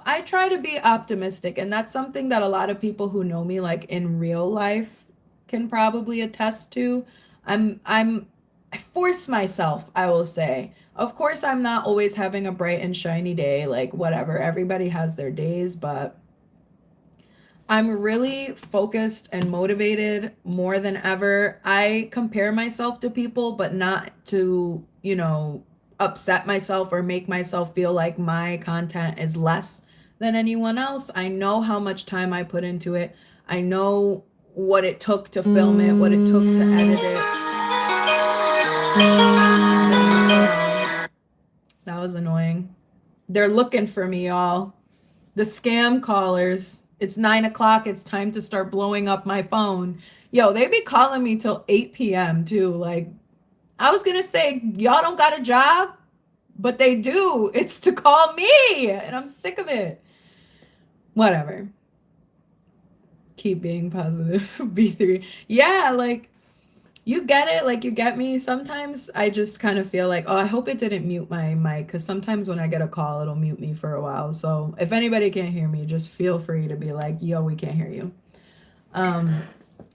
I try to be optimistic, and that's something that a lot of people who know me like in real life can probably attest to. I force myself, I will say. Of course, I'm not always having a bright and shiny day, like whatever. Everybody has their days, but I'm really focused and motivated more than ever. I compare myself to people, but not to, upset myself or make myself feel like my content is less than anyone else. I know how much time I put into it. I know what it took to film it, what it took to edit it. That was annoying. They're looking for me, y'all. The scam callers. It's 9 o'clock. It's time to start blowing up my phone. Yo, they be calling me till 8 p.m. too. Like, I was gonna say, y'all don't got a job, but they do. It's to call me, and I'm sick of it. Whatever. Keep being positive. B3. Yeah, like, you get it, like you get me. Sometimes I just kind of feel like, oh, I hope it didn't mute my mic because sometimes when I get a call, it'll mute me for a while. So if anybody can't hear me, just feel free to be like, yo, we can't hear you.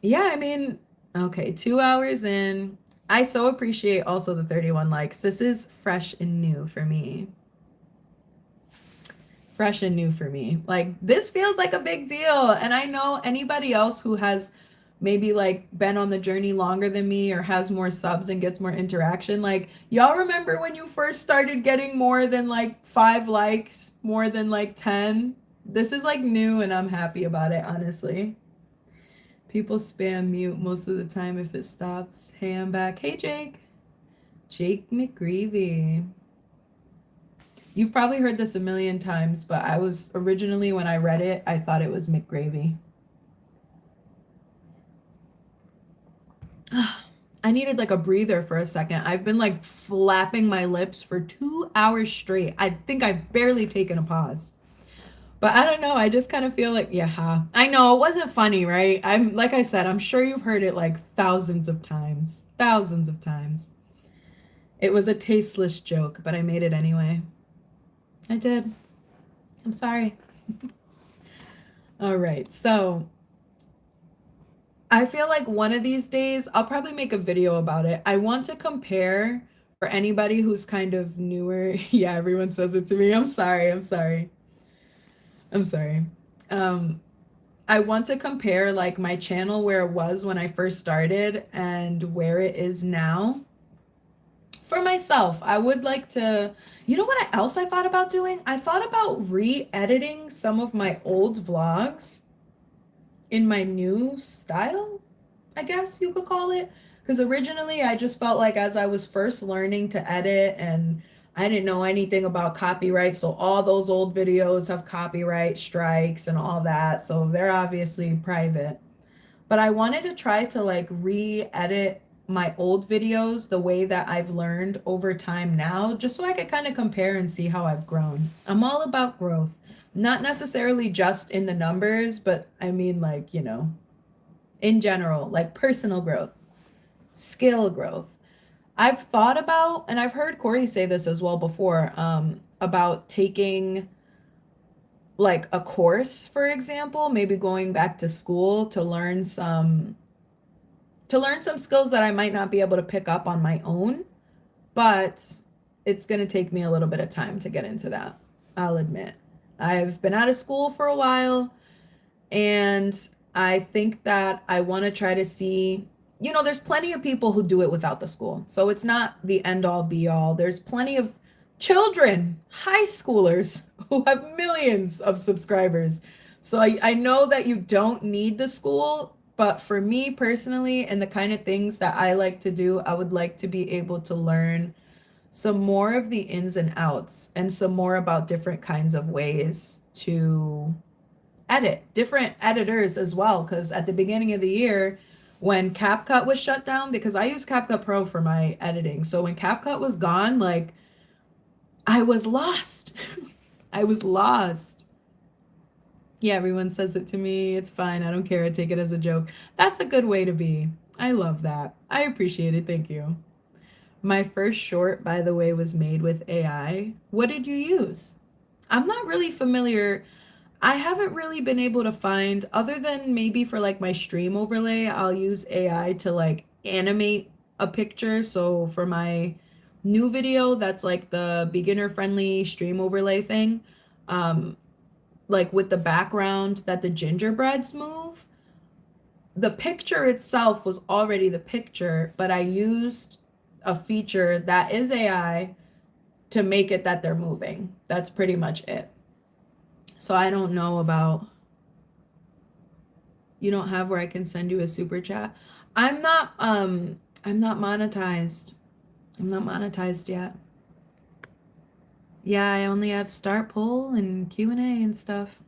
Yeah, I mean, okay, 2 hours in. I so appreciate also the 31 likes. This is fresh and new for me. Fresh and new for me. Like, this feels like a big deal. And I know anybody else who has maybe like been on the journey longer than me or has more subs and gets more interaction. Like, y'all remember when you first started getting more than like 5 likes, more than like 10? This is like new and I'm happy about it, honestly. People spam mute most of the time if it stops. Hey, I'm back. Hey, Jake. Jake McGreevy. You've probably heard this a million times, but I was originally, when I read it, I thought it was McGravy. I needed like a breather for a second. I've been like flapping my lips for 2 hours straight. I think I've barely taken a pause. But I don't know. I just kind of feel like, yeah, I know it wasn't funny, right? I'm like I said, I'm sure you've heard it like thousands of times. Thousands of times. It was a tasteless joke, but I made it anyway. I did. I'm sorry. All right. So I feel like one of these days I'll probably make a video about it. I want to compare for anybody who's kind of newer. Yeah, everyone says it to me. I'm sorry. I'm sorry. I'm sorry. I want to compare like my channel where it was when I first started and where it is now. For myself, I would like to, you know what else I thought about doing? I thought about re-editing some of my old vlogs in my new style, I guess you could call it. Because originally I just felt like as I was first learning to edit and I didn't know anything about copyright. So all those old videos have copyright strikes and all that. So they're obviously private. But I wanted to try to like re-edit my old videos the way that I've learned over time now, just so I could kind of compare and see how I've grown. I'm all about growth. Not necessarily just in the numbers, but I mean like, you know, in general, like personal growth, skill growth. I've thought about, and I've heard Corey say this as well before, about taking like a course, for example, maybe going back to school to learn some skills that I might not be able to pick up on my own, but it's going to take me a little bit of time to get into that. I'll admit. I've been out of school for a while and I think that I want to try to see, you know, there's plenty of people who do it without the school. So it's not the end all be all. There's plenty of children, high schoolers who have millions of subscribers. So I know that you don't need the school, but for me personally, and the kind of things that I like to do, I would like to be able to learn some more of the ins and outs and some more about different kinds of ways to edit, different editors as well. Because at the beginning of the year, when CapCut was shut down, because I use CapCut Pro for my editing. So when CapCut was gone, like I was lost. I was lost. Yeah, everyone says it to me. It's fine. I don't care. I take it as a joke. That's a good way to be. I love that. I appreciate it. Thank you. My first short, by the way, was made with AI. What did you use? I'm not really familiar. I haven't really been able to find, other than maybe for like my stream overlay, I'll use AI to like animate a picture. So for my new video, that's like the beginner friendly stream overlay thing. Like with the background that the gingerbreads move, the picture itself was already the picture, but I used a feature that is AI to make it that they're moving. That's pretty much it. So I don't know about, you don't have where I can send you a super chat. I'm not monetized. I'm not monetized yet. Yeah, I only have start poll and Q&A and stuff.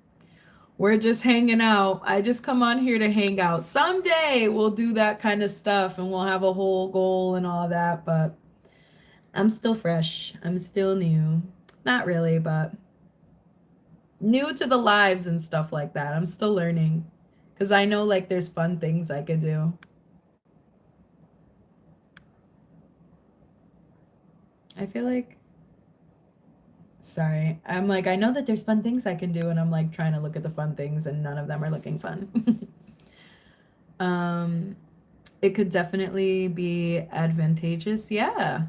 We're just hanging out. I just come on here to hang out. Someday we'll do that kind of stuff and we'll have a whole goal and all that, but I'm still fresh. I'm still new. Not really, but new to the lives and stuff like that. I'm still learning because I know like there's fun things I could do. I feel like, sorry, I'm like, I know that there's fun things I can do, and I'm like trying to look at the fun things, and none of them are looking fun. um, it could definitely be advantageous. Yeah.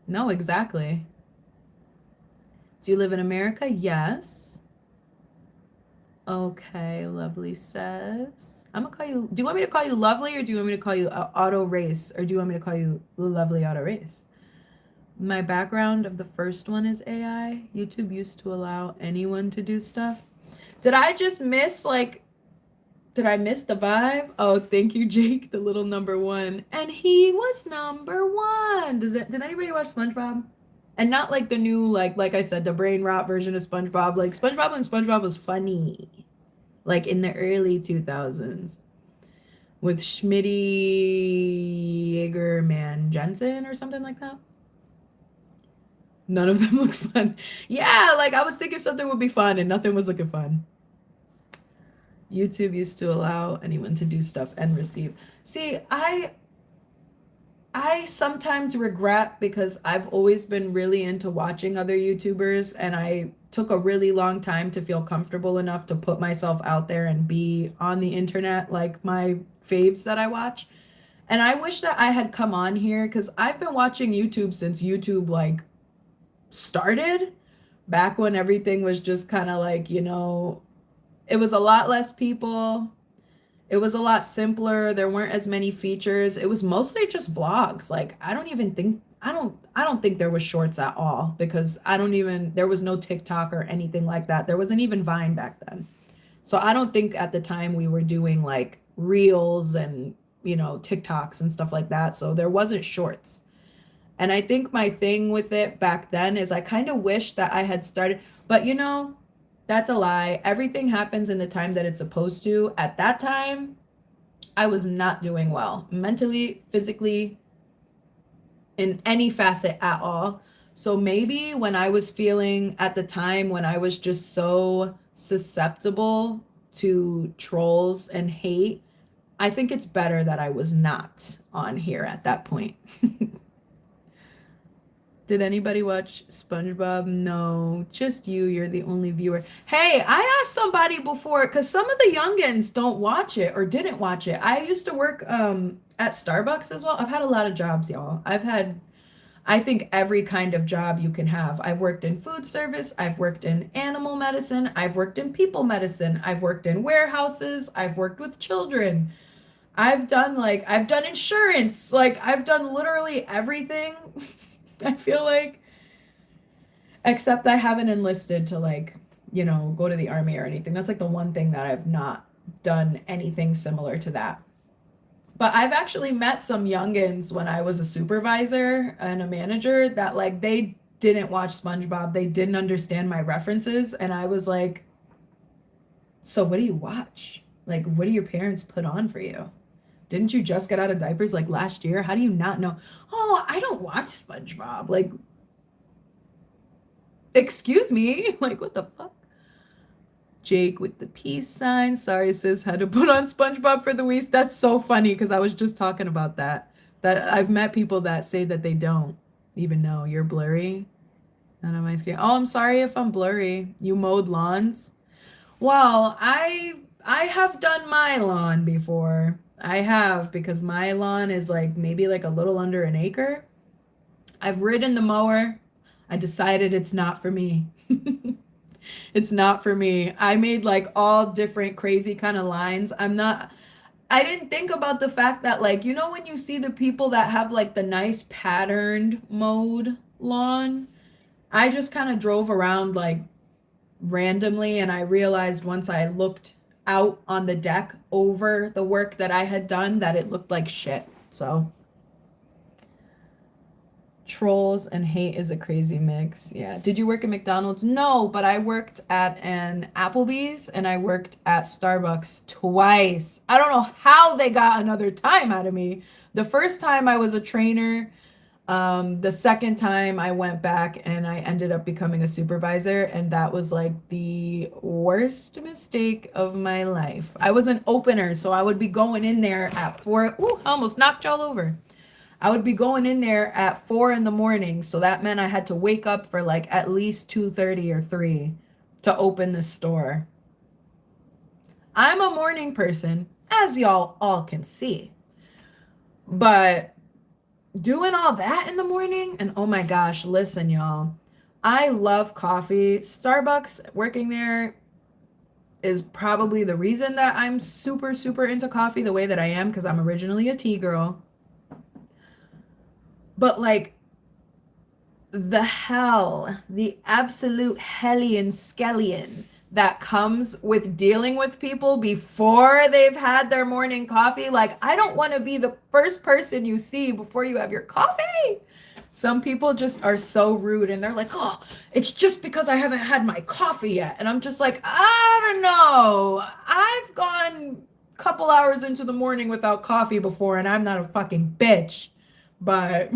No, exactly. Do you live in America? Yes. Okay, Lovely says. I'm gonna call you. Do you want me to call you Lovely or do you want me to call you Auto Race or do you want me to call you Lovely Auto Race? My background of the first one is AI. YouTube used to allow anyone to do stuff. Did I just miss like did I miss the vibe? Oh, thank you, Jake, the little number one. And he was number one. Did anybody watch SpongeBob? And not like the new like I said, the brain rot version of SpongeBob. Like SpongeBob and SpongeBob was funny. Like in the early 2000s with Schmitty Jaegerman Jensen or something like that. None of them look fun. Yeah, like I was thinking something would be fun and nothing was looking fun. YouTube used to allow anyone to do stuff and receive. See, I sometimes regret because I've always been really into watching other YouTubers and I took a really long time to feel comfortable enough to put myself out there and be on the internet like my faves that I watch. And I wish that I had come on here because I've been watching YouTube since YouTube like started back when everything was just kind of like, it was a lot less people. It was a lot simpler. There weren't as many features. It was mostly just vlogs. Like I don't think there was shorts at all because there was no TikTok or anything like that. There wasn't even Vine back then. So I don't think at the time we were doing like reels and, TikToks and stuff like that. So there wasn't shorts. And I think my thing with it back then is I kind of wish that I had started, but that's a lie. Everything happens in the time that it's supposed to. At that time, I was not doing well mentally, physically, in any facet at all. So maybe when I was feeling at the time when I was just so susceptible to trolls and hate, I think it's better that I was not on here at that point. Did anybody watch SpongeBob? No, just you. You're the only viewer. Hey, I asked somebody before because some of the youngins don't watch it or didn't watch it. I used to work at Starbucks as well. I've had a lot of jobs, y'all. I've had, I think, every kind of job you can have. I've worked in food service. I've worked in animal medicine. I've worked in people medicine. I've worked in warehouses. I've worked with children. I've done insurance. Like I've done literally everything. I feel like, except I haven't enlisted to like, go to the army or anything. That's like the one thing that I've not done anything similar to that. But I've actually met some youngins when I was a supervisor and a manager that like they didn't watch SpongeBob. They didn't understand my references. And I was like, so what do you watch? Like, what do your parents put on for you? Didn't you just get out of diapers like last year? How do you not know? Oh, I don't watch SpongeBob. Like, excuse me? Like, what the fuck? Jake with the peace sign. Sorry, sis, had to put on SpongeBob for the week. That's so funny because I was just talking about that. That I've met people that say that they don't even know you're blurry. Not on my screen. Oh, I'm sorry if I'm blurry. You mowed lawns? Well, I have done my lawn before. I have because my lawn is like maybe like a little under an acre. I've ridden the mower. I decided it's not for me. It's not for me. I made like all different crazy kind of lines. I didn't think about the fact that like, when you see the people that have like the nice patterned mowed lawn, I just kind of drove around like randomly and I realized once I looked out on the deck over the work that I had done that it looked like shit. So Trolls and hate is a crazy mix. Yeah. Did you work at McDonald's? No, but I worked at an Applebee's and I worked at Starbucks twice. I don't know how they got another time out of me. The first time I was a trainer. The second time I went back and I ended up becoming a supervisor, and that was like the worst mistake of my life. I was an opener, so I would be going in there at 4. Ooh, I almost knocked y'all over. I would be going in there at 4 in the morning, so that meant I had to wake up for like at least 2:30 or 3 to open the store. I'm a morning person, as y'all all can see. But doing all that in the morning, and oh my gosh, listen, y'all. I love coffee. Starbucks, working there is probably the reason that I'm super, super into coffee the way that I am, because I'm originally a tea girl. But like the absolute hellion skellion that comes with dealing with people before they've had their morning coffee. Like, I don't want to be the first person you see before you have your coffee. Some people just are so rude and they're like, oh, it's just because I haven't had my coffee yet. And I'm just like, I don't know. I've gone a couple hours into the morning without coffee before, and I'm not a fucking bitch. But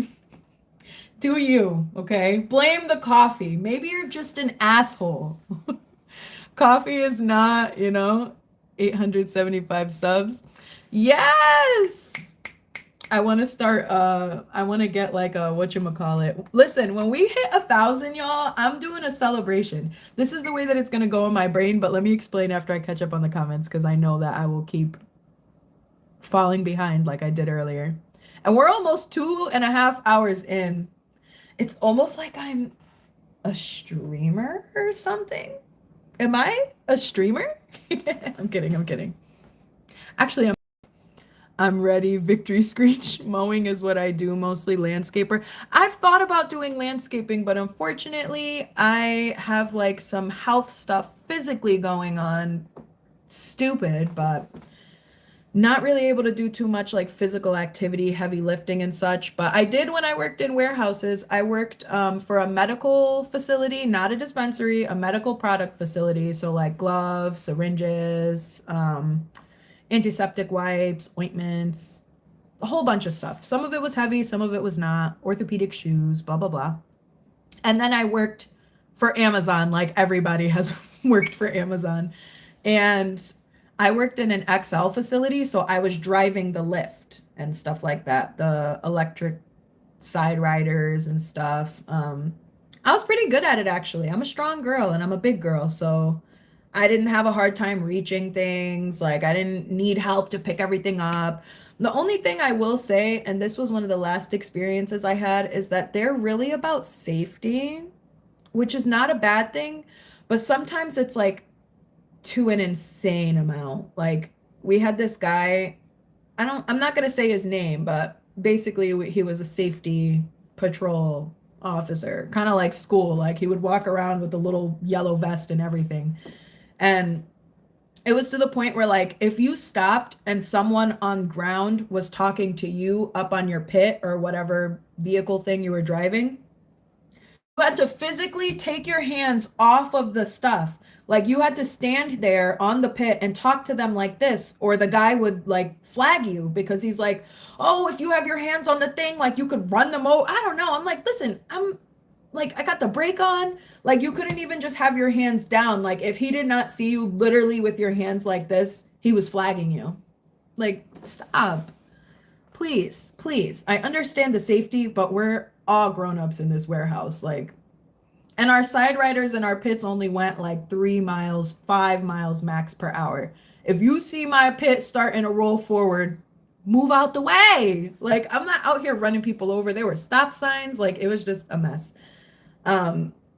do you, okay? Blame the coffee. Maybe you're just an asshole. Coffee is not, 875 subs. Yes! I want to start, I want to get like a, whatchamacallit. Listen, when we hit 1,000, y'all, I'm doing a celebration. This is the way that it's going to go in my brain, but let me explain after I catch up on the comments, because I know that I will keep falling behind like I did earlier. And we're almost 2.5 hours in. It's almost like I'm a streamer or something. Am I a streamer? I'm kidding. Actually, I'm ready. Victory screech. Mowing is what I do, mostly landscaper. I've thought about doing landscaping, but unfortunately, I have like some health stuff physically going on. Stupid, but not really able to do too much like physical activity, heavy lifting and such. But I did when I worked in warehouses. I worked for a medical facility, not a dispensary, a medical product facility. So like gloves, syringes, antiseptic wipes, ointments, a whole bunch of stuff. Some of it was heavy, some of it was not. Orthopedic shoes, blah, blah, blah. And then I worked for Amazon, like everybody has worked for Amazon. And I worked in an XL facility, so I was driving the lift and stuff like that, the electric side riders and stuff. I was pretty good at it actually. I'm a strong girl and I'm a big girl, so I didn't have a hard time reaching things. Like, I didn't need help to pick everything up. The only thing I will say, and this was one of the last experiences I had, is that they're really about safety, which is not a bad thing, but sometimes it's like to an insane amount. Like, we had this guy, I'm not going to say his name, but basically he was a safety patrol officer, kind of like school. Like, he would walk around with a little yellow vest and everything. And it was to the point where like if you stopped and someone on ground was talking to you up on your pit or whatever vehicle thing you were driving, you had to physically take your hands off of the stuff. Like, you had to stand there on the pit and talk to them like this, or the guy would like flag you because he's like, oh, if you have your hands on the thing, like you could run them over. I don't know. I'm like, listen, I'm like, I got the brake on. Like, you couldn't even just have your hands down. Like, if he did not see you literally with your hands like this, he was flagging you. Like, stop. Please, please. I understand the safety, but we're all grown-ups in this warehouse. Like, and our side riders and our pits only went like 3 miles, 5 miles max per hour. If you see my pit starting to roll forward, move out the way. Like, I'm not out here running people over. There were stop signs. Like, it was just a mess.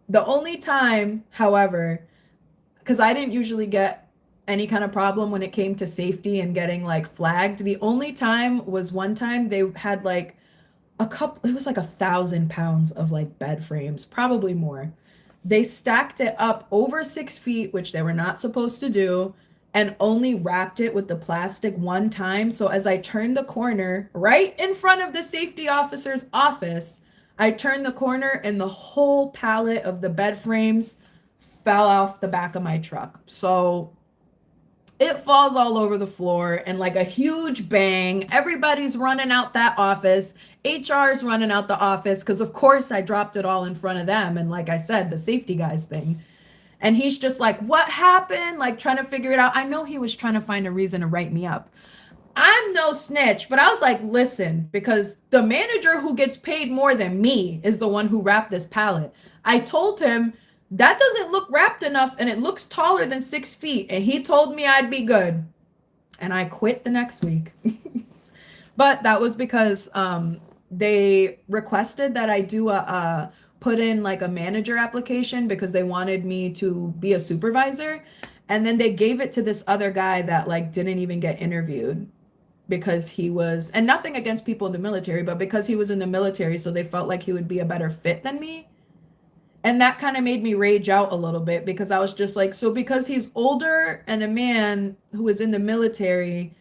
The only time, however, because I didn't usually get any kind of problem when it came to safety and getting like flagged, the only time was one time they had like it was like 1,000 pounds of like bed frames, probably more. They stacked it up over 6 feet, which they were not supposed to do, and only wrapped it with the plastic one time. So as I turned the corner right in front of the safety officer's office, I turned the corner and the whole pallet of the bed frames fell off the back of my truck. So it falls all over the floor and like a huge bang. Everybody's running out that office. HR's running out the office because, of course, I dropped it all in front of them. And like I said, the safety guys thing. And he's just like, what happened? Like trying to figure it out. I know he was trying to find a reason to write me up. I'm no snitch, but I was like, listen, because the manager who gets paid more than me is the one who wrapped this pallet. I told him that doesn't look wrapped enough and it looks taller than 6 feet. And he told me I'd be good. And I quit the next week. But that was because they requested that I do a put in like a manager application because they wanted me to be a supervisor. And then they gave it to this other guy that like didn't even get interviewed because he was, and nothing against people in the military, but because he was in the military, so they felt like he would be a better fit than me. And that kind of made me rage out a little bit because I was just like, so because he's older and a man who is in the military,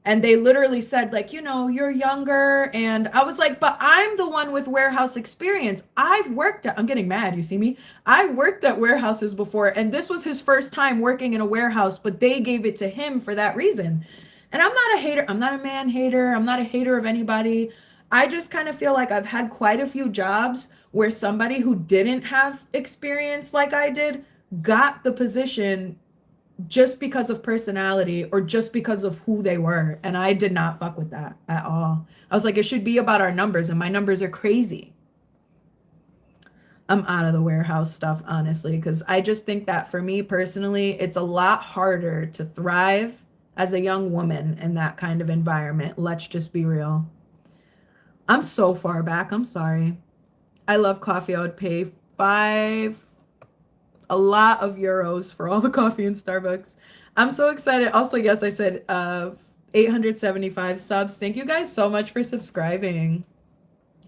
and they literally said, like, you're younger. And I was like, but I'm the one with warehouse experience. I'm getting mad, you see me? I worked at warehouses before, and this was his first time working in a warehouse, but they gave it to him for that reason. And I'm not a hater. I'm not a man hater. I'm not a hater of anybody. I just kind of feel like I've had quite a few jobs where somebody who didn't have experience like I did got the position just because of personality or just because of who they were. And I did not fuck with that at all. I was like, it should be about our numbers, and my numbers are crazy. I'm out of the warehouse stuff, honestly, because I just think that for me personally, it's a lot harder to thrive as a young woman in that kind of environment. Let's just be real. I'm so far back. I'm sorry. I love coffee. I would pay a lot of euros for all the coffee in Starbucks. I'm so excited. Also, yes, I said 875 subs. Thank you guys so much for subscribing.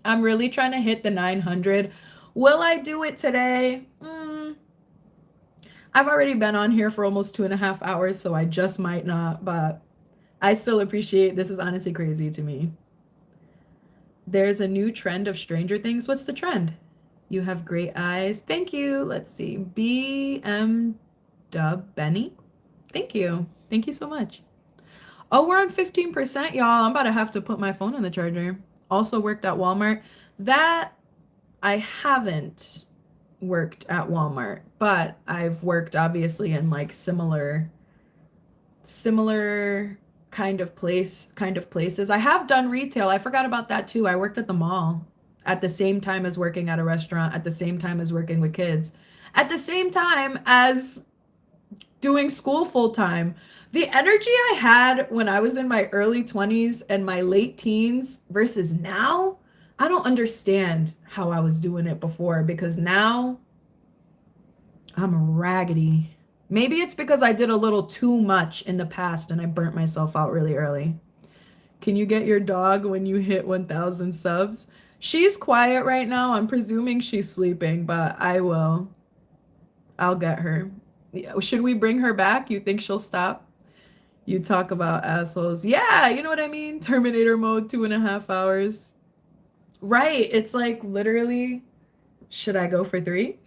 I'm really trying to hit the 900. Will I do it today? I've already been on here for almost 2.5 hours, so I just might not, but I still appreciate, this is honestly crazy to me. There's a new trend of Stranger Things. What's the trend? You have great eyes. Thank you. Let's see. BM Dub Benny. Thank you. Thank you so much. Oh, we're on 15%, y'all. I'm about to have to put my phone on the charger. Also worked at Walmart. That I haven't worked at Walmart, but I've worked obviously in like similar kind of places. I have done retail. I forgot about that too. I worked at the mall at the same time as working at a restaurant, at the same time as working with kids, at the same time as doing school full time. The energy I had when I was in my early 20s and my late teens versus now, I don't understand how I was doing it before, because now I'm raggedy. Maybe it's because I did a little too much in the past and I burnt myself out really early. Can you get your dog when you hit 1,000 subs? She's quiet right now. I'm presuming she's sleeping, but I will. I'll get her. Should we bring her back? You think she'll stop? You talk about assholes. Yeah, you know what I mean? Terminator mode, 2.5 hours. Right. It's like literally, should I go for 3?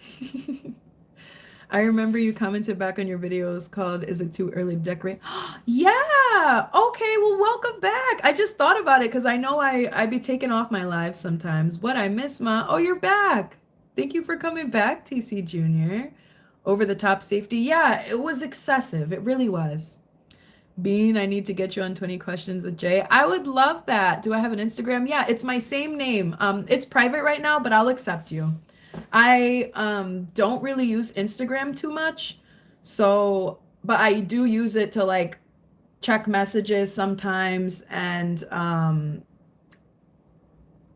I remember you commented back on your videos called, is it too early to decorate? Yeah. Okay. Well, welcome back. I just thought about it because I know I be taking off my lives sometimes. What I miss, Ma? Oh, you're back. Thank you for coming back, TC Jr. Over the top safety. Yeah, it was excessive. It really was. Bean, I need to get you on 20 questions with Jay. I would love that. Do I have an Instagram? Yeah, it's my same name. It's private right now, but I'll accept you. I don't really use Instagram too much. So, but I do use it to like check messages sometimes and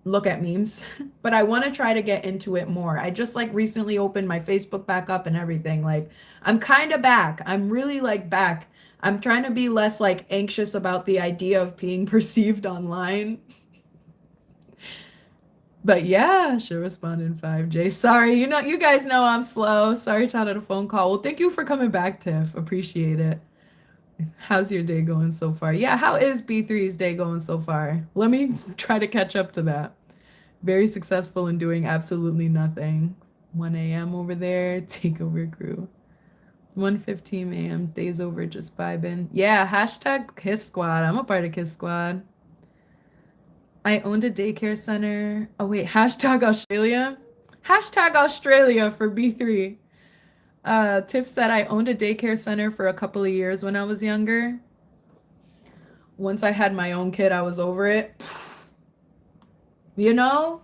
look at memes. But I want to try to get into it more. I just like recently opened my Facebook back up and everything. Like I'm kind of back. I'm really like back. I'm trying to be less like anxious about the idea of being perceived online. But yeah, should respond in 5J. Sorry, you guys know I'm slow. Sorry, child, had a phone call. Well, thank you for coming back, Tiff. Appreciate it. How's your day going so far? Yeah, how is B3's day going so far? Let me try to catch up to that. Very successful in doing absolutely nothing. 1 a.m. over there, takeover crew. 1:15 a.m. Days over, just vibing. Yeah, hashtag Kiss Squad. I'm a part of Kiss Squad. I owned a daycare center. Oh wait, hashtag Australia. Hashtag Australia for B3. Tiff said I owned a daycare center for a couple of years when I was younger. Once I had my own kid, I was over it. You know,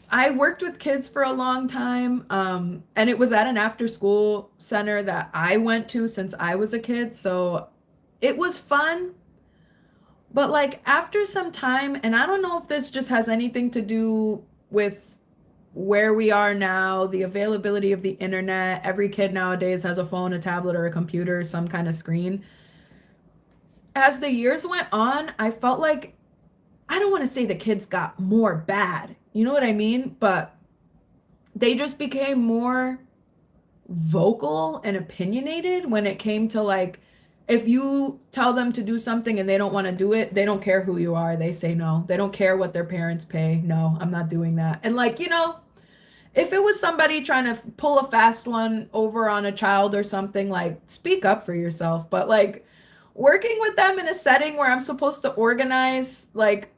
I worked with kids for a long time, and it was at an after school center that I went to since I was a kid. So it was fun. But like after some time, and I don't know if this just has anything to do with where we are now, the availability of the internet. Every kid nowadays has a phone, a tablet, or a computer, some kind of screen. As the years went on, I felt like I don't want to say the kids got more bad. You know what I mean? But they just became more vocal and opinionated when it came to like if you tell them to do something and they don't want to do it, they don't care who you are. They say no. They don't care what their parents pay. No, I'm not doing that. And like, if it was somebody trying to pull a fast one over on a child or something, like speak up for yourself. But like working with them in a setting where I'm supposed to organize like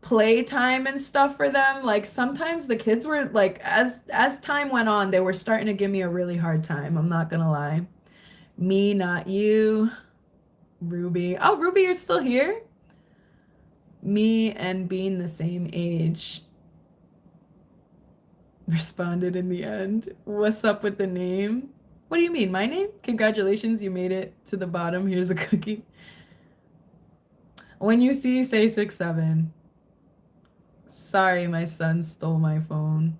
playtime and stuff for them, like sometimes the kids were like as time went on, they were starting to give me a really hard time. I'm not gonna lie. Me, not you. Ruby. Oh, Ruby, you're still here? Me and being the same age. Responded in the end. What's up with the name? What do you mean, my name? Congratulations, you made it to the bottom. Here's a cookie. When you see, say 6'7". Sorry, my son stole my phone.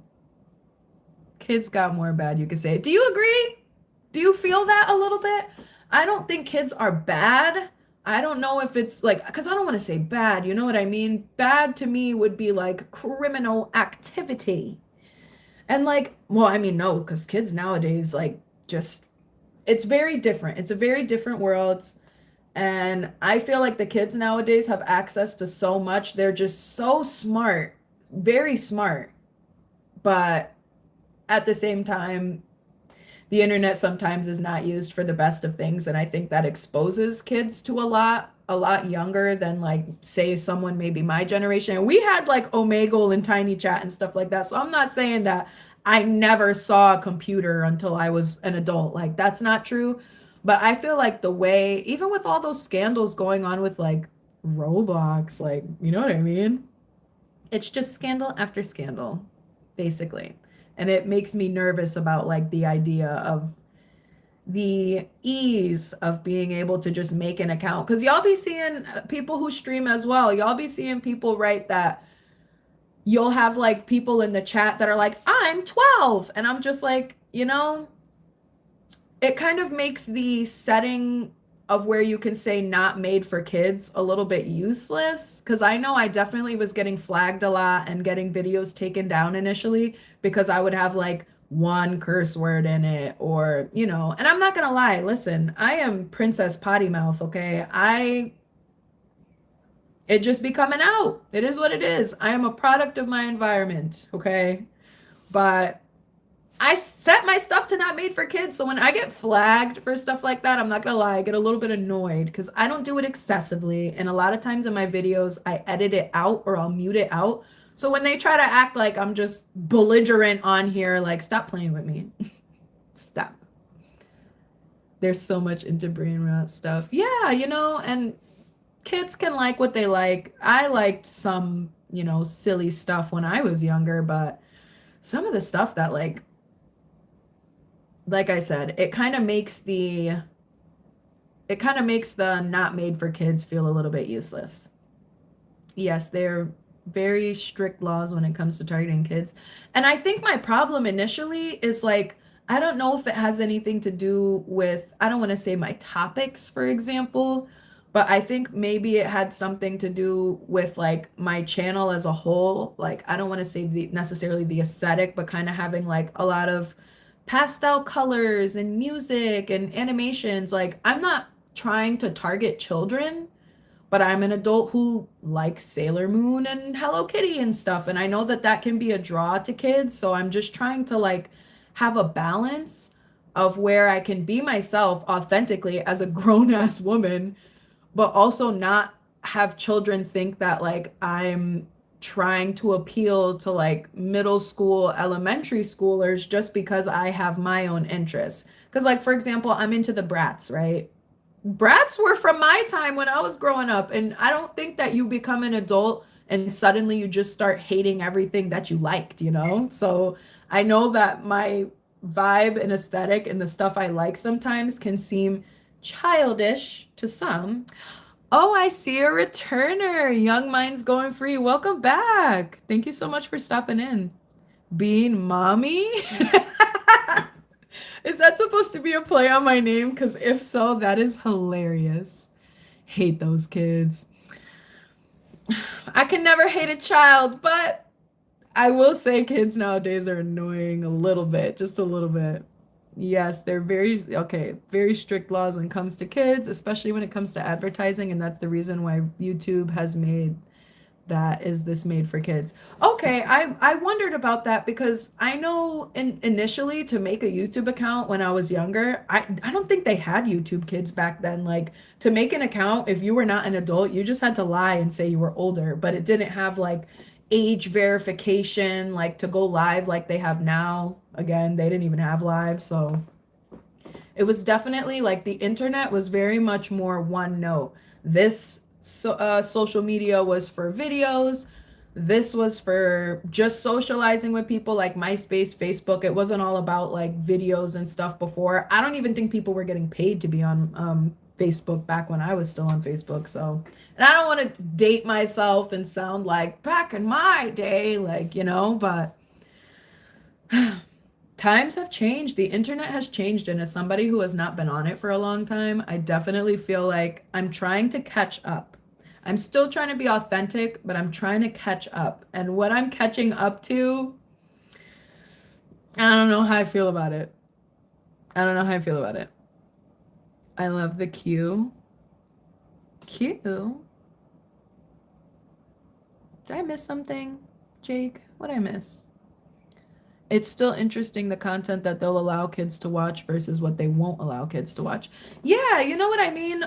Kids got more bad, you could say. Do you agree? Do you feel that a little bit? I don't think kids are bad. I don't know if it's like, because I don't want to say bad, you know what I mean? Bad to me would be like criminal activity. And like, well, I mean, no, because kids nowadays, like, just, it's very different. It's a very different world. And I feel like the kids nowadays have access to so much. They're just so smart, very smart. But at the same time, the internet sometimes is not used for the best of things. And I think that exposes kids to a lot younger than like, say, someone maybe my generation. And we had like Omegle and Tiny Chat and stuff like that. So I'm not saying that I never saw a computer until I was an adult. Like, that's not true. But I feel like the way, even with all those scandals going on with like Roblox, like, you know what I mean? It's just scandal after scandal, basically. And it makes me nervous about like the idea of the ease of being able to just make an account. Because y'all be seeing people who stream as well. Y'all be seeing people write that you'll have like people in the chat that are like, I'm 12. And I'm just like, it kind of makes the setting of where you can say not made for kids a little bit useless. Because I know I definitely was getting flagged a lot and getting videos taken down initially because I would have like one curse word in it or, and I'm not gonna lie, listen, I am Princess Potty Mouth, okay? It just be coming out. It is what it is. I am a product of my environment, okay? But I set my stuff to not made for kids. So when I get flagged for stuff like that, I'm not gonna lie, I get a little bit annoyed because I don't do it excessively. And a lot of times in my videos, I edit it out or I'll mute it out. So when they try to act like I'm just belligerent on here, like, stop playing with me. Stop. There's so much into brain rot stuff. Yeah, and kids can like what they like. I liked some, silly stuff when I was younger, but some of the stuff that like I said, it kind of makes the not made for kids feel a little bit useless. Yes, they're very strict laws when it comes to targeting kids. And I think my problem initially is like, I don't know if it has anything to do with, I don't want to say my topics, for example, but I think maybe it had something to do with like my channel as a whole. Like, I don't want to say necessarily the aesthetic, but kind of having like a lot of pastel colors and music and animations. Like, I'm not trying to target children, but I'm an adult who likes Sailor Moon and Hello Kitty and stuff. And I know that that can be a draw to kids. So I'm just trying to like have a balance of where I can be myself authentically as a grown ass woman, but also not have children think that like I'm trying to appeal to like middle school, elementary schoolers just because I have my own interests. Because, like, for example, I'm into the Brats, right? Brats were from my time when I was growing up. And I don't think that you become an adult and suddenly you just start hating everything that you liked, you know? So I know that my vibe and aesthetic and the stuff I like sometimes can seem childish to some. Oh, I see a returner. Young Minds Going Free. Welcome back. Thank you so much for stopping in. Being mommy? Is that supposed to be a play on my name? Because if so, that is hilarious. Hate those kids. I can never hate a child, but I will say kids nowadays are annoying a little bit, just a little bit. Yes, they're very strict laws when it comes to kids, especially when it comes to advertising, and that's the reason why YouTube has made that is this made for kids. Okay, I wondered about that because I know initially to make a YouTube account when I was younger, I don't think they had YouTube Kids back then. Like to make an account, if you were not an adult, you just had to lie and say you were older, but it didn't have like age verification like to go live like they have now. Again, they didn't even have live, so it was definitely like the internet was very much more one note. This social media was for videos. This was for just socializing with people like MySpace, Facebook. It wasn't all about like videos and stuff before. I don't even think people were getting paid to be on Facebook back when I was still on Facebook. So, and I don't want to date myself and sound like back in my day, like, you know, but times have changed. The internet has changed. And as somebody who has not been on it for a long time, I definitely feel like I'm trying to catch up. I'm still trying to be authentic, but I'm trying to catch up. And what I'm catching up to, I don't know how I feel about it. I don't know how I feel about it. I love the Q. Q. Did I miss something, Jake? What did I miss? It's still interesting the content that they'll allow kids to watch versus what they won't allow kids to watch. Yeah, you know what I mean?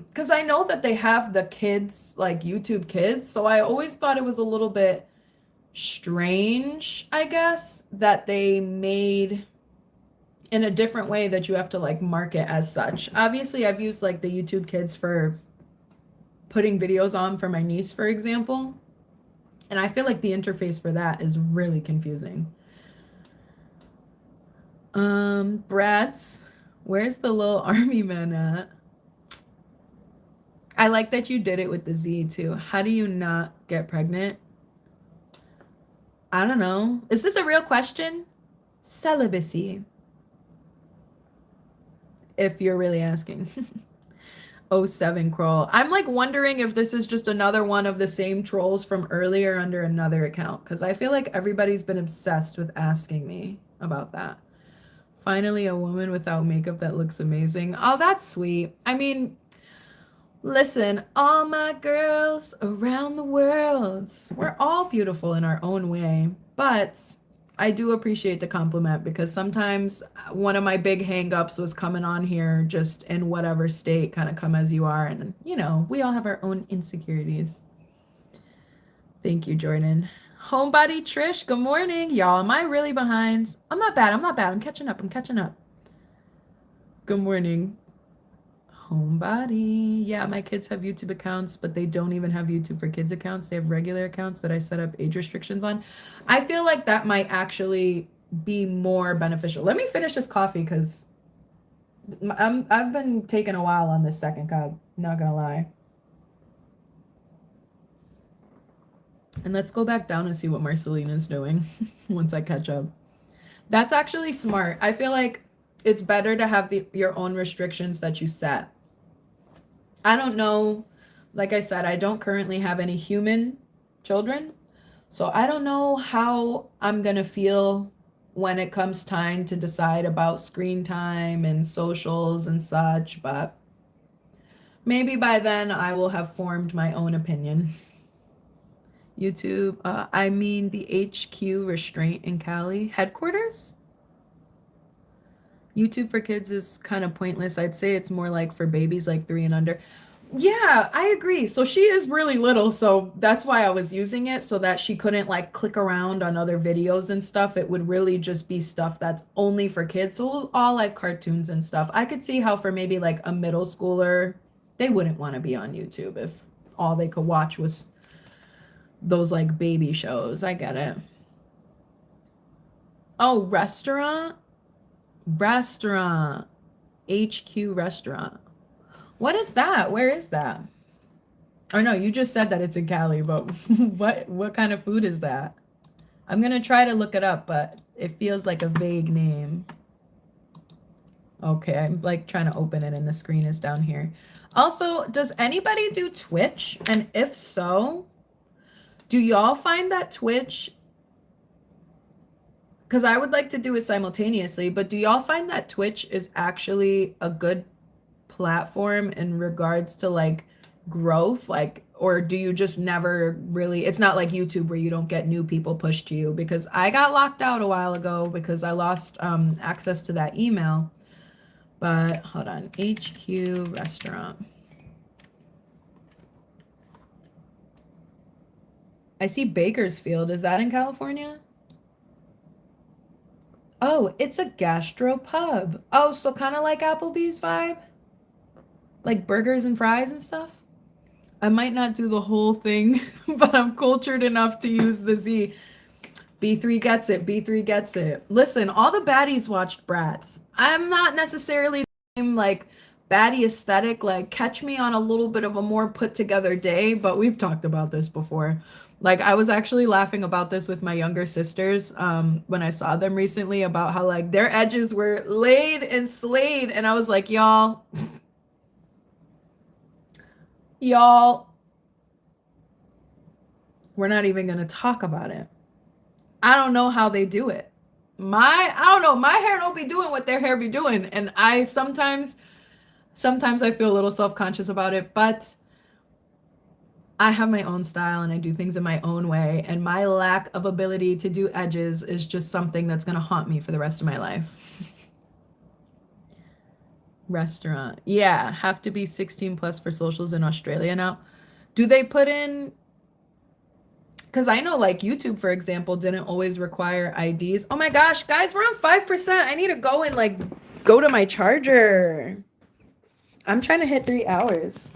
Because I know that they have the kids, like YouTube Kids, so I always thought it was a little bit strange, I guess, that they made in a different way that you have to like market as such. Obviously, I've used like the YouTube Kids for putting videos on for my niece, for example, and I feel like the interface for that is really confusing. Bratz, where's the little army man at? I like that you did it with the Z too. How do you not get pregnant? I don't know. Is this a real question? Celibacy, if you're really asking. Oh, 07 Kroll. I'm like wondering if this is just another one of the same trolls from earlier under another account, because I feel like everybody's been obsessed with asking me about that. Finally, a woman without makeup that looks amazing. Oh, that's sweet. I mean, listen, all my girls around the world, we're all beautiful in our own way. But I do appreciate the compliment because sometimes one of my big hangups was coming on here just in whatever state, kind of come as you are. And, you know, we all have our own insecurities. Thank you, Jordan. Homebody Trish, good morning. Y'all, am I really behind? I'm not bad. I'm not bad. I'm catching up. I'm catching up. Good morning. Homebody. Yeah, my kids have YouTube accounts, but they don't even have YouTube for Kids accounts. They have regular accounts that I set up age restrictions on. I feel like that might actually be more beneficial. Let me finish this coffee because I've been taking a while on this second cup, not gonna lie. And let's go back down and see what Marcelina's doing once I catch up. That's actually smart. I feel like it's better to have your own restrictions that you set. I don't know. Like I said, I don't currently have any human children. So I don't know how I'm going to feel when it comes time to decide about screen time and socials and such. But Maybe by then I will have formed my own opinion. YouTube, I mean the HQ restraint in Cali headquarters. YouTube for kids is kind of pointless. I'd say it's more like for babies like 3 and under. Yeah, I agree. So she is really little, so that's why I was using it so that she couldn't like click around on other videos and stuff. It would really just be stuff that's only for kids. So it was all like cartoons and stuff. I could see how for maybe like a middle schooler, they wouldn't want to be on YouTube if all they could watch was those like baby shows. I get it. Oh, restaurant, HQ restaurant. What is that? Where is that? Or no, you just said that it's in Cali, but what kind of food is that? I'm gonna try to look it up, but it feels like a vague name. Okay, I'm like trying to open it and the screen is down here. Also, does anybody do Twitch? And if so, do y'all find that Twitch, because I would like to do it simultaneously, but do y'all find that Twitch is actually a good platform in regards to like growth, like, or do you just never really, it's not like YouTube where you don't get new people pushed to you? Because I got locked out a while ago because I lost access to that email. But hold on, HQ restaurant. I see Bakersfield. Is that in California? Oh, it's a gastro pub. Oh, so kind of like Applebee's vibe? Like burgers and fries and stuff? I might not do the whole thing, but I'm cultured enough to use the Z. B3 gets it. B3 gets it. Listen, all the baddies watched Bratz. I'm not necessarily the same, like, baddie aesthetic. Like, catch me on a little bit of a more put together day, but we've talked about this before. Like, I was actually laughing about this with my younger sisters when I saw them recently about how, like, their edges were laid and slayed. And I was like, y'all, we're not even going to talk about it. I don't know how they do it. I don't know. My hair don't be doing what their hair be doing. And I sometimes I feel a little self-conscious about it, but I have my own style and I do things in my own way. And my lack of ability to do edges is just something that's going to haunt me for the rest of my life. Restaurant. Yeah, have to be 16 plus for socials in Australia now. Do they put in, because I know like YouTube, for example, didn't always require IDs. Oh my gosh, guys, we're on 5%. I need to go and like go to my charger. I'm trying to hit 3 hours.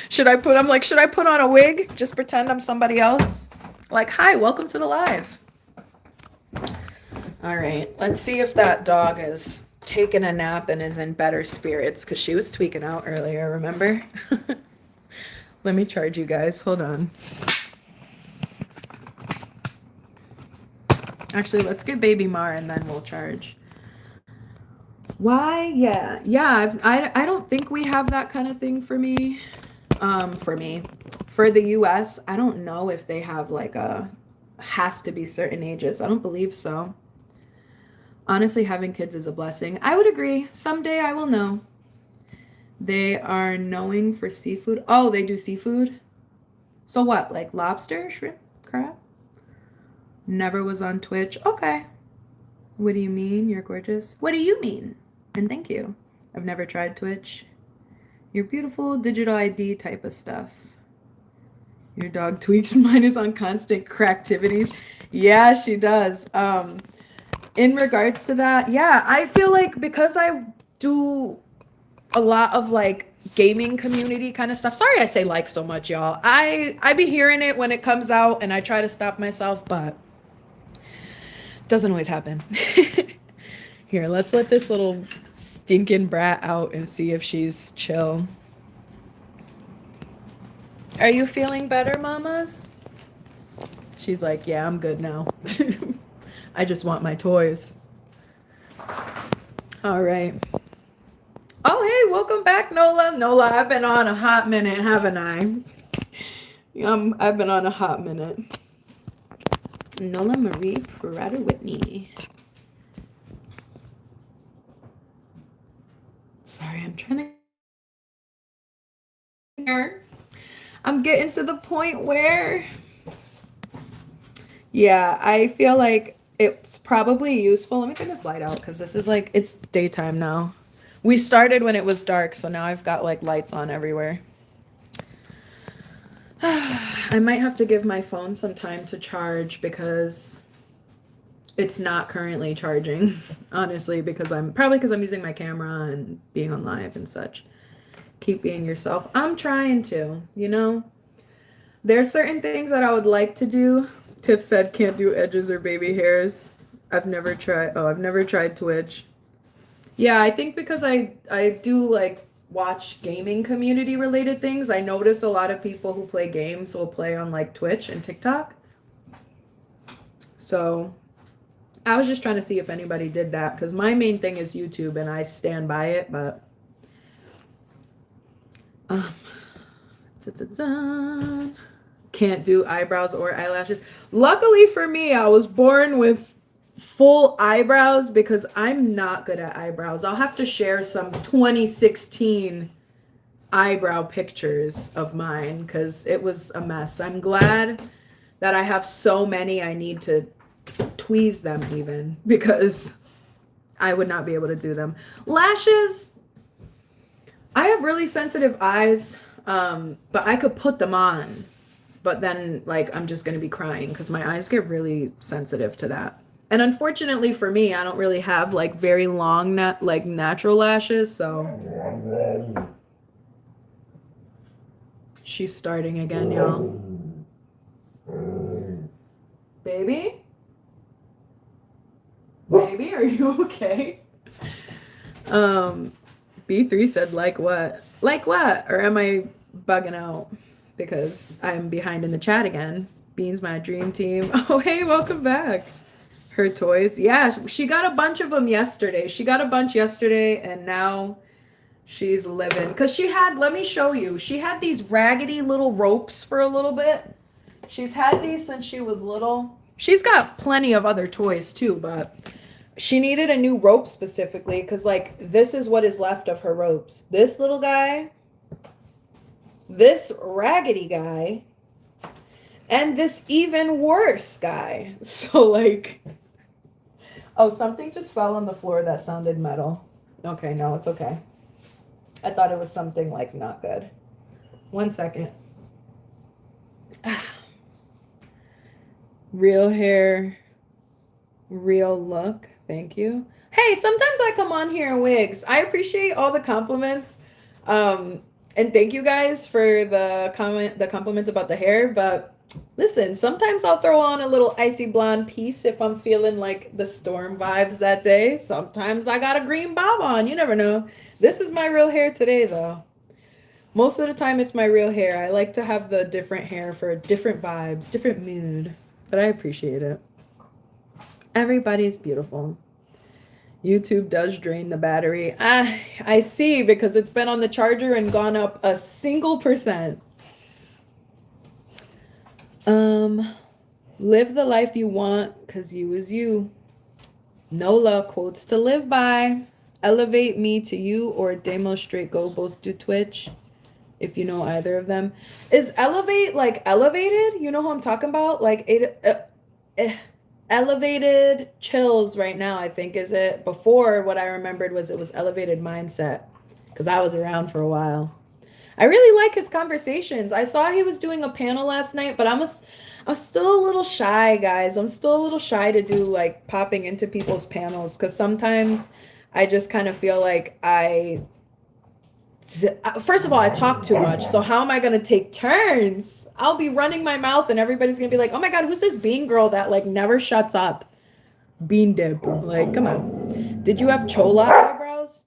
Should I put on a wig? Just pretend I'm somebody else? Like, hi, welcome to the live. All right, let's see if that dog is taking a nap and is in better spirits because she was tweaking out earlier, remember? Let me charge you guys. Hold on. Actually, let's get Baby Mar and then we'll charge. Why? Yeah. I don't think we have that kind of thing for me. For the US, I don't know if they have like a has to be certain ages. I don't believe so. Honestly, having kids is a blessing. I would agree. Someday I will know. They are knowing for seafood. Oh, they do seafood? So what? Like lobster, shrimp, crab? Never was on Twitch. Okay. What do you mean? You're gorgeous. What do you mean? And thank you. I've never tried Twitch. You're beautiful, digital ID type of stuff. Your dog tweaks. Mine is on constant cracktivities. Yeah, she does. In regards to that, yeah, I feel like because I do a lot of like gaming community kind of stuff. Sorry I say like so much, y'all. I be hearing it when it comes out and I try to stop myself, but it doesn't always happen. Here, let's let this little stinking brat out and see if she's chill. Are you feeling better, mamas? She's like, yeah, I'm good now. I just want my toys. All right. Oh, hey, welcome back, Nola. Nola, I've been on a hot minute, haven't I? I've been on a hot minute. Nola Marie Prater Whitney. Sorry, I'm trying to here. I'm getting to the point where, yeah, I feel like it's probably useful. Let me turn this light out because this is like, it's daytime now. We started when it was dark, so now I've got like lights on everywhere. I might have to give my phone some time to charge because it's not currently charging, honestly, because I'm using my camera and being on live and such. Keep being yourself. I'm trying to, you know? There's certain things that I would like to do. Tiff said can't do edges or baby hairs. I've never tried Twitch. Yeah, I think because I do like watch gaming community related things. I notice a lot of people who play games will play on like Twitch and TikTok. So I was just trying to see if anybody did that because my main thing is YouTube and I stand by it, but can't do eyebrows or eyelashes. Luckily for me, I was born with full eyebrows because I'm not good at eyebrows. I'll have to share some 2016 eyebrow pictures of mine because it was a mess. I'm glad that I have so many. I need to tweeze them even because I would not be able to do them. Lashes, I have really sensitive eyes, but I could put them on, but then like I'm just gonna be crying because my eyes get really sensitive to that. And unfortunately for me, I don't really have like very long natural lashes, so she's starting again, y'all. Baby? Baby, are you okay? B3 said like what? Like what? Or am I bugging out because I'm behind in the chat again? Beans my dream team. Oh, hey, welcome back. Her toys. Yeah, she got a bunch of them yesterday. She got a bunch yesterday and now she's living. Because she had, let me show you. She had these raggedy little ropes for a little bit. She's had these since she was little. She's got plenty of other toys too, but she needed a new rope specifically because like this is what is left of her ropes. This little guy, this raggedy guy, and this even worse guy. So like, oh, something just fell on the floor that sounded metal. Okay, no, it's okay. I thought it was something like not good. 1 second. Real hair, real look. Thank you. Hey, sometimes I come on here in wigs. I appreciate all the compliments. And thank you guys for the compliments about the hair, but listen, sometimes I'll throw on a little icy blonde piece if I'm feeling like the storm vibes that day. Sometimes I got a green bob on. You never know. This is my real hair today, though. Most of the time, it's my real hair. I like to have the different hair for different vibes, different mood. But I appreciate it. Everybody's beautiful. YouTube does drain the battery. I see, because it's been on the charger and gone up a single %. Live the life you want, because you is you. Nola, quotes to live by. Elevate me to you or Demo Straight Go both do Twitch. If you know either of them. Is Elevate like elevated? You know who I'm talking about? Like Elevated Chills right now, I think, is it? Before, what I remembered was it was Elevated Mindset. Because I was around for a while. I really like his conversations. I saw he was doing a panel last night, but I'm still a little shy, guys. I'm still a little shy to do like popping into people's panels because sometimes I just kind of feel like first of all, I talk too much. So how am I going to take turns? I'll be running my mouth and everybody's going to be like, oh my God, who's this bean girl that like never shuts up? Bean dip. Like, come on. Did you have chola eyebrows?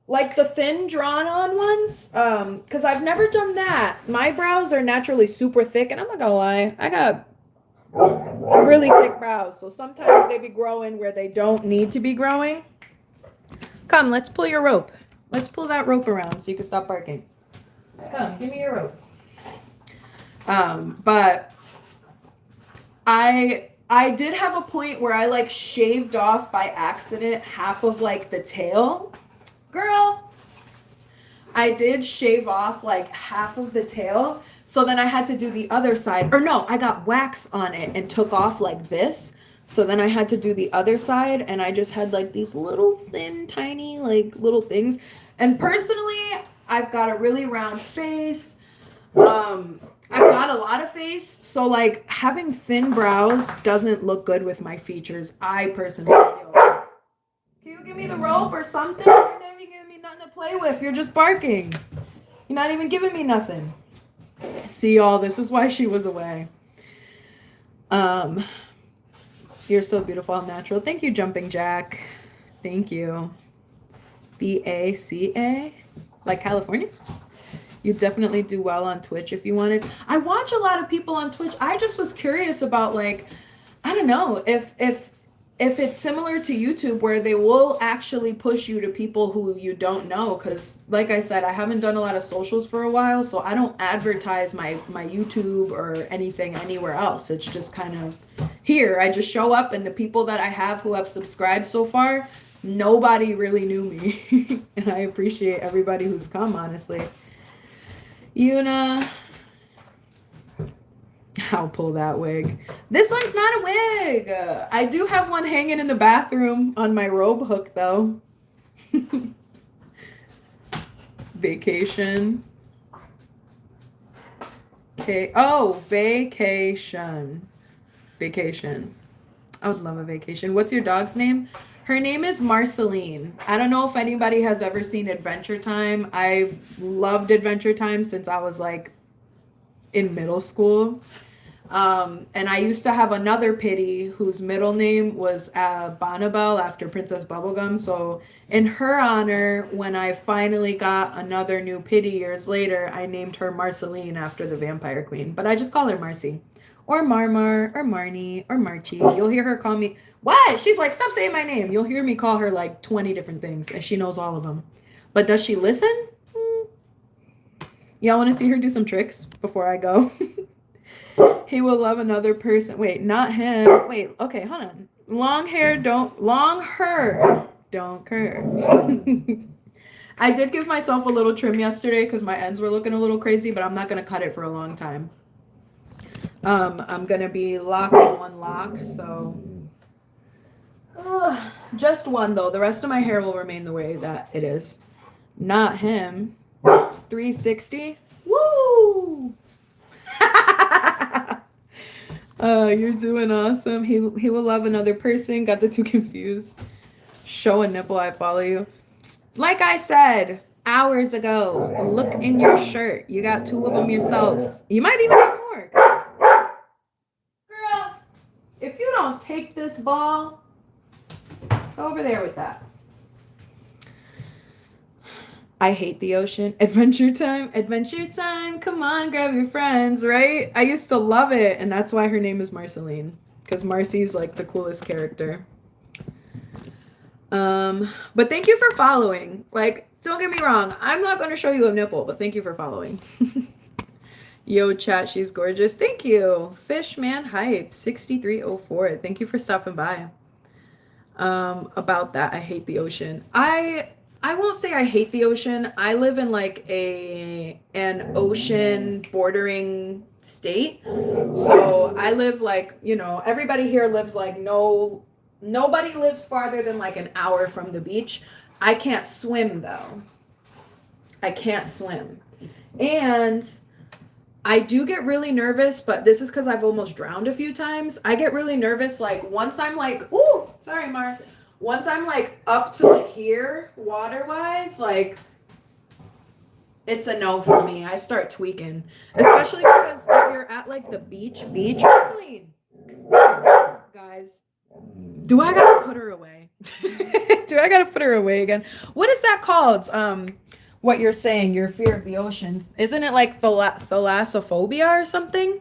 Like the thin drawn on ones? Because I've never done that. My brows are naturally super thick and I'm not going to lie. I got really thick brows. So sometimes they be growing where they don't need to be growing. Come, let's pull your rope. Let's pull that rope around so you can stop barking. Come, give me your rope. But I did have a point where I like shaved off by accident half of like the tail. Girl, I did shave off like half of the tail. So then I had to do the other side. Or no, I got wax on it and took off like this. So then I had to do the other side, and I just had like these little thin, tiny, like little things. And personally, I've got a really round face. I've got a lot of face, so like having thin brows doesn't look good with my features. I personally feel like. Can you give me the rope or something? You're not even giving me nothing to play with. You're just barking. You're not even giving me nothing. See y'all, this is why she was away. You're so beautiful and natural. Thank you, Jumping Jack. Thank you. BACA, like California. You definitely do well on Twitch if you wanted. I watch a lot of people on Twitch. I just was curious about, like, I don't know if it's similar to YouTube where they will actually push you to people who you don't know. Because like I said, I haven't done a lot of socials for a while, so I don't advertise my YouTube or anything anywhere else. It's just kind of here. I just show up, and the people that I have who have subscribed so far, nobody really knew me. And I appreciate everybody who's come, honestly. Yuna, I'll pull that wig. This one's not a wig. I do have one hanging in the bathroom on my robe hook, though. Vacation. Okay. Oh, vacation. Vacation. I would love a vacation. What's your dog's name? Her name is Marceline. I don't know if anybody has ever seen Adventure Time. I loved Adventure Time since I was like in middle school. And I used to have another pitty whose middle name was Bonnabelle after Princess Bubblegum. So in her honor, when I finally got another new pitty years later, I named her Marceline after the Vampire Queen. But I just call her Marcy. Or Marmar, or Marnie, or Marchie. You'll hear her call me, what? She's like, stop saying my name. You'll hear me call her like 20 different things, and she knows all of them. But does she listen? Y'all want to see her do some tricks before I go? He will love another person. Wait, not him. Wait, okay, hold on. Long her, don't curl. I did give myself a little trim yesterday because my ends were looking a little crazy, but I'm not going to cut it for a long time. I'm going to be locking one lock, so... just one, though. The rest of my hair will remain the way that it is. Not him. 360? Woo! You're doing awesome. He will love another person. Got the two confused. Show a nipple, I follow you. Like I said hours ago, look in your shirt. You got two of them yourself. You might even have more. Girl, if you don't take this ball, go over there with that. I hate the ocean. Adventure Time. Adventure Time. Come on, grab your friends, right? I used to love it, and that's why her name is Marceline. Because Marcy's like the coolest character. But thank you for following. Like, don't get me wrong. I'm not going to show you a nipple, but thank you for following. Yo, chat, she's gorgeous. Thank you. Fishman Hype 6304. Thank you for stopping by. About that, I hate the ocean. I won't say I hate the ocean. I live in like an ocean bordering state. So I live like, you know, everybody here lives like nobody lives farther than like an hour from the beach. I can't swim though. I can't swim. And I do get really nervous, but this is because I've almost drowned a few times. I get really nervous like once I'm like, ooh, sorry, Mar. Once I'm like up to like here, water-wise, like it's a no for me. I start tweaking. Especially because if you're at like the beach, clean. Guys, do I gotta put her away? Do I gotta put her away again? What is that called? What you're saying, your fear of the ocean. Isn't it like thalassophobia or something?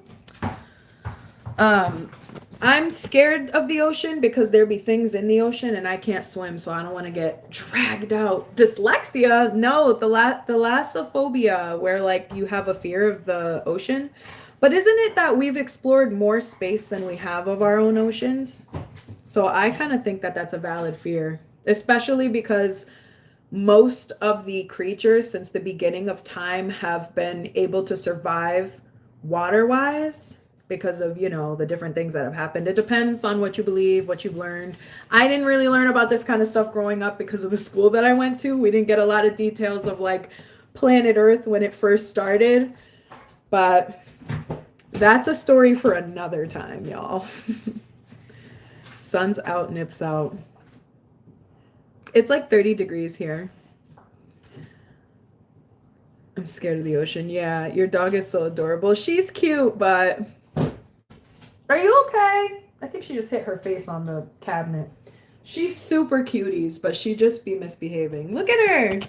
I'm scared of the ocean because there be things in the ocean and I can't swim, so I don't want to get dragged out. Dyslexia? No, thalassophobia, where like you have a fear of the ocean. But isn't it that we've explored more space than we have of our own oceans? So I kind of think that that's a valid fear, especially because most of the creatures since the beginning of time have been able to survive water-wise because of, the different things that have happened. It depends on what you believe, what you've learned. I didn't really learn about this kind of stuff growing up because of the school that I went to. We didn't get a lot of details of like planet Earth when it first started, but that's a story for another time, y'all. Sun's out, nips out. It's like 30 degrees here. I'm scared of the ocean. Yeah, your dog is so adorable. She's cute, but... Are you okay? I think she just hit her face on the cabinet. She's super cuties, but she just be misbehaving. Look at her.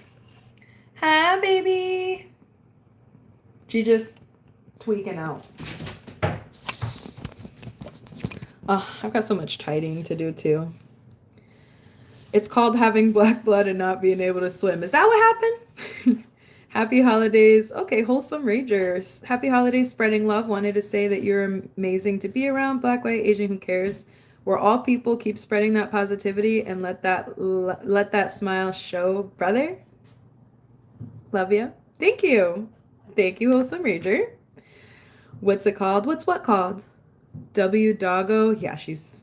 Hi, baby. She just tweaking out. Oh, I've got so much tidying to do, too. It's called having black blood and not being able to swim. Is that what happened? Happy holidays. Okay, Wholesome Rangers. Happy holidays, spreading love. Wanted to say that you're amazing to be around. Black, white, Asian, who cares? We're all people. Keep spreading that positivity and let that smile show, brother. Love you. Thank you. Thank you, Wholesome Ranger. What's it called? What's what called? W Doggo. Yeah, she's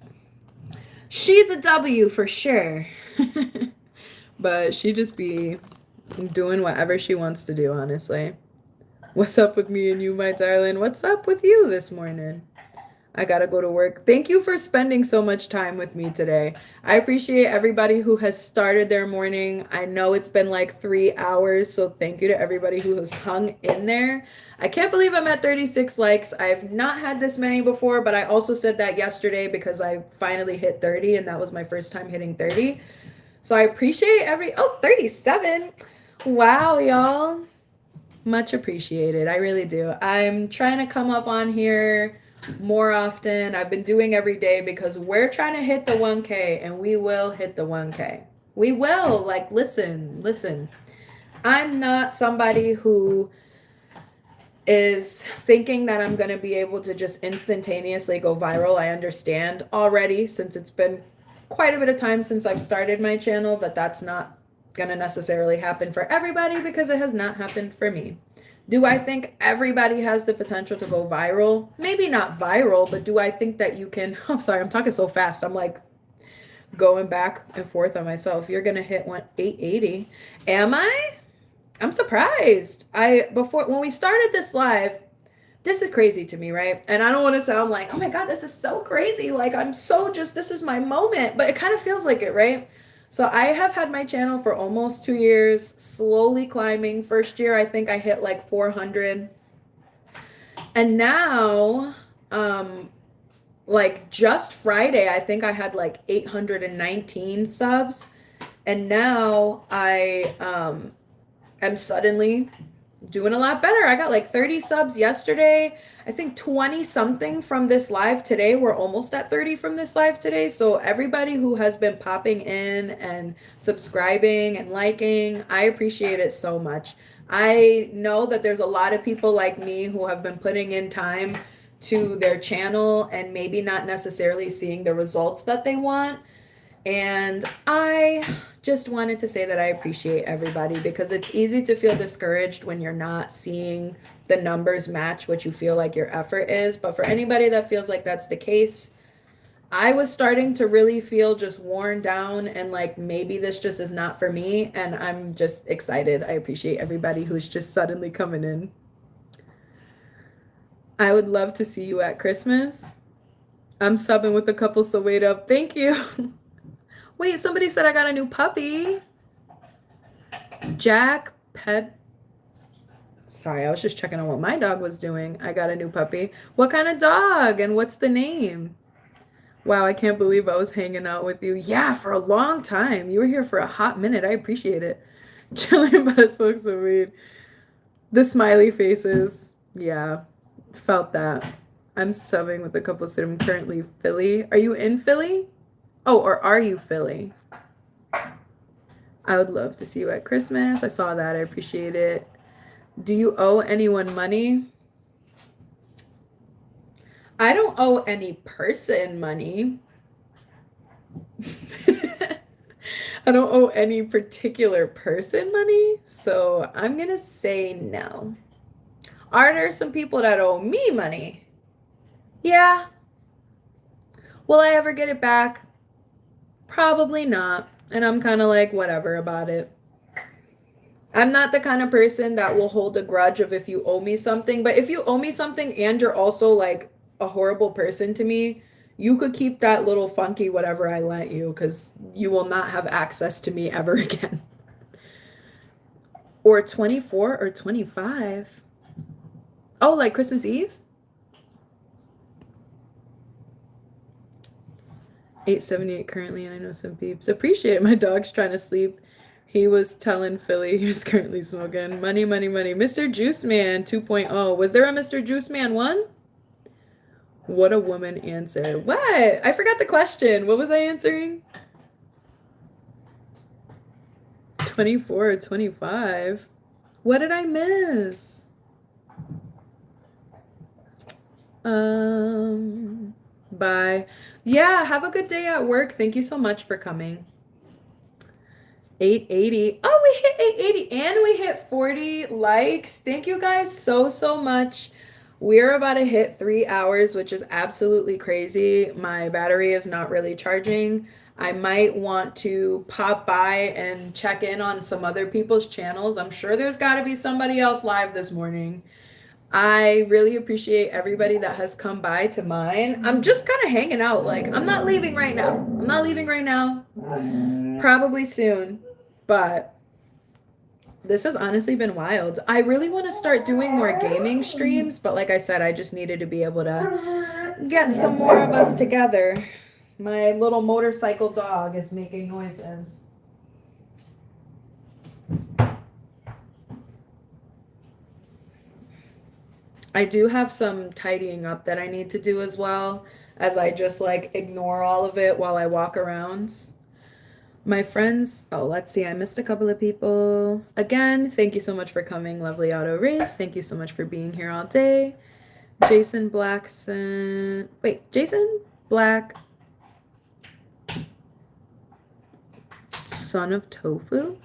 a W for sure. But she just be doing whatever she wants to do, honestly. What's up with me and you, my darling? What's up with you this morning? I gotta go to work. Thank you for spending so much time with me today. I appreciate everybody who has started their morning. I know it's been like 3 hours, so thank you to everybody who has hung in there. I can't believe I'm at 36 likes. I've not had this many before, but I also said that yesterday because I finally hit 30, and that was my first time hitting 30. So I appreciate 37. Wow, y'all. Much appreciated. I really do. I'm trying to come up on here more often. I've been doing every day because we're trying to hit the 1K, and we will hit the 1K. We will. Like, listen. I'm not somebody who is thinking that I'm going to be able to just instantaneously go viral. I understand already, since it's been quite a bit of time since I've started my channel, that that's not going to necessarily happen for everybody because it has not happened for me. Do I think everybody has the potential to go viral? Maybe not viral, but do I think that you can... I'm sorry, I'm talking so fast. I'm like going back and forth on myself. You're going to hit 880. Am I? I'm surprised. When we started this live, this is crazy to me, right? And I don't want to sound like, oh my God, this is so crazy. Like, this is my moment. But it kind of feels like it, right? So I have had my channel for almost 2 years, slowly climbing. First year, I think I hit like 400. And now, like just Friday, I think I had like 819 subs. And now I am suddenly doing a lot better. I got like 30 subs yesterday. I think 20 something from this live today. We're almost at 30 from this live today. So everybody who has been popping in and subscribing and liking, I appreciate it so much. I know that there's a lot of people like me who have been putting in time to their channel and maybe not necessarily seeing the results that they want. And I just wanted to say that I appreciate everybody, because it's easy to feel discouraged when you're not seeing the numbers match what you feel like your effort is. But for anybody that feels like that's the case, I was starting to really feel just worn down and like maybe this just is not for me. And I'm just excited. I appreciate everybody who's just suddenly coming in. I would love to see you at Christmas. I'm subbing with a couple, so wait up. Thank you. Wait, somebody said I got a new puppy. Jack Pet. Sorry, I was just checking on what my dog was doing. I got a new puppy. What kind of dog and what's the name? Wow, I can't believe I was hanging out with you. Yeah, for a long time. You were here for a hot minute. I appreciate it. Chilling by the smokes of weed. The smiley faces. Yeah, felt that. I'm subbing with a couple, so I'm currently Philly. Are you in Philly? Oh, or are you Philly? I would love to see you at Christmas. I saw that. I appreciate it. Do you owe anyone money? I don't owe any person money. I don't owe any particular person money, so I'm gonna say no. Are there some people that owe me money? Yeah. Will I ever get it back? Probably not. And I'm kind of like, whatever about it. I'm not the kind of person that will hold a grudge of if you owe me something, but if you owe me something and you're also like a horrible person to me, you could keep that little funky whatever I lent you because you will not have access to me ever again. Or 24 or 25. Oh, like Christmas Eve? 878 currently, and I know some peeps. Appreciate it. My dog's trying to sleep. He was telling Philly he was currently smoking. Money, money, money. Mr. Juice Man 2.0. Was there a Mr. Juice Man 1? What a woman answered. What? I forgot the question. What was I answering? 24 or 25? What did I miss? Bye. Yeah, have a good day at work. Thank you so much for coming. 880. Oh, we hit 880 and we hit 40 likes. Thank you guys so much. We're about to hit 3 hours, which is absolutely crazy. My battery is not really charging. I might want to pop by and check in on some other people's channels. I'm sure there's got to be somebody else live this morning. I really appreciate everybody that has come by to mine. I'm just kind of hanging out. Like, I'm not leaving right now. I'm not leaving right now. Probably soon. But this has honestly been wild. I really want to start doing more gaming streams. But like I said, I just needed to be able to get some more of us together. My little motorcycle dog is making noises. I do have some tidying up that I need to do as well, as I just like ignore all of it while I walk around. My friends, oh, let's see, I missed a couple of people. Again, thank you so much for coming, Lovely Auto Race. Thank you so much for being here all day. Jason Blackson, wait, Jason Black, son of tofu?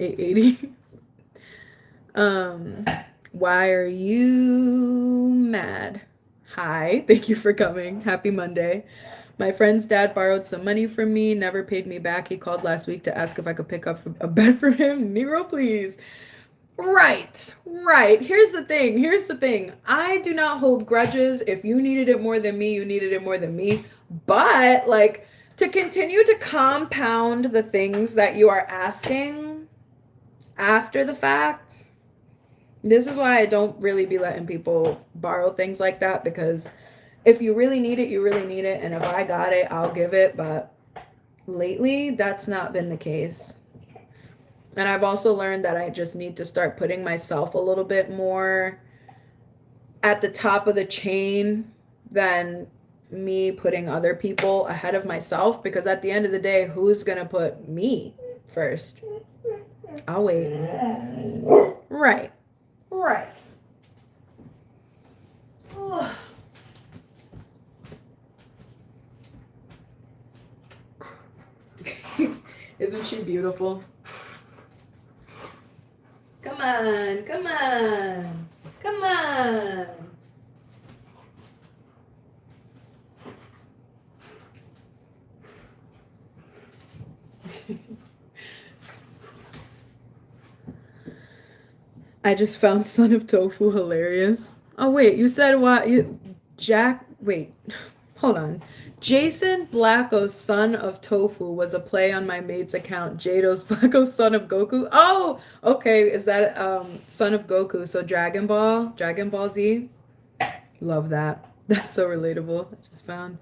880. Why are you mad? Hi, thank you for coming. Happy Monday. My friend's dad borrowed some money from me, never paid me back. He called last week to ask if I could pick up a bed for him. Nero, please. Right. Here's the thing. I do not hold grudges. If you needed it more than me, you needed it more than me. But, like, to continue to compound the things that you are asking after the fact, this is why I don't really be letting people borrow things like that, because if you really need it, you really need it. And if I got it, I'll give it. But lately, that's not been the case. And I've also learned that I just need to start putting myself a little bit more at the top of the chain than me putting other people ahead of myself. Because at the end of the day, who's going to put me first? I'll wait. Right. Isn't she beautiful? Come on. I just found Son of Tofu hilarious. Oh, wait, you said what? Hold on. Jason Blacko's Son of Tofu was a play on my mate's account. Jado's Blacko's Son of Goku. Oh, okay. Is that Son of Goku? So Dragon Ball Z. Love that. That's so relatable. I just found.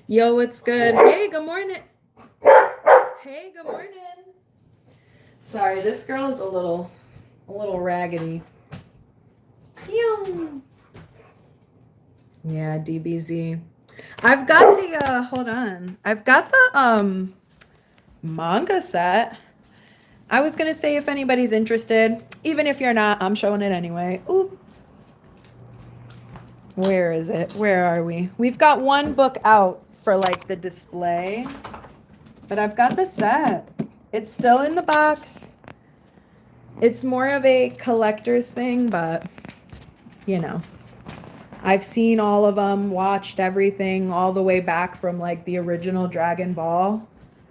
Yo, what's good? Hey, good morning. Sorry, this girl is a little raggedy. Yeah, DBZ. I've got the hold on. I've got the manga set. I was gonna say if anybody's interested. Even if you're not, I'm showing it anyway. Oop. Where is it? Where are we? We've got one book out for like the display. But I've got the set. It's still in the box. It's more of a collector's thing, but you know, I've seen all of them, watched everything all the way back from like the original Dragon Ball.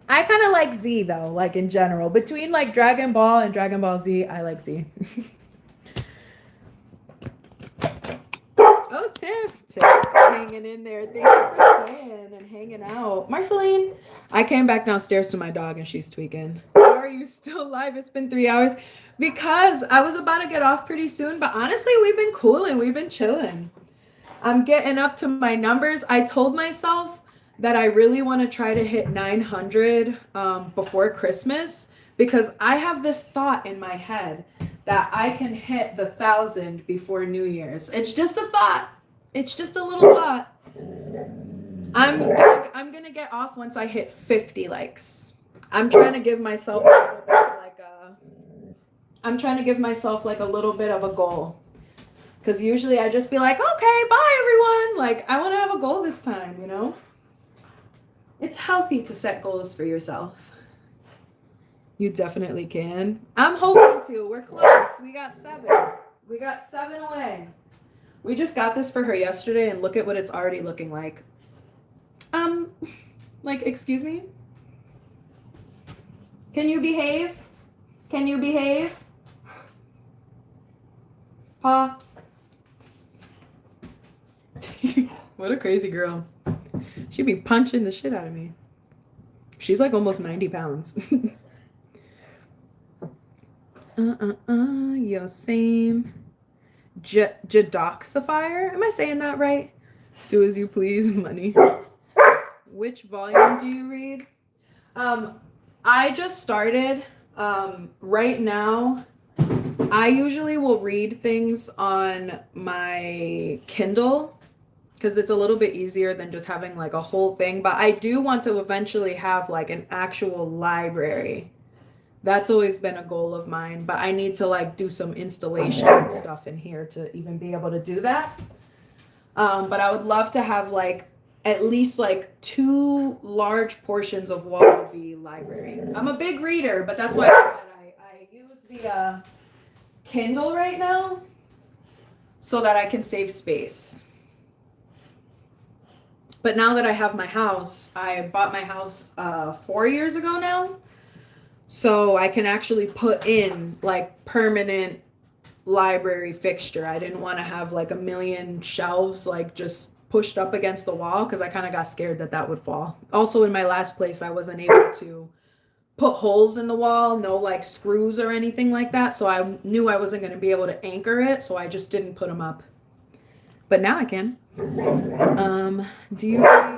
I kind of like Z though, like in general. Between like Dragon Ball and Dragon Ball Z, I like Z. Oh, Tiff's hanging in there. Thank you for staying and hanging out. Marceline, I came back downstairs to my dog and she's tweaking. How are you still live? It's been 3 hours. Because I was about to get off pretty soon, but honestly, we've been cooling. We've been chilling. I'm getting up to my numbers. I told myself that I really want to try to hit 900 before Christmas because I have this thought in my head that I can hit the 1,000 before New Year's. It's just a thought. It's just a little thought. I'm gonna get off once I hit 50 likes. I'm trying to give myself like a little bit of a goal. Because usually I just be like, okay, bye everyone. Like, I want to have a goal this time, you know? It's healthy to set goals for yourself. You definitely can. I'm hoping to. We're close. We got 7. We got 7 away. We just got this for her yesterday, and look at what it's already looking like. Like, excuse me? Can you behave? Can you behave? Pa? What a crazy girl. She'd be punching the shit out of me. She's like almost 90 pounds. Yo, same. Jadoxifier? Am I saying that right? Do as you please, money. Which volume do you read? I just started. Right now, I usually will read things on my Kindle because it's a little bit easier than just having like a whole thing. But I do want to eventually have like an actual library. That's always been a goal of mine, but I need to like do some installation and stuff in here to even be able to do that. But I would love to have like at least like 2 large portions of wall would be library. I'm a big reader, but that's why I use the Kindle right now so that I can save space. But now that I have my house, I bought my house 4 years ago now. So I can actually put in like permanent library fixture. I didn't want to have like a million shelves like just pushed up against the wall because I kind of got scared that would fall. Also in my last place, I wasn't able to put holes in the wall, no like screws or anything like that. So I knew I wasn't going to be able to anchor it. So I just didn't put them up. But now I can. Do you read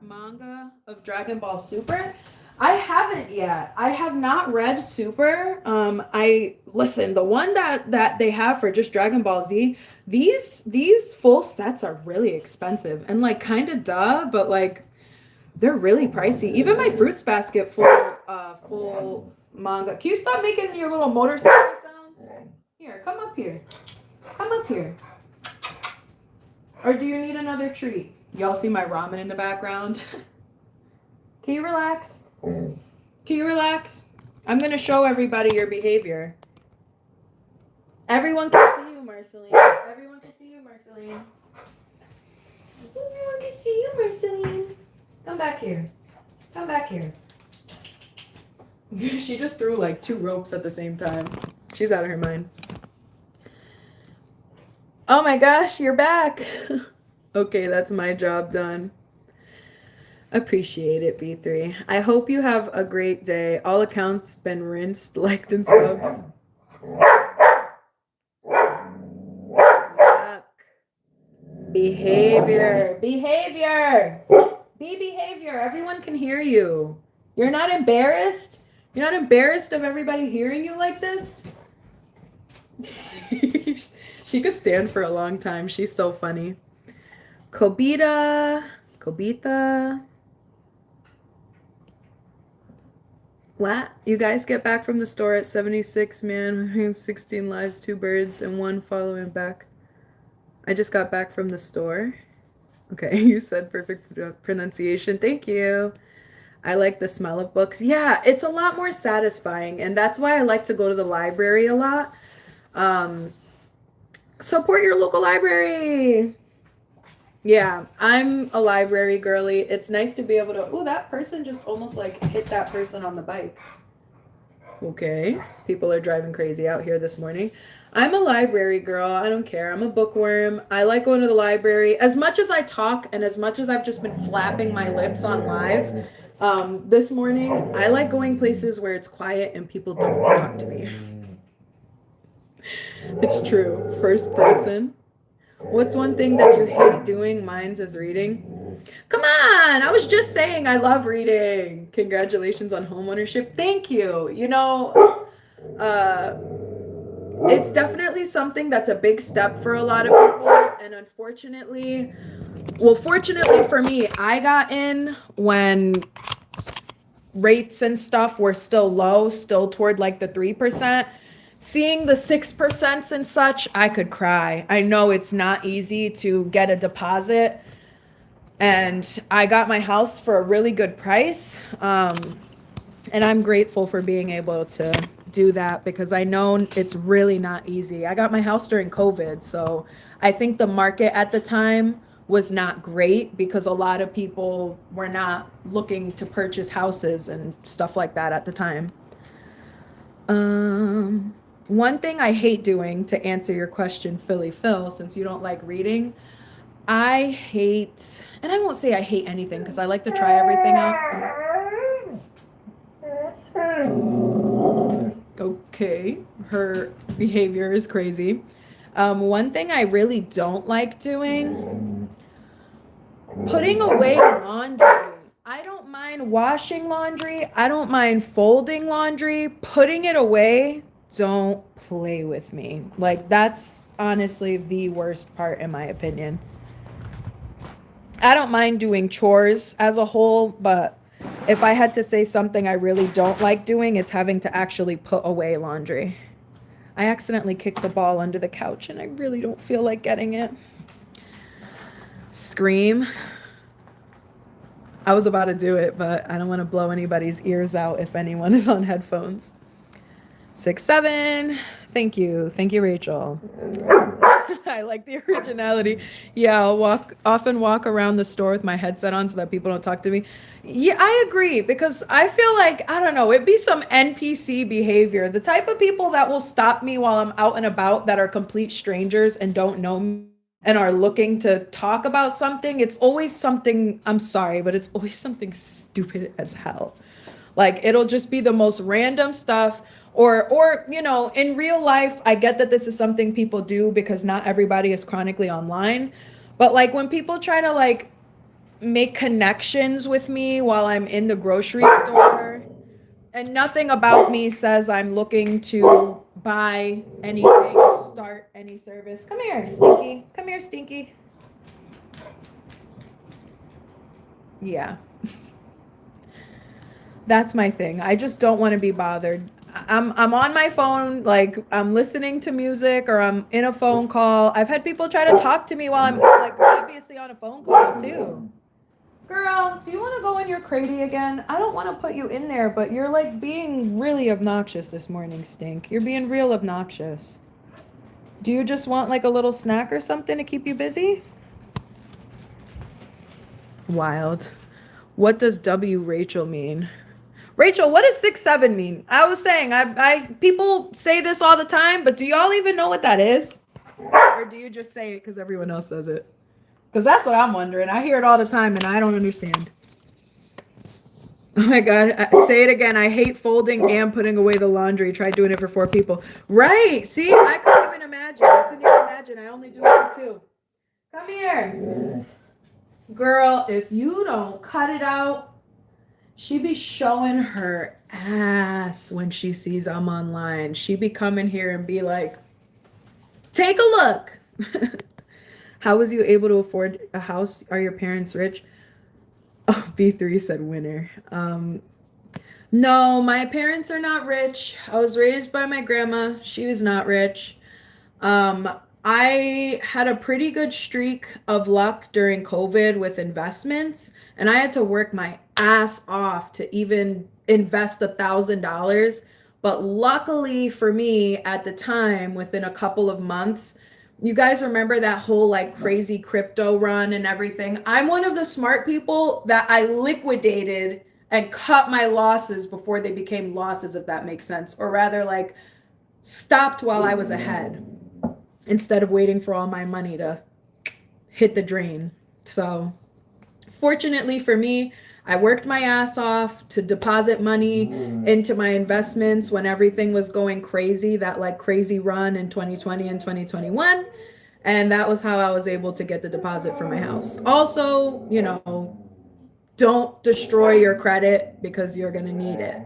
manga of Dragon Ball Super? I haven't yet. I have not read Super. The one that they have for just Dragon Ball Z, these full sets are really expensive and like kind of duh, but like they're really pricey. Even my Fruits Basket full manga. Can you stop making your little motorcycle sounds? Here, come up here. Come up here. Or do you need another treat? Y'all see my ramen in the background? Can you relax? Can you relax? I'm going to show everybody your behavior. Everyone can see you, Marceline. Everyone can see you, Marceline. Everyone can see you, Marceline. Come back here. Come back here. She just threw like 2 ropes at the same time. She's out of her mind. Oh my gosh, you're back. Okay, that's my job done. Appreciate it, B3. I hope you have a great day. All accounts been rinsed, liked, and subbed. Yuck. Behavior. Behavior. Be behavior. Everyone can hear you. You're not embarrassed? You're not embarrassed of everybody hearing you like this? She could stand for a long time. She's so funny. Kobita. What? You guys get back from the store at 76, man. 16 lives, 2 birds, and 1 following back. I just got back from the store. Okay, you said perfect pronunciation. Thank you. I like the smell of books. Yeah, it's a lot more satisfying, and that's why I like to go to the library a lot. Um, Support your local library. Yeah, I'm a library girly. It's nice to be able to. Oh, that person just almost like hit that person on the bike. Okay, people are driving crazy out here this morning. I'm a library girl. I don't care. I'm a bookworm. I like going to the library. As much as I talk and as much as I've just been flapping my lips on live, this morning, I like going places where it's quiet and people don't talk to me. It's true. First person. What's one thing that you hate doing? Mine's is reading. Come on, I was just saying I love reading. Congratulations on homeownership. Thank you. Uh, it's definitely something that's a big step for a lot of people. And unfortunately, fortunately for me, I got in when rates and stuff were still low, still toward like the 3%. Seeing the 6% and such, I could cry. I know it's not easy to get a deposit, and I got my house for a really good price. And I'm grateful for being able to do that because I know it's really not easy. I got my house during COVID, so I think the market at the time was not great because a lot of people were not looking to purchase houses and stuff like that at the time. One thing I hate doing, to answer your question, Philly Phil, since you don't like reading, I hate, and I won't say I hate anything because I like to try everything out. Okay, her behavior is crazy. One thing I really don't like doing, putting away laundry. I don't mind washing laundry. I don't mind folding laundry. Putting it away, don't play with me. Like, that's honestly the worst part in my opinion. I don't mind doing chores as a whole, but if I had to say something I really don't like doing, it's having to actually put away laundry. I accidentally kicked the ball under the couch and I really don't feel like getting it. Scream. I was about to do it, but I don't want to blow anybody's ears out if anyone is on headphones. 6'7". Thank you, Rachel. I like the originality. Yeah, I'll often walk around the store with my headset on so that people don't talk to me. Yeah, I agree because I feel like, I don't know, it'd be some NPC behavior. The type of people that will stop me while I'm out and about that are complete strangers and don't know me and are looking to talk about something. It's always something, I'm sorry, but it's always something stupid as hell. Like, it'll just be the most random stuff. Or in real life, I get that this is something people do because not everybody is chronically online. But like when people try to like make connections with me while I'm in the grocery store, and nothing about me says I'm looking to buy anything, start any service. Come here, Stinky. Come here, Stinky. Yeah. That's my thing. I just don't want to be bothered. I'm on my phone, like I'm listening to music or I'm in a phone call. I've had people try to talk to me while I'm like obviously on a phone call too. Girl, do you want to go in your craty again? I don't want to put you in there, but you're like being really obnoxious this morning, Stink. You're being real obnoxious. Do you just want like a little snack or something to keep you busy? Wild. What does W Rachel mean? Rachel, what does 6'7" mean? I was saying, I people say this all the time, but do y'all even know what that is? Or do you just say it because everyone else says it? Because that's what I'm wondering. I hear it all the time and I don't understand. Oh my God, say it again. I hate folding and putting away the laundry. Try doing it for 4 people. Right, see, I couldn't even imagine. I only do it for 2. Come here. Girl, if you don't cut it out, she be showing her ass when she sees I'm online. She be coming here and be like, take a look. How was you able to afford a house? Are your parents rich? Oh, B3 said winner. No, my parents are not rich. I was raised by my grandma. She was not rich. I had a pretty good streak of luck during COVID with investments, and I had to work my ass off to even invest $1,000. But luckily for me at the time, within a couple of months, you guys remember that whole like crazy crypto run and everything? I'm one of the smart people that I liquidated and cut my losses before they became losses, if that makes sense. Or rather, like, stopped while I was ahead instead of waiting for all my money to hit the drain. So fortunately for me, I worked my ass off to deposit money into my investments when everything was going crazy, that like crazy run in 2020 and 2021. And that was how I was able to get the deposit for my house. Also, you know, don't destroy your credit because you're going to need it.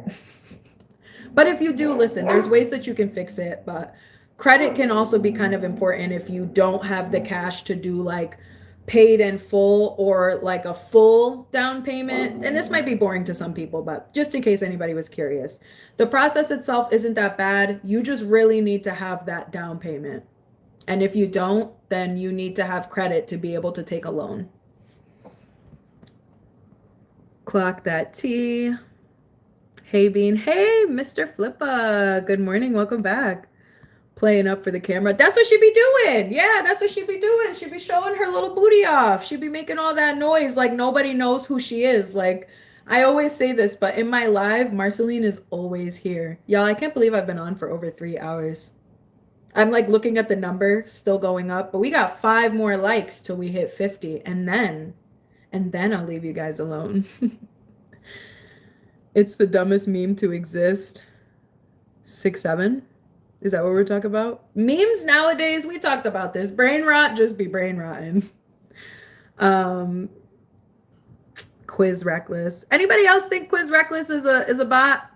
But if you do, listen, there's ways that you can fix it, but credit can also be kind of important if you don't have the cash to do like paid in full or like a full down payment. And this might be boring to some people, but just in case anybody was curious, the process itself isn't that bad. You just really need to have that down payment. And if you don't, then you need to have credit to be able to take a loan. Clock that T. Hey Bean. Hey, Mr. Flippa. Good morning. Welcome back. Playing up for the camera. That's what she be doing. Yeah, that's what she be doing. She be showing her little booty off. She be making all that noise like nobody knows who she is. Like, I always say this, but in my live, Marceline is always here. Y'all, I can't believe I've been on for over 3 hours. I'm like looking at the number still going up, but we got 5 more likes till we hit 50. And then I'll leave you guys alone. It's the dumbest meme to exist. 6'7"? Is that what we're talking about? Memes nowadays, we talked about this. Brain rot, just be brain rotten. Quiz Reckless. Anybody else think Quiz Reckless is a bot?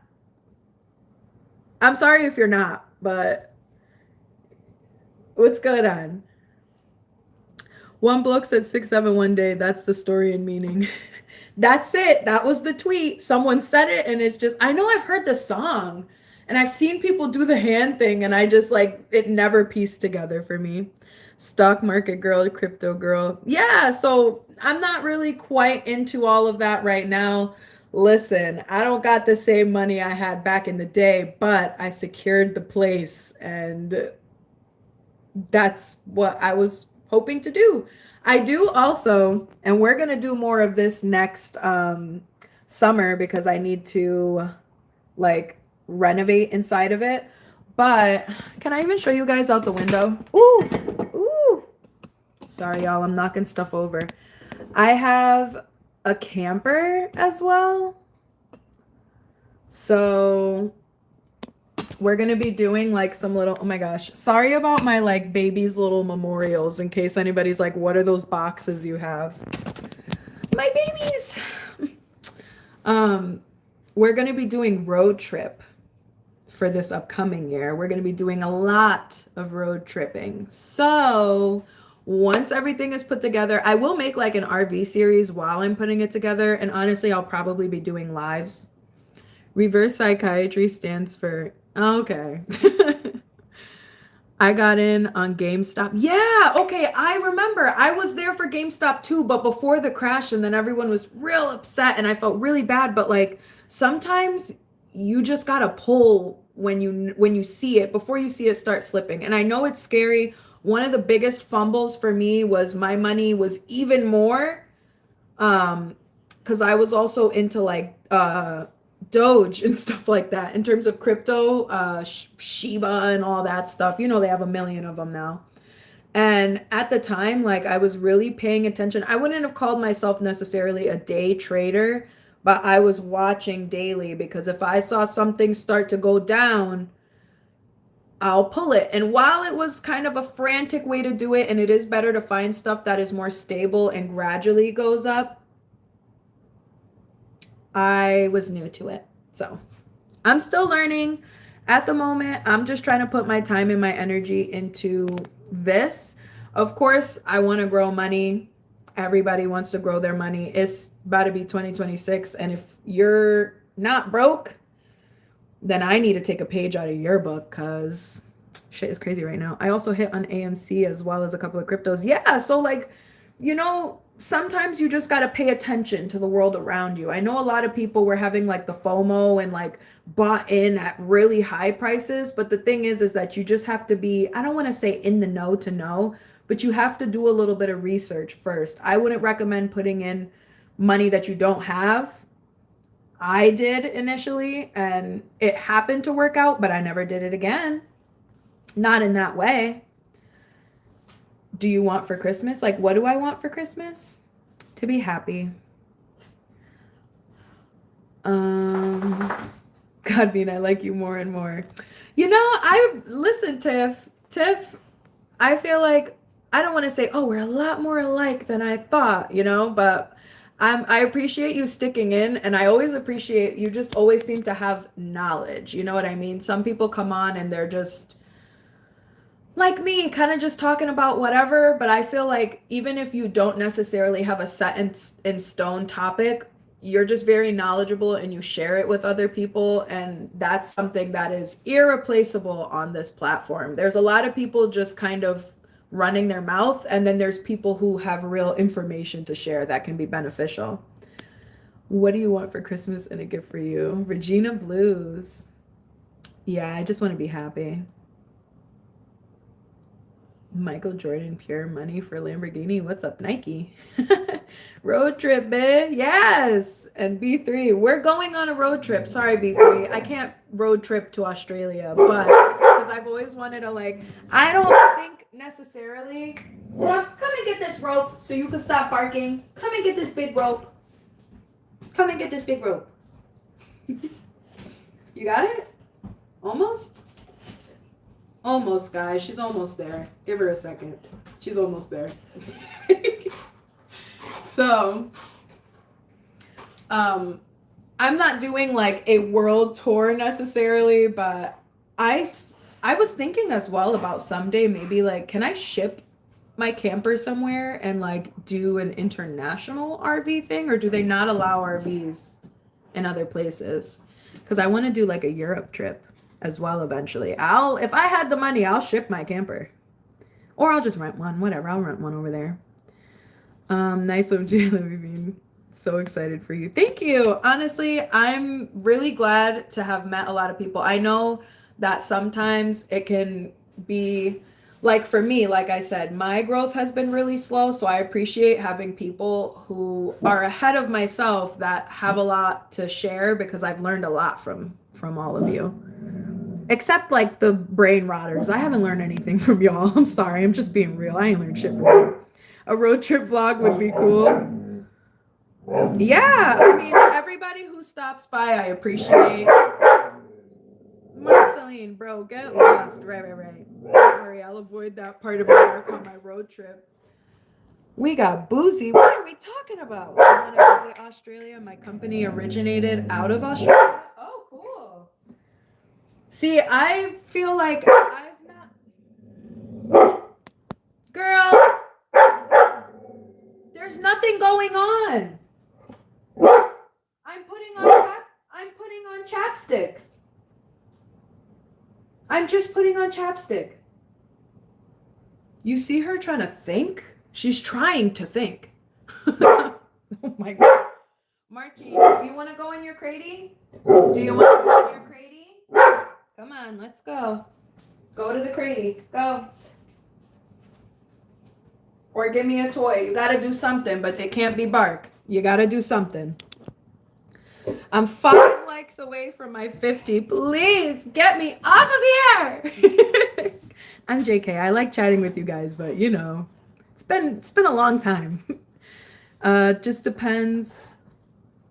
I'm sorry if you're not, but what's going on? One bloke said 6'7" one day. That's the story and meaning. That's it. That was the tweet. Someone said it, and it's just, I know I've heard the song, and I've seen people do the hand thing, and I just like, it never pieced together for me. Stock market girl, crypto girl. Yeah, so I'm not really quite into all of that right now. Listen, I don't got the same money I had back in the day, but I secured the place, and that's what I was hoping to do. I do also, and we're going to do more of this next summer because I need to like renovate inside of it. But can I even show you guys out the window? Ooh. Sorry, y'all. I'm knocking stuff over. I have a camper as well. So we're going to be doing like some little, oh my gosh, sorry about my like baby's little memorials in case anybody's like, what are those boxes you have? My babies. We're going to be doing road trip for this upcoming year. We're going to be doing a lot of road tripping. So once everything is put together, I will make like an RV series while I'm putting it together. And honestly, I'll probably be doing lives. Reverse psychiatry stands for, okay. I got in on GameStop. Yeah, okay, I remember. I was there for GameStop too, but before the crash, and then everyone was real upset and I felt really bad, but like sometimes you just got to pull when you see it before you see it start slipping. And I know it's scary. One of the biggest fumbles for me was my money was even more cuz I was also into like Doge and stuff like that in terms of crypto, Shiba and all that stuff. You know, they have a million of them now. And at the time, like I was really paying attention. I wouldn't have called myself necessarily a day trader, but I was watching daily because if I saw something start to go down, I'll pull it. And while it was kind of a frantic way to do it, and it is better to find stuff that is more stable and gradually goes up, I was new to it. So I'm still learning. At the moment, I'm just trying to put my time and my energy into this. Of course, I want to grow money. Everybody wants to grow their money. It's about to be 2026. And if you're not broke, then I need to take a page out of your book because shit is crazy right now. I also hit on AMC as well as a couple of cryptos. Yeah. So like, you know, sometimes you just got to pay attention to the world around you. I know a lot of people were having like the FOMO and like bought in at really high prices, but the thing is that you just have to be, I don't want to say in the know to know, but you have to do a little bit of research first. I wouldn't recommend putting in money that you don't have. I did initially and it happened to work out, but I never did it again. Not in that way. Do you want for Christmas? Like, what do I want for Christmas? To be happy. God, Bean, I like you more and more. You know, I listen, Tiff. I feel like I don't want to say, oh, we're a lot more alike than I thought, you know, but I appreciate you sticking in, and I always appreciate you just always seem to have knowledge. You know what I mean? Some people come on and they're just like me, kind of just talking about whatever, but I feel like even if you don't necessarily have a set in stone topic, you're just very knowledgeable and you share it with other people, and that's something that is irreplaceable on this platform. There's a lot of people just kind of running their mouth, and then there's people who have real information to share that can be beneficial. What do you want for Christmas and a gift for you? Regina Blues. Yeah, I just want to be happy. Michael Jordan, pure money for Lamborghini. What's up, Nike? Road trip, babe. Yes. And B3, we're going on a road trip. Sorry, B3. I can't road trip to Australia, but because I've always wanted to, like, I don't think necessarily. Come and get this rope so you can stop barking. Come and get this big rope. Come and get this big rope. You got it? Almost? Almost, guys. She's almost there. Give her a second. She's almost there. So, I'm not doing like a world tour necessarily, but I was thinking as well about someday maybe like, can I ship my camper somewhere and like do an international RV thing, or do they not allow RVs in other places? Because I want to do like a Europe trip as well eventually. If I had the money, I'll ship my camper. Or I'll just rent one, whatever. I'll rent one over there. Nice of you, being so excited for you. Thank you. Honestly, I'm really glad to have met a lot of people. I know that sometimes it can be like for me, like I said, my growth has been really slow. So I appreciate having people who are ahead of myself that have a lot to share, because I've learned a lot from all of you. Except like the brain rotters. I haven't learned anything from y'all. I'm sorry. I'm just being real. I ain't learned shit from you. A road trip vlog would be cool. Yeah. I mean, everybody who stops by, I appreciate. Marceline, bro, get lost. Right. Don't worry. I'll avoid that part of America on my road trip. We got boozy. What are we talking about? I want to visit Australia. My company originated out of Australia. Oh, cool. See, I feel like I've not. Girl, there's nothing going on. I'm putting on chapstick. I'm just putting on chapstick. You see her trying to think? She's trying to think. Oh my God. Marchie, do you want to go in your cratey? Do you want to go in your cratey? Come on, let's go. Go to the cratey. Go. Or give me a toy. You gotta do something, but they can't be bark. You gotta do something. I'm 5 likes away from my 50. Please get me off of here. I'm JK. I like chatting with you guys, but you know, it's been a long time. Just depends.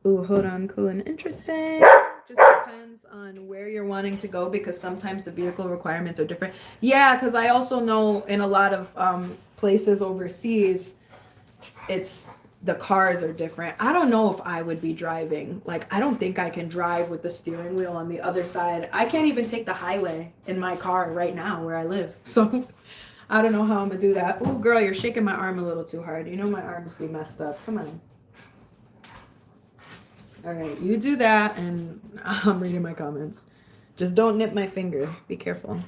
Ooh, hold on. Cool and interesting. Just depends on where you're wanting to go, because sometimes the vehicle requirements are different. Yeah, because I also know in a lot of places overseas, the cars are different. I don't know if I would be driving. Like, I don't think I can drive with the steering wheel on the other side. I can't even take the highway in my car right now where I live. So I don't know how I'm gonna do that. Ooh, girl, you're shaking my arm a little too hard. You know my arms be messed up. Come on. All right, you do that, and I'm reading my comments. Just don't nip my finger. Be careful.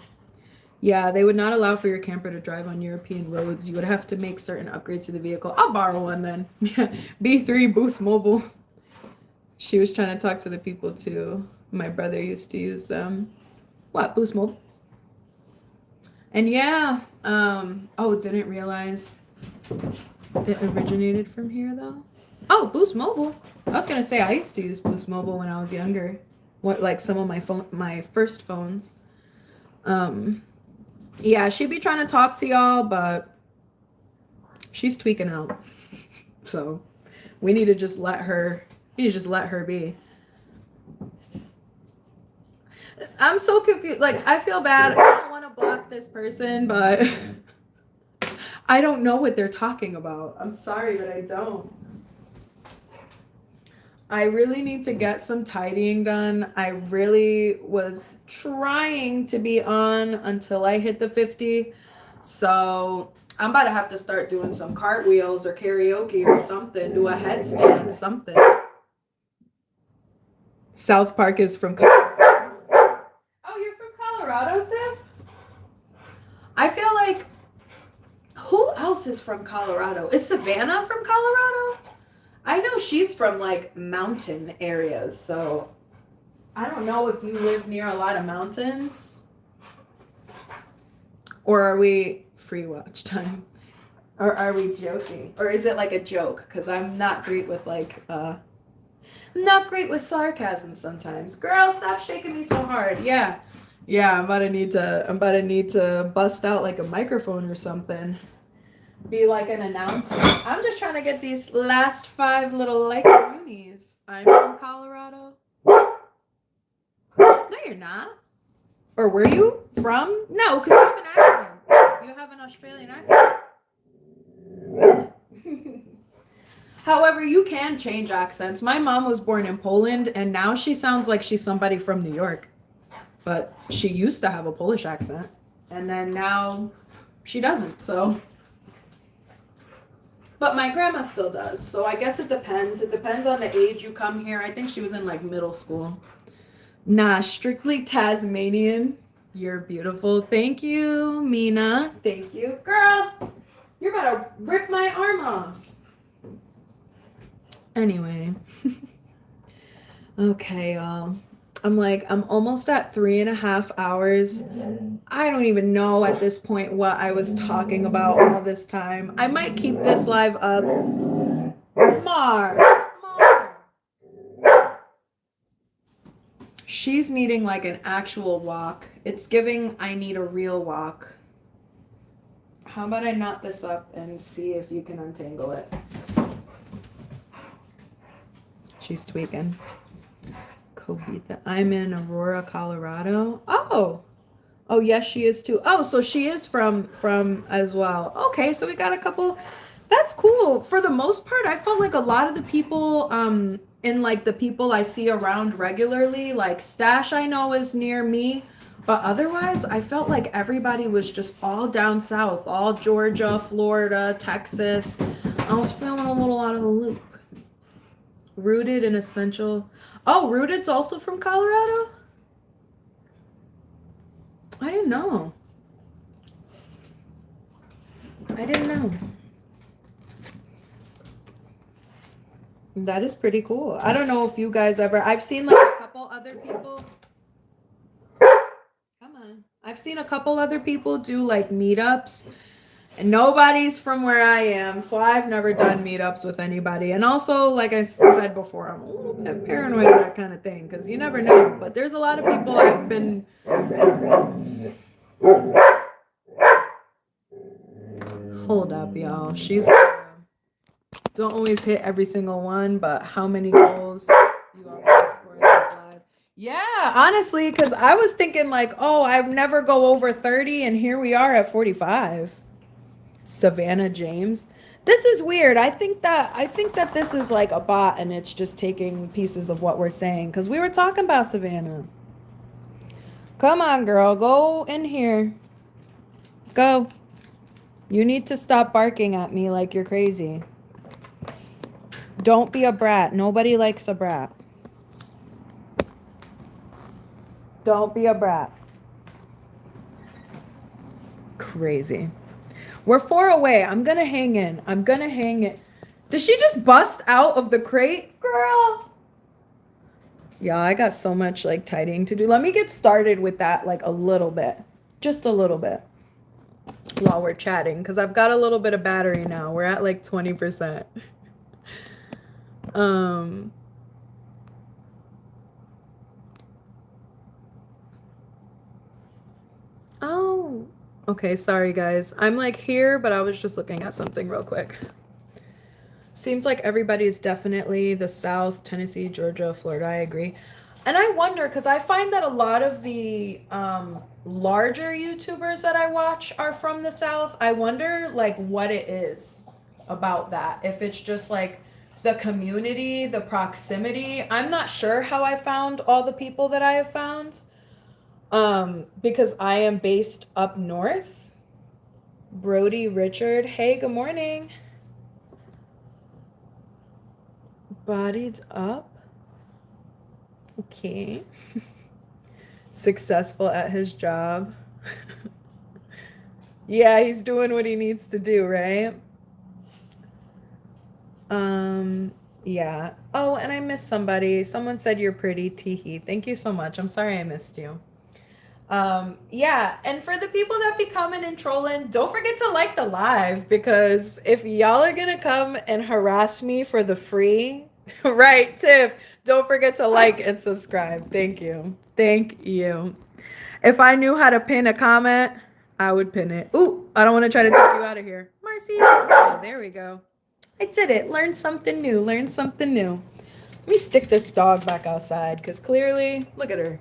Yeah, they would not allow for your camper to drive on European roads. You would have to make certain upgrades to the vehicle. I'll borrow one then. B3 Boost Mobile. She was trying to talk to the people too. My brother used to use them. What, Boost Mobile? And yeah, didn't realize it originated from here though. Oh, Boost Mobile. I was gonna say I used to use Boost Mobile when I was younger. What, like some of my first phones. Yeah, she'd be trying to talk to y'all, but she's tweaking out. So we need to just let her be. I'm so confused. Like, I feel bad. I don't want to block this person, but I don't know what they're talking about. I'm sorry, but I don't. I really need to get some tidying done. I really was trying to be on until I hit the 50. So I'm about to have to start doing some cartwheels or karaoke or something. Do a headstand, something. South Park is from Colorado. Oh, you're from Colorado, Tiff? I feel like, who else is from Colorado? Is Savannah from Colorado? I know she's from like mountain areas, so I don't know if you live near a lot of mountains. Or are we free watch time? Or are we joking? Or is it like a joke? Because I'm not great with not great with sarcasm sometimes. Girl, stop shaking me so hard. Yeah. Yeah, I'm about to need to bust out like a microphone or something. Be like an announcer. I'm just trying to get these last 5 little like unis. I'm from Colorado. No, you're not. Or were you from? No, because you have an accent. You have an Australian accent. However, you can change accents. My mom was born in Poland, and now she sounds like she's somebody from New York. But she used to have a Polish accent. And then now she doesn't, so... But my grandma still does, so I guess it depends. It depends on the age you come here. I think she was in like middle school. Nah, strictly Tasmanian. You're beautiful. Thank you, Mina. Thank you. Girl, you're about to rip my arm off. Anyway. Okay, y'all. I'm almost at 3.5 hours. I don't even know at this point what I was talking about all this time. I might keep this live up. Mar. She's needing like an actual walk. It's giving I need a real walk. How about I knot this up and see if you can untangle it? She's tweaking. Kobita. I'm in Aurora, Colorado. Oh, yes, she is too. Oh, so she is from as well. Okay, so we got a couple. That's cool. For the most part, I felt like a lot of the people, in like the people I see around regularly, like Stash, I know is near me, but otherwise, I felt like everybody was just all down south, all Georgia, Florida, Texas. I was feeling a little out of the loop. Rooted and Essential. Oh, Rooted's also from Colorado? I didn't know. That is pretty cool. I don't know if you guys ever... I've seen like a couple other people... Come on. I've seen a couple other people do like meetups. And nobody's from where I am, so I've never done meetups with anybody. And also, like I said before, I'm a little bit paranoid of that kind of thing, because you never know. But there's a lot of people I've been... Hold up, y'all. She's... Don't always hit every single one, but how many goals you always score this live? Yeah, honestly, because I was thinking like, oh, I never go over 30, and here we are at 45. Savannah James. This is weird. I think that this is like a bot and it's just taking pieces of what we're saying, because we were talking about Savannah. Come on, girl. Go in here. Go. You need to stop barking at me like you're crazy. Don't be a brat. Nobody likes a brat. Don't be a brat. crazy. We're 4 away. I'm gonna hang in. I'm gonna hang it. Did she just bust out of the crate? Girl. Yeah, I got so much like tidying to do. Let me get started with that like a little bit. Just a little bit. While we're chatting. Because I've got a little bit of battery now. We're at like 20%. Oh. Okay, sorry guys. I'm like here, but I was just looking at something real quick. Seems like everybody's definitely the South, Tennessee, Georgia, Florida. I agree. And I wonder, because I find that a lot of the larger YouTubers that I watch are from the South. I wonder like what it is about that. If it's just like the community, the proximity. I'm not sure how I found all the people that I have found. Because I am based up north. Brody Richard. Hey, good morning. Bodied up. Okay. Successful at his job. Yeah, he's doing what he needs to do, right? Yeah. Oh, and I missed somebody. Someone said you're pretty, Teehee. Thank you so much. I'm sorry I missed you. Yeah, and for the people that be coming and trolling, don't forget to like the live, because if y'all are gonna come and harass me for the free, right, Tiff, don't forget to like and subscribe. Thank you. Thank you. If I knew how to pin a comment, I would pin it. Ooh, I don't want to try to take you out of here. Marcy. Oh, there we go. I did it. Learn something new. Learn something new. Let me stick this dog back outside, because clearly, look at her.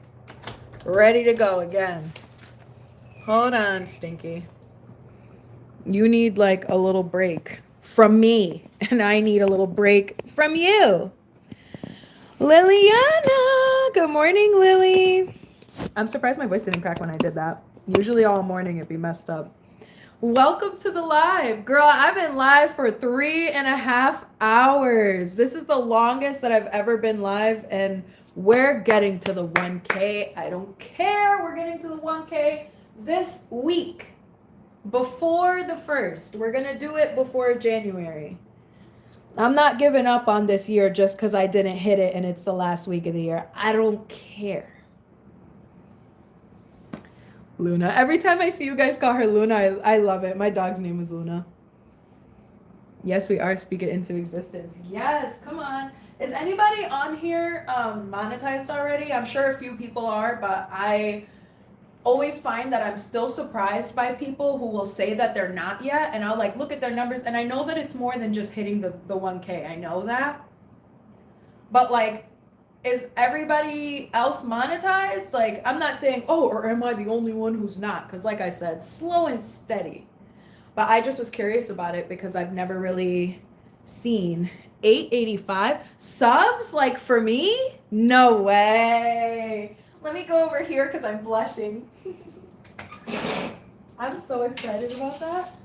Ready to go again. Hold on, Stinky. You need like a little break from me, and I need a little break from you. Liliana, good morning, Lily. I'm surprised my voice didn't crack when I did that. Usually all morning it'd be messed up. Welcome to the live. Girl, I've been live for 3.5 hours. This is the longest that I've ever been live, and we're getting to the 1K. I don't care. We're getting to the 1K this week. Before the 1st. We're going to do it before January. I'm not giving up on this year just because I didn't hit it and it's the last week of the year. I don't care. Luna. Every time I see you guys call her Luna, I love it. My dog's name is Luna. Yes, we are. Speak it into existence. Yes, come on. Is anybody on here monetized already? I'm sure a few people are, but I always find that I'm still surprised by people who will say that they're not yet, and I'll like look at their numbers, and I know that it's more than just hitting the 1K. I know that. But like, is everybody else monetized? Like, I'm not saying, oh, or am I the only one who's not? Because like I said, slow and steady. But I just was curious about it because I've never really seen 885 subs. Like for me, no way. Let me go over here because I'm blushing. I'm so excited about that.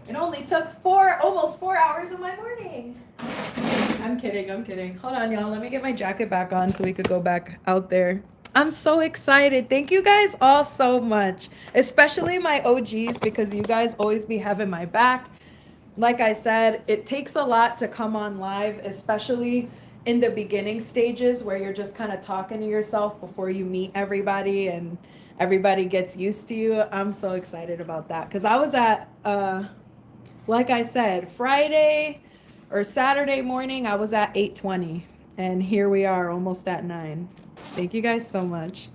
It only took almost 4 hours of my morning. I'm kidding. Hold on, y'all. Let me get my jacket back on so we could go back out there. I'm so excited. Thank you guys all so much, especially my OGs, because you guys always be having my back. Like I said, it takes a lot to come on live, especially in the beginning stages where you're just kind of talking to yourself before you meet everybody and everybody gets used to you. I'm so excited about that because I was at, like I said, Friday or Saturday morning, I was at 8:20, and here we are almost at 9. Thank you guys so much.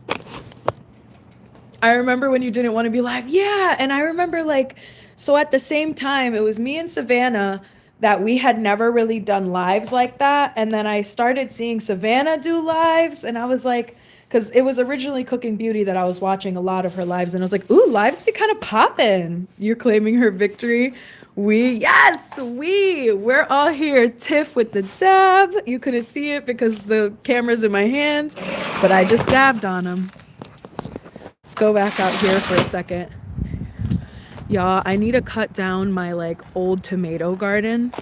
I remember when you didn't want to be live. Yeah, and I remember like, so at the same time, it was me and Savannah that we had never really done lives like that. And then I started seeing Savannah do lives, and I was like, because it was originally Cooking Beauty that I was watching a lot of her lives, and I was like, ooh, lives be kind of popping. You're claiming her victory. We're all here. Tiff with the dab. You couldn't see it because the camera's in my hand, but I just dabbed on him. Let's go back out here for a second. Y'all, I need to cut down my like old tomato garden.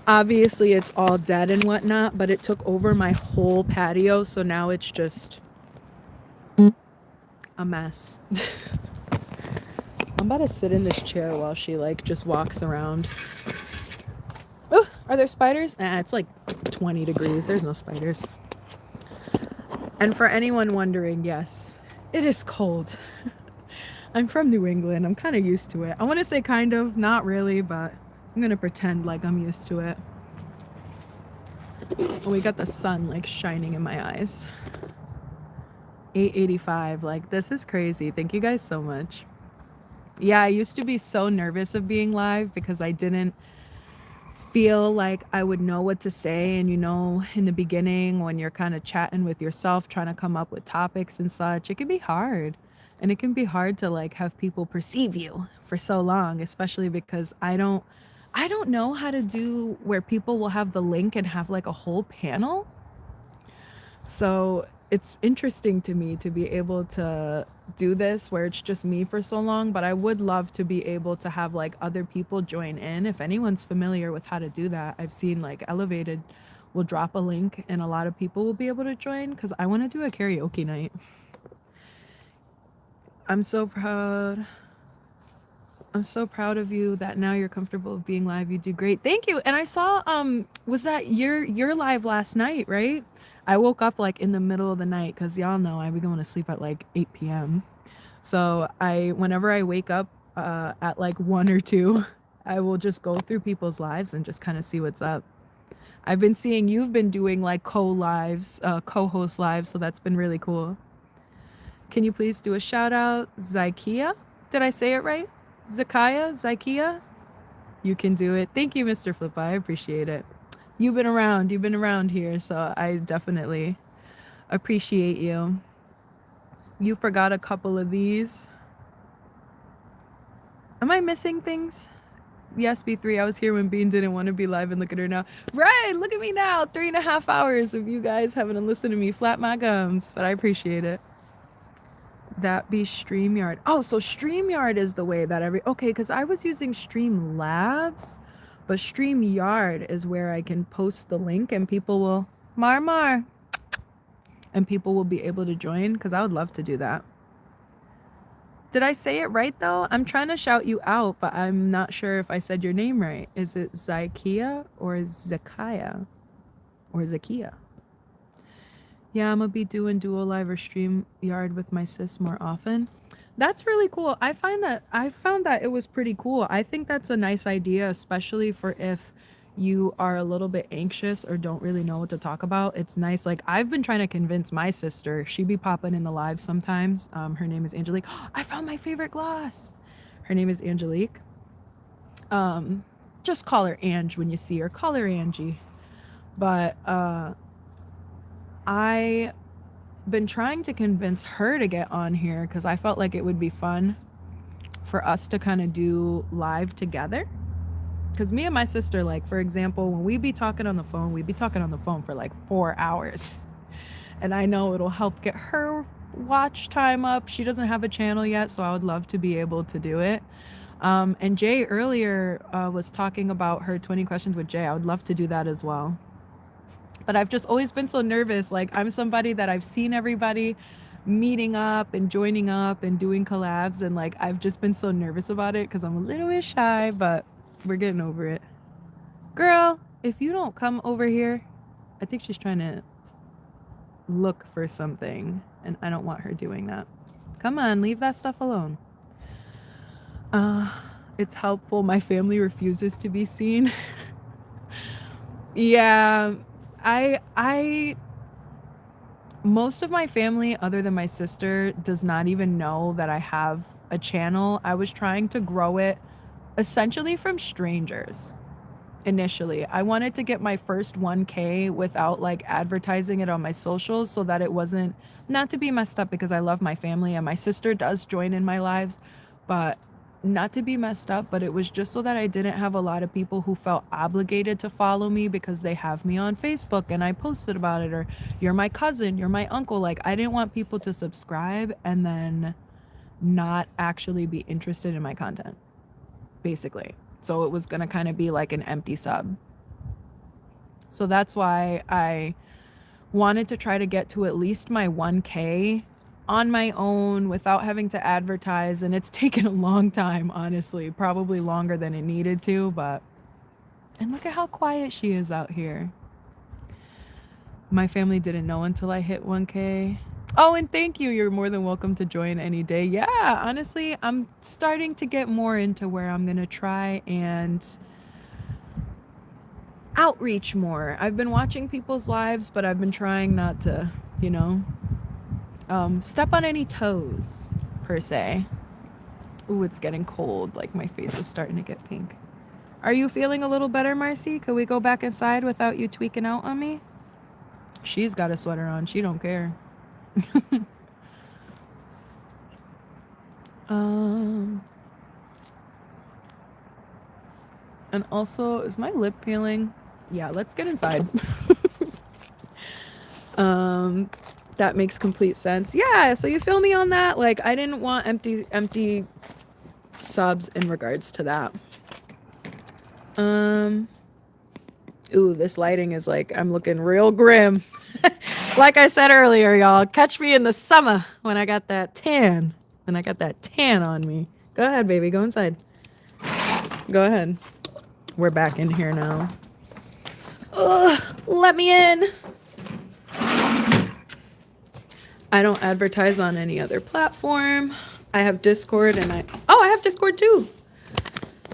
Obviously it's all dead and whatnot, but it took over my whole patio, so now it's just a mess. I'm about to sit in this chair while she like just walks around. Oh, are there spiders? It's like 20 degrees. There's no spiders. And for anyone wondering, yes, it is cold. I'm from New England. I'm kind of used to it. I want to say kind of, not really, but I'm going to pretend like I'm used to it. And we got the sun like shining in my eyes. 8:85. Like, this is crazy. Thank you guys so much. Yeah, I used to be so nervous of being live because I didn't feel like I would know what to say. And, you know, in the beginning, when you're kind of chatting with yourself, trying to come up with topics and such, it can be hard. And it can be hard to like have people perceive you for so long, especially because I don't know how to do where people will have the link and have like a whole panel. So it's interesting to me to be able to do this where it's just me for so long, but I would love to be able to have like other people join in. If anyone's familiar with how to do that, I've seen like Elevated will drop a link and a lot of people will be able to join because I want to do a karaoke night. I'm so proud. I'm so proud of you that now you're comfortable being live. You do great. Thank you. And I saw was that your live last night, right? I woke up like in the middle of the night because y'all know I be going to sleep at like 8 p.m. So whenever I wake up at like 1 or 2, I will just go through people's lives and just kind of see what's up. I've been seeing you've been doing like co-host lives, so that's been really cool. Can you please do a shout out? Zykia? Did I say it right? Zykia? You can do it. Thank you, Mr. Flippa. I appreciate it. You've been around here, so I definitely appreciate you. You forgot a couple of these. Am I missing things? Yes, B3, I was here when Bean didn't want to be live, and look at her now. Right, look at me now. 3.5 hours of you guys having to listen to me flap my gums, but I appreciate it. That be StreamYard. Oh, so StreamYard is the way that okay, because I was using Streamlabs, but StreamYard is where I can post the link and people will and people will be able to join, because I would love to do that. Did I say it right though? I'm trying to shout you out, but I'm not sure if I said your name right. Is it Zykia or Zakiya or Zakiya? Yeah, I'm gonna be doing Duo Live or StreamYard with my sis more often. That's really cool. I found that it was pretty cool. I think that's a nice idea, especially for if you are a little bit anxious or don't really know what to talk about. It's nice. Like, I've been trying to convince my sister. She be popping in the live sometimes. Her name is Angelique. I found my favorite gloss. Her name is Angelique. Just call her Ange when you see her. Call her Angie. But I been trying to convince her to get on here because I felt like it would be fun for us to kind of do live together. Because me and my sister, like, for example, when we be talking on the phone, we be talking on the phone for like 4 hours. And I know it'll help get her watch time up. She doesn't have a channel yet, so I would love to be able to do it. And Jay earlier was talking about her 20 questions with Jay. I would love to do that as well. But I've just always been so nervous. Like, I'm somebody that I've seen everybody meeting up and joining up and doing collabs. And like, I've just been so nervous about it because I'm a little bit shy, but we're getting over it. Girl, if you don't come over here, I think she's trying to look for something. And I don't want her doing that. Come on, leave that stuff alone. It's helpful. My family refuses to be seen. Yeah. Most of my family, other than my sister, does not even know that I have a channel. I was trying to grow it essentially from strangers initially. I wanted to get my first 1K without like advertising it on my socials so that it wasn't, not to be messed up because I love my family and my sister does join in my lives, but not to be messed up, but it was just so that I didn't have a lot of people who felt obligated to follow me because they have me on Facebook and I posted about it, or you're my cousin, you're my uncle. Like, I didn't want people to subscribe and then not actually be interested in my content, basically. So it was going to kind of be like an empty sub. So that's why I wanted to try to get to at least my 1K on my own without having to advertise, and it's taken a long time, honestly, probably longer than it needed to, but and look at how quiet she is out here. My family didn't know until I hit 1K. Oh, and thank you. You're more than welcome to join any day. Yeah, honestly, I'm starting to get more into where I'm going to try and outreach more. I've been watching people's lives, but I've been trying not to, step on any toes, per se. Ooh, it's getting cold. Like, my face is starting to get pink. Are you feeling a little better, Marcy? Could we go back inside without you tweaking out on me? She's got a sweater on. She don't care. And also, is my lip peeling? Yeah, let's get inside. That makes complete sense. Yeah, so you feel me on that? Like, I didn't want empty subs in regards to that. Ooh, this lighting is like, I'm looking real grim. Like I said earlier, y'all, catch me in the summer when I got that tan. When I got that tan on me. Go ahead, baby, go inside. Go ahead. We're back in here now. Ugh, let me in. I don't advertise on any other platform. I have Discord and I have Discord too.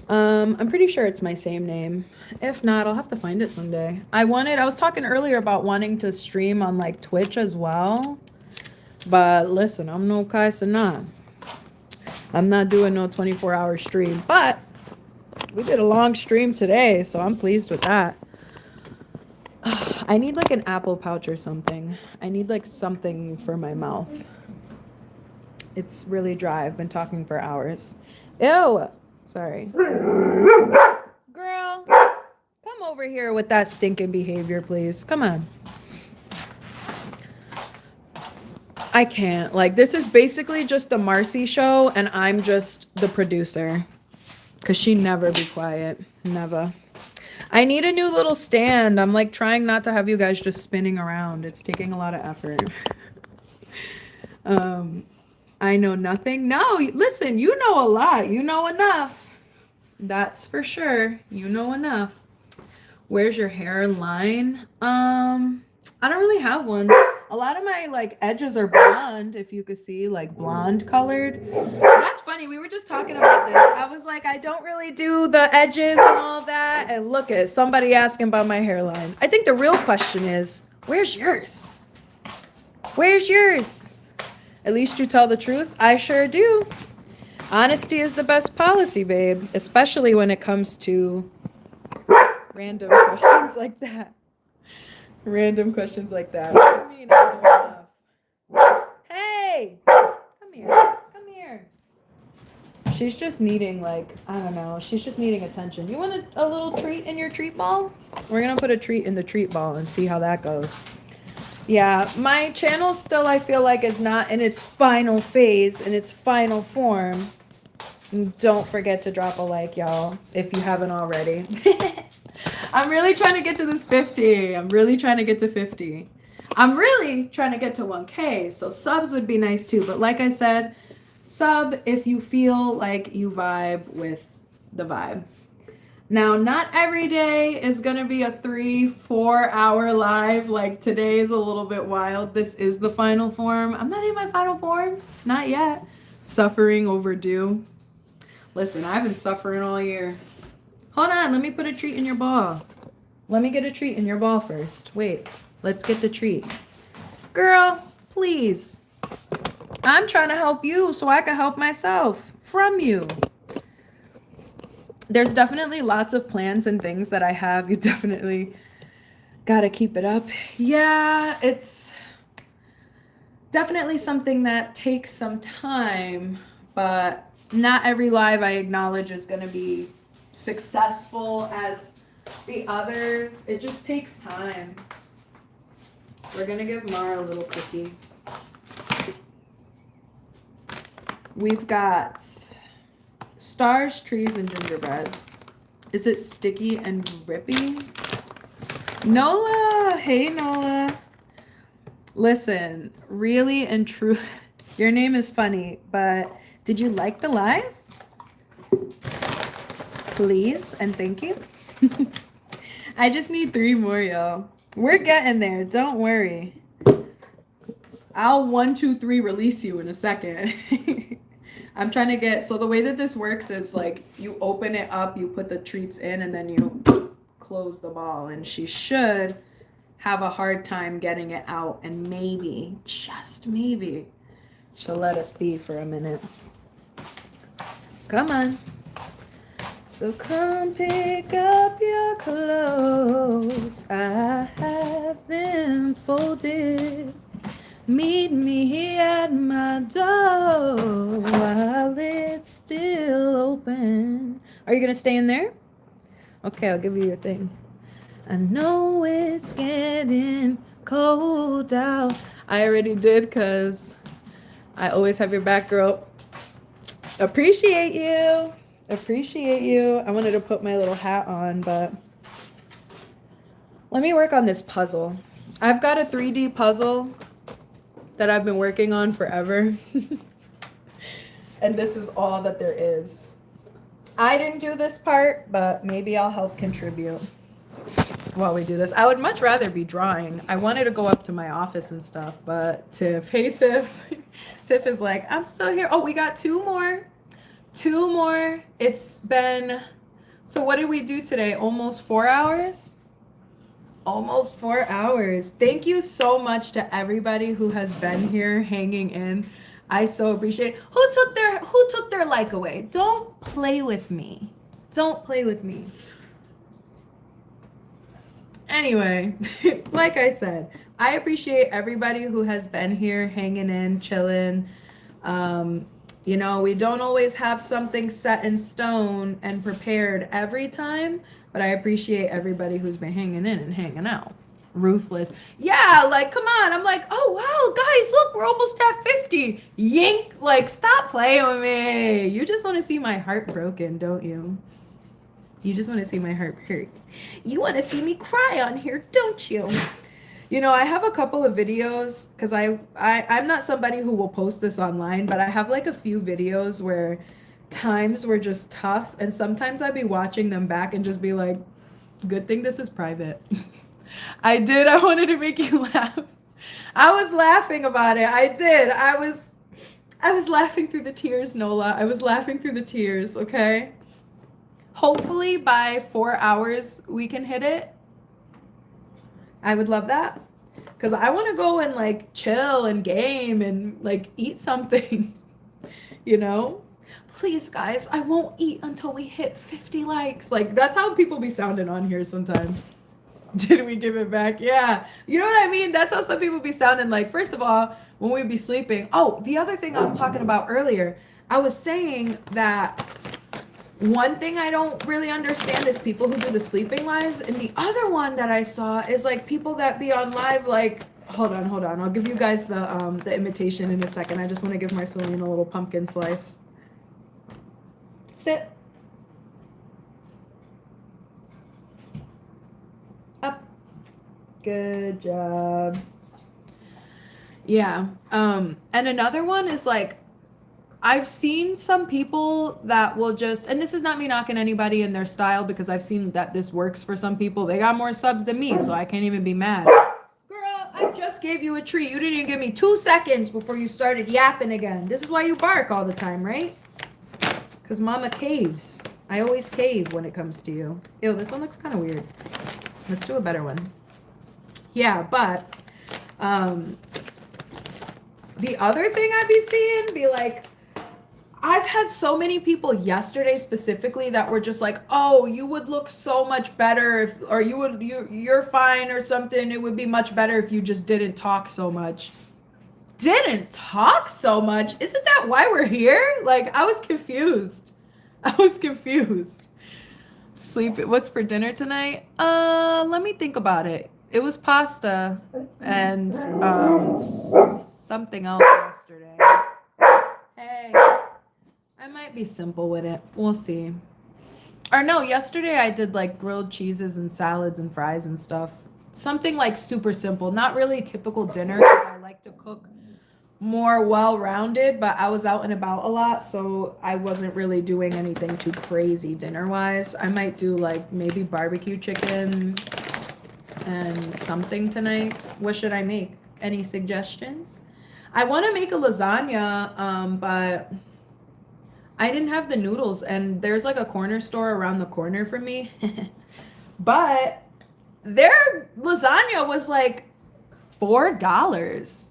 I'm pretty sure it's my same name. If not, I'll have to find it someday. I was talking earlier about wanting to stream on like Twitch as well. But listen, I'm no Kai Cenat. I'm not doing no 24-hour stream. But we did a long stream today, so I'm pleased with that. I need like an apple pouch or something. I need like something for my mouth. It's really dry. I've been talking for hours. Ew. Sorry. Girl, come over here with that stinking behavior, please. Come on. I can't. Like, this is basically just the Marcy show, and I'm just the producer. Because she never be quiet. Never. I need a new little stand. I'm like trying not to have you guys just spinning around. It's taking a lot of effort. I know nothing. No, listen, you know a lot. You know enough. That's for sure. You know enough. Where's your hairline? I don't really have one. A lot of my like edges are blonde, if you could see, like blonde colored. That's funny. We were just talking about this. I was like, I don't really do the edges and all that. And look at somebody asking about my hairline. I think the real question is, where's yours? Where's yours? At least you tell the truth. I sure do. Honesty is the best policy, babe, especially when it comes to random questions like that. Random questions like that. What do you mean I know enough? Hey! Come here. Come here. She's just needing, like, I don't know. She's just needing attention. You want a little treat in your treat ball? We're going to put a treat in the treat ball and see how that goes. Yeah, my channel still, I feel like, is not in its final phase, in its final form. Don't forget to drop a like, y'all, if you haven't already. I'm really trying to get to this 50. I'm really trying to get to 50. I'm really trying to get to 1K, so subs would be nice too. But like I said, sub if you feel like you vibe with the vibe. Now, not every day is going to be a 3-4 hour live. Like, today is a little bit wild. This is the final form. I'm not in my final form. Not yet. Suffering overdue. Listen, I've been suffering all year. Hold on. Let me put a treat in your ball. Let me get a treat in your ball first. Wait. Let's get the treat. Girl, please. I'm trying to help you so I can help myself from you. There's definitely lots of plans and things that I have. You definitely got to keep it up. Yeah, it's definitely something that takes some time, but not every live I acknowledge is going to be successful as the others. It just takes time. We're going to give Mara a little cookie. We've got stars, trees, and gingerbreads. Is it sticky and grippy? Nola! Hey, Nola. Listen, really and true. Your name is funny, but did you like the live? Please and thank you. I just need 3 more, y'all. We're getting there. Don't worry. I'll 1, 2, 3 release you in a second. I'm trying to get, so the way that this works is like you open it up, you put the treats in, and then you close the ball. And she should have a hard time getting it out. And maybe, just maybe, she'll let us be for a minute. Come on. So come pick up your clothes. I have them folded. Meet me here at my door while it's still open. Are you gonna stay in there? Okay, I'll give you your thing. I know it's getting cold out. I already did because I always have your back, girl. Appreciate you. Appreciate you. I wanted to put my little hat on, but let me work on this puzzle. I've got a 3D puzzle that I've been working on forever. And this is all that there is. I didn't do this part, but maybe I'll help contribute while we do this. I would much rather be drawing. I wanted to go up to my office and stuff, but Tiff, hey Tiff. Tiff is like, I'm still here. Oh, we got 2 more. 2 more. It's been, so what did we do today? Almost 4 hours? Almost 4 hours. Thank you so much to everybody who has been here hanging in. I so appreciate it. Who took their like away? Don't play with me. Don't play with me. Anyway, like I said, I appreciate everybody who has been here hanging in, chilling. You know, we don't always have something set in stone and prepared every time, but I appreciate everybody who's been hanging in and hanging out. Ruthless. Yeah, like, come on. I'm like, oh, wow, guys, look, we're almost at 50. Yink. Like, stop playing with me. You just want to see my heart broken, don't you? You just want to see my heart hurt. You want to see me cry on here, don't you? You know, I have a couple of videos because I'm not somebody who will post this online, but I have like a few videos where times were just tough. And sometimes I'd be watching them back and just be like, good thing this is private. I wanted to make you laugh. I was laughing about it. I did. I was laughing through the tears, Nola. I was laughing through the tears, okay? Hopefully by 4 hours we can hit it. I would love that. Because I want to go and like chill and game and like eat something, you know? Please, guys, I won't eat until we hit 50 likes. Like, that's how people be sounding on here sometimes. Did we give it back? Yeah. You know what I mean? That's how some people be sounding like. First of all, when we be sleeping. Oh, the other thing I was talking about earlier, I was saying that one thing I don't really understand is people who do the sleeping lives. And the other one that I saw is like people that be on live like, hold on. I'll give you guys the imitation in a second. I just want to give Marceline a little pumpkin slice. Sit. Up. Good job. Yeah. And another one is like, I've seen some people that will just, and this is not me knocking anybody in their style because I've seen that this works for some people. They got more subs than me, so I can't even be mad. Girl, I just gave you a treat. You didn't even give me 2 seconds before you started yapping again. This is why you bark all the time, right? Because mama caves. I always cave when it comes to you. Ew, this one looks kind of weird. Let's do a better one. Yeah, but the other thing I be seeing be like, I've had so many people yesterday specifically that were just like, oh, you would look so much better if, or you're fine or something. It would be much better if you just didn't talk so much. Didn't talk so much? Isn't that why we're here? Like, I was confused. Sleep, what's for dinner tonight? Let me think about it. It was pasta and something else yesterday. Hey. I might be simple with it. We'll see. Or no, yesterday I did like grilled cheeses and salads and fries and stuff. Something like super simple. Not really typical dinner because I like to cook more well-rounded, but I was out and about a lot, so I wasn't really doing anything too crazy dinner-wise. I might do like maybe barbecue chicken and something tonight. What should I make? Any suggestions? I want to make a lasagna, but I didn't have the noodles, and there's like a corner store around the corner from me. But their lasagna was like $4.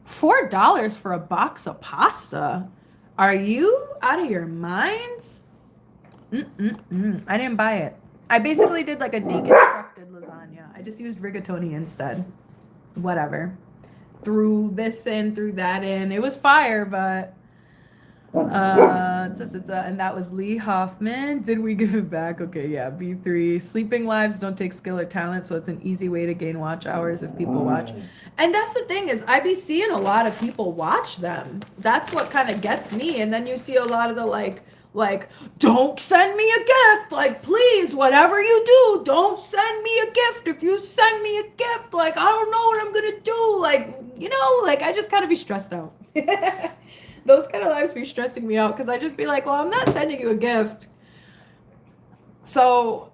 $4 for a box of pasta. Are you out of your minds? I didn't buy it. I basically did like a deconstructed lasagna. I just used rigatoni instead. Whatever. Threw this in, threw that in. It was fire, but and that was Lee Hoffman. Did we give it back? Okay, yeah. B3. Sleeping lives don't take skill or talent, so it's an easy way to gain watch hours if people watch. And that's the thing is I be seeing a lot of people watch them. That's what kind of gets me. And then you see a lot of the like, don't send me a gift. Like, please, whatever you do, don't send me a gift. If you send me a gift, like, I don't know what I'm gonna do. Like, you know, like I just kind of be stressed out. Those kind of lives be stressing me out because I just be like, well, I'm not sending you a gift. So,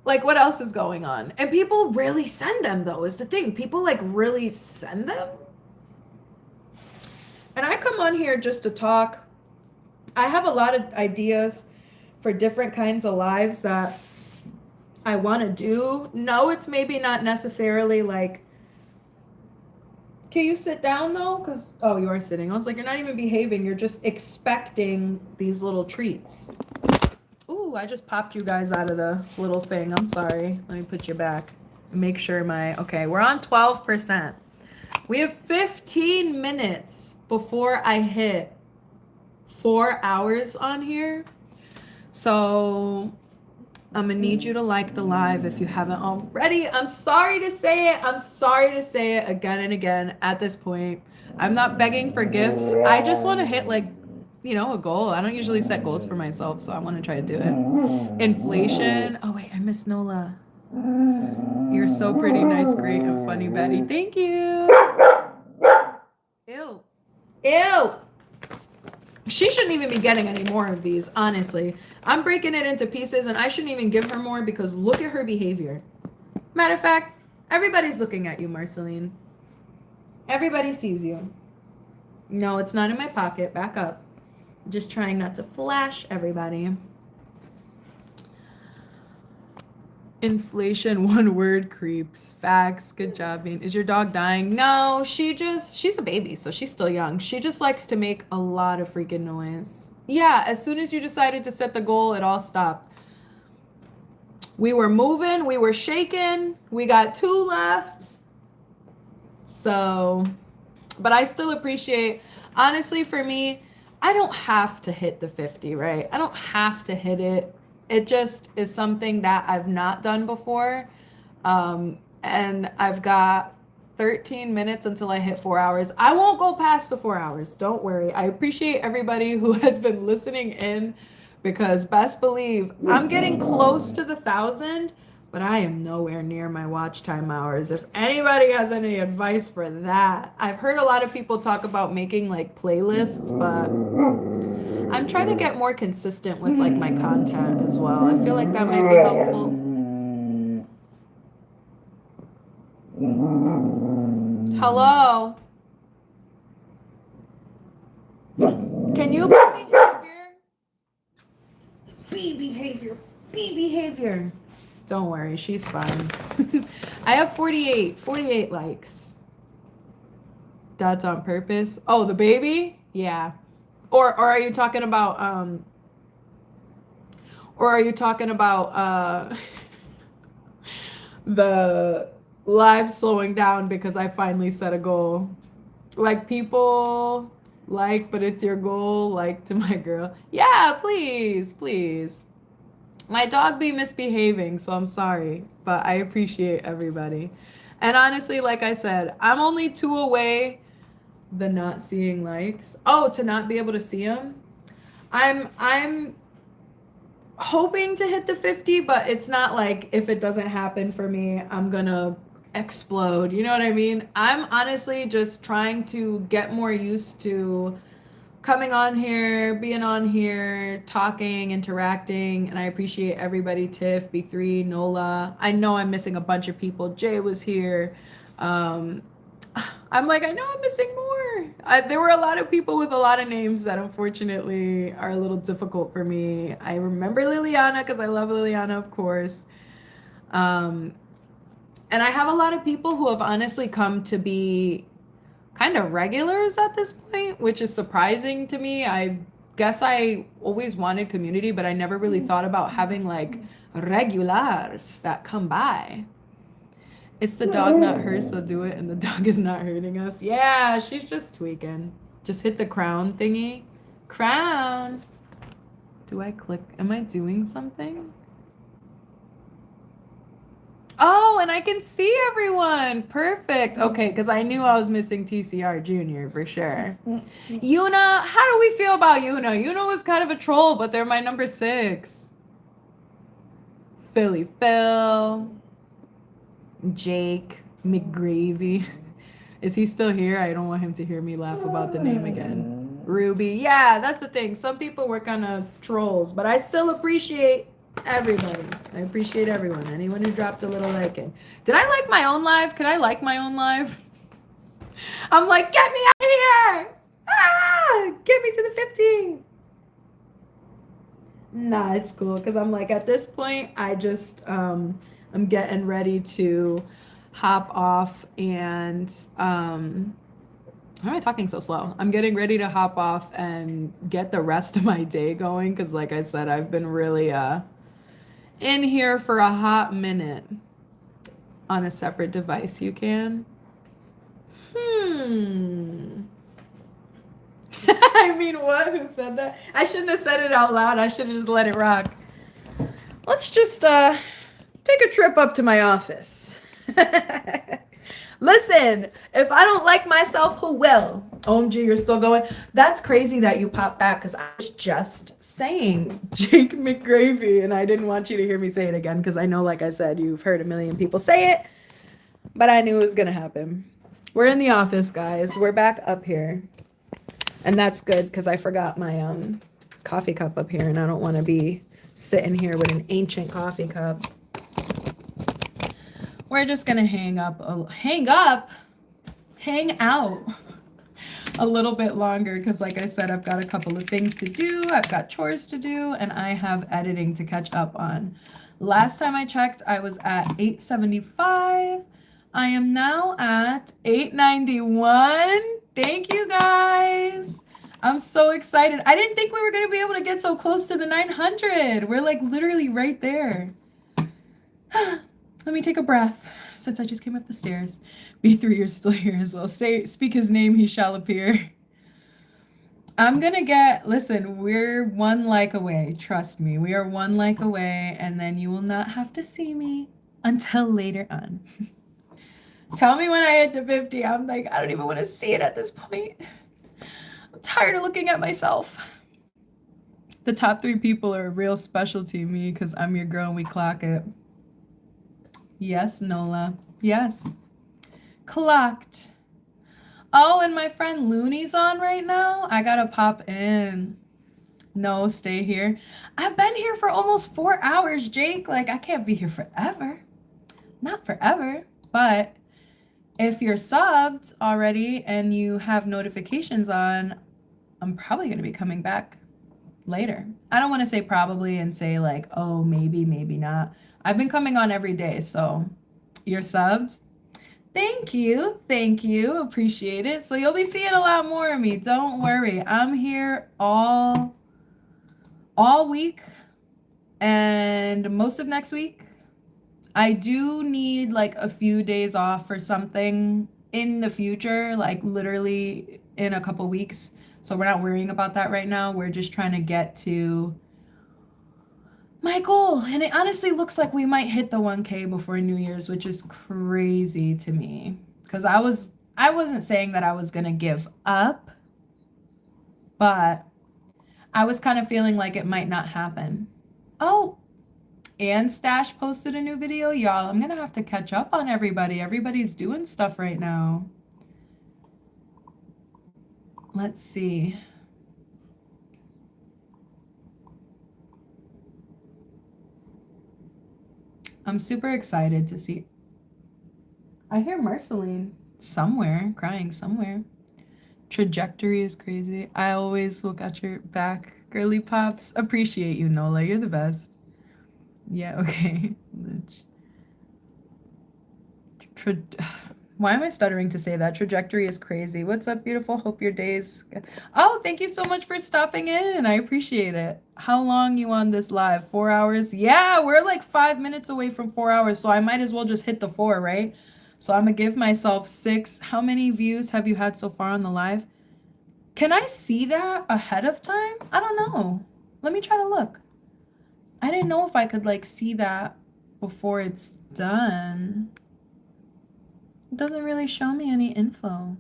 like, what else is going on? And people really send them, though, is the thing. People, like, really send them. And I come on here just to talk. I have a lot of ideas for different kinds of lives that I want to do. No, it's maybe not necessarily, like, can you sit down though? Because, oh, you are sitting. I was like, you're not even behaving. You're just expecting these little treats. Ooh, I just popped you guys out of the little thing. I'm sorry. Let me put you back. Make sure okay, we're on 12%. We have 15 minutes before I hit 4 hours on here. So I'm gonna need you to like the live if you haven't already. I'm sorry to say it. I'm sorry to say it again and again at this point. I'm not begging for gifts. I just want to hit like, you know, a goal. I don't usually set goals for myself, so I want to try to do it. Inflation. Oh wait, I miss Nola. You're so pretty, nice, great, and funny, Betty. Thank you. Ew. Ew. She shouldn't even be getting any more of these, honestly. I'm breaking it into pieces, and I shouldn't even give her more because look at her behavior. Matter of fact, everybody's looking at you, Marceline. Everybody sees you. No, it's not in my pocket. Back up. Just trying not to flash everybody. Inflation, one word, creeps. Facts. Good job, Bean. Is your dog dying? No, she's a baby, so she's still young. She just likes to make a lot of freaking noise. Yeah, as soon as you decided to set the goal, it all stopped. We were moving, we were shaking, we got 2 left. So, but I still appreciate, honestly, for me, I don't have to hit the 50, right? I don't have to hit it. It just is something that I've not done before. And I've got 13 minutes until I hit 4 hours. I won't go past the 4 hours. Don't worry. I appreciate everybody who has been listening in because best believe I'm getting close to the 1,000, but I am nowhere near my watch time hours. If anybody has any advice for that, I've heard a lot of people talk about making like playlists, but I'm trying to get more consistent with like my content as well. I feel like that might be helpful. Hello? Can you be behavior? Be behavior. Don't worry, she's fine. I have 48 likes. That's on purpose. Oh, the baby? Yeah. Or are you talking about the live slowing down because I finally set a goal? Like people like, but it's your goal, like to my girl. Yeah, please. My dog be misbehaving, so I'm sorry, but I appreciate everybody. And honestly, like I said, I'm only 2 away the not seeing likes. Oh, to not be able to see them. I'm hoping to hit the 50, but it's not like if it doesn't happen for me, I'm gonna explode. You know what I mean? I'm honestly just trying to get more used to coming on here, being on here, talking, interacting, and I appreciate everybody. Tiff, B3, Nola. I know I'm missing a bunch of people. Jay was here. Um, I'm like, I know I'm missing more. There were a lot of people with a lot of names that unfortunately are a little difficult for me. I remember Liliana because I love Liliana, of course. Um, and I have a lot of people who have honestly come to be kind of regulars at this point, which is surprising to me. I guess I always wanted community, but I never really thought about having like regulars that come by. It's the dog, not her, so do it, and the dog is not hurting us. Yeah, she's just tweaking. Just hit the crown thingy. Crown. Do I click? Am I doing something? Oh, and I can see everyone. Perfect. Okay, because I knew I was missing TCR Jr. for sure. Yuna, how do we feel about Yuna? Yuna was kind of a troll, but they're my number 6. Philly Phil. Jake McGravy. Is he still here? I don't want him to hear me laugh about the name again. Ruby. Yeah, that's the thing. Some people were kind of trolls, but I still appreciate everybody. I appreciate everyone. Anyone who dropped a little liking. Did I like my own live? Can I like my own live? I'm like, get me out of here! Ah! Get me to the 15. Nah, it's cool because I'm like, at this point, I just I'm getting ready to hop off and why am I talking so slow? I'm getting ready to hop off and get the rest of my day going because like I said, I've been really in here for a hot minute. On a separate device you can. I mean, what? Who said that? I shouldn't have said it out loud. I should have just let it rock. Let's just take a trip up to my office. Listen, if I don't like myself, who will? OMG, you're still going? That's crazy that you popped back because I was just saying Jake McGravy and I didn't want you to hear me say it again because I know, like I said, you've heard a million people say it, but I knew it was going to happen. We're in the office, guys. We're back up here. And that's good because I forgot my coffee cup up here and I don't want to be sitting here with an ancient coffee cup. We're just gonna hang out a little bit longer because like I said, I've got a couple of things to do. I've got chores to do and I have editing to catch up on. Last time I checked, I was at 875. I am now at 891. Thank you guys. I'm so excited. I didn't think we were gonna be able to get so close to the 900. We're like literally right there. Let me take a breath since I just came up the stairs. B3, you're still here as well. Speak his name, he shall appear. I'm gonna listen, we're 1 like away. Trust me, we are 1 like away, and then you will not have to see me until later on. Tell me when I hit the 50. I'm like, I don't even want to see it at this point. I'm tired of looking at myself. The top 3 people are a real specialty to me because I'm your girl and we clock it. Yes, Nola. Yes. Clocked. Oh, and my friend Looney's on right now. I gotta pop in. No, stay here. I've been here for almost 4 hours, Jake. Like, I can't be here forever. Not forever. But if you're subbed already and you have notifications on, I'm probably gonna be coming back later. I don't want to say probably and say like, oh, maybe, maybe not. I've been coming on every day, so you're subbed. Thank you. Thank you. Appreciate it. So you'll be seeing a lot more of me. Don't worry. I'm here all week and most of next week. I do need like a few days off for something in the future, like literally in a couple weeks. So we're not worrying about that right now. We're just trying to get to my goal. And it honestly looks like we might hit the 1K before New Year's, which is crazy to me. Because I wasn't saying that I was going to give up, but I was kind of feeling like it might not happen. Oh, And Stash posted a new video. Y'all, I'm gonna have to catch up on everybody. Everybody's doing stuff right now. Let's see. I'm super excited to see. I hear Marceline somewhere, crying somewhere. Trajectory is crazy. I always will got your back, girly pops. Appreciate you, Nola. You're the best. Yeah, okay. Tra- Why am I stuttering to say that? Trajectory is crazy. What's up, beautiful? Hope your day's good. Oh, thank you so much for stopping in. I appreciate it. How long you on this live? 4 hours? Yeah, we're like 5 minutes away from 4 hours, so I might as well just hit the 4, right? So I'm gonna give myself 6. How many views have you had so far on the live? Can I see that ahead of time? I don't know. Let me try to look. I didn't know if I could like see that before it's done. It doesn't really show me any info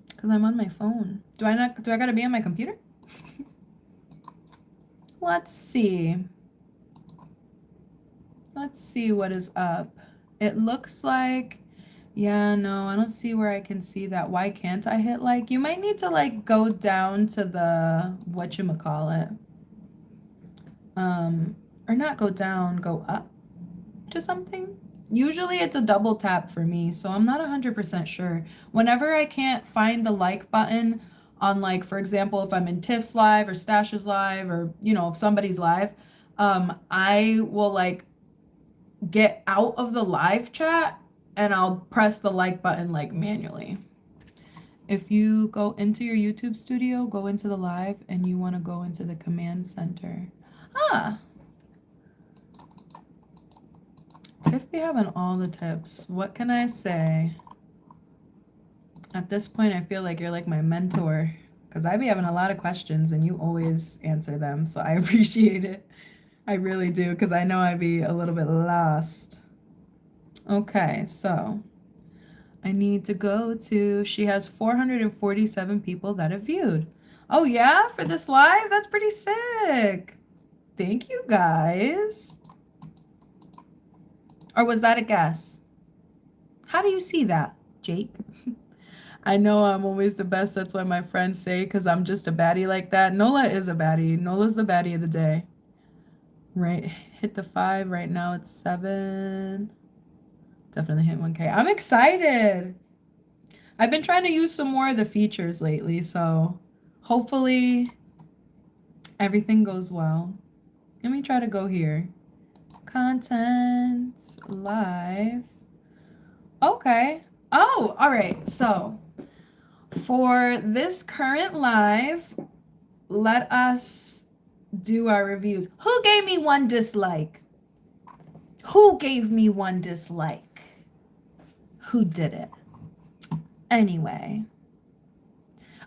because I'm on my phone. Do I gotta be on my computer? Let's see. Let's see what is up. It looks like, yeah, no, I don't see where I can see that. Why can't I hit like? You might need to like go down to the, whatchamacallit. Or not go down, go up to something. Usually it's a double tap for me, so I'm not 100% sure. Whenever I can't find the like button on like, for example, if I'm in Tiff's live or Stash's live or, you know, if somebody's live, I will like get out of the live chat and I'll press the like button like manually. If you go into your YouTube studio, go into the live and you want to go into the command center. Ah, Tiff be having all the tips. What can I say? At this point, I feel like you're like my mentor because I be having a lot of questions and you always answer them. So I appreciate it. I really do because I know I'd be a little bit lost. Okay, so I need to go to, she has 447 people that have viewed. Oh yeah, for this live? That's pretty sick. Thank you guys. Or was that a guess? How do you see that, Jake? I know I'm always the best. That's why my friends say, because I'm just a baddie like that. Nola is a baddie. Nola's the baddie of the day. Right. Hit the 5. Right now it's 7. Definitely hit 1K. I'm excited. I've been trying to use some more of the features lately, so hopefully everything goes well. Let me try to go here. Content live. Okay. Oh, all right. So for this current live, let us do our reviews. Who gave me 1 dislike? Who gave me 1 dislike? Who did it? Anyway,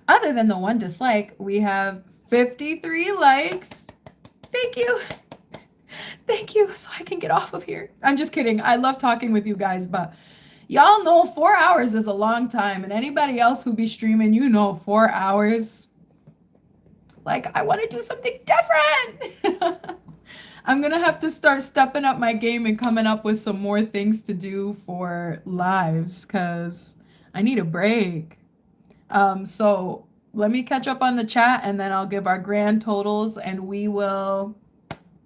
other than the 1 dislike, we have 53 likes. Thank you. Thank you, so I can get off of here. I'm just kidding. I love talking with you guys, but y'all know 4 hours is a long time. And anybody else who be streaming, you know 4 hours. Like, I want to do something different. I'm going to have to start stepping up my game and coming up with some more things to do for lives because I need a break. So let me catch up on the chat and then I'll give our grand totals and we will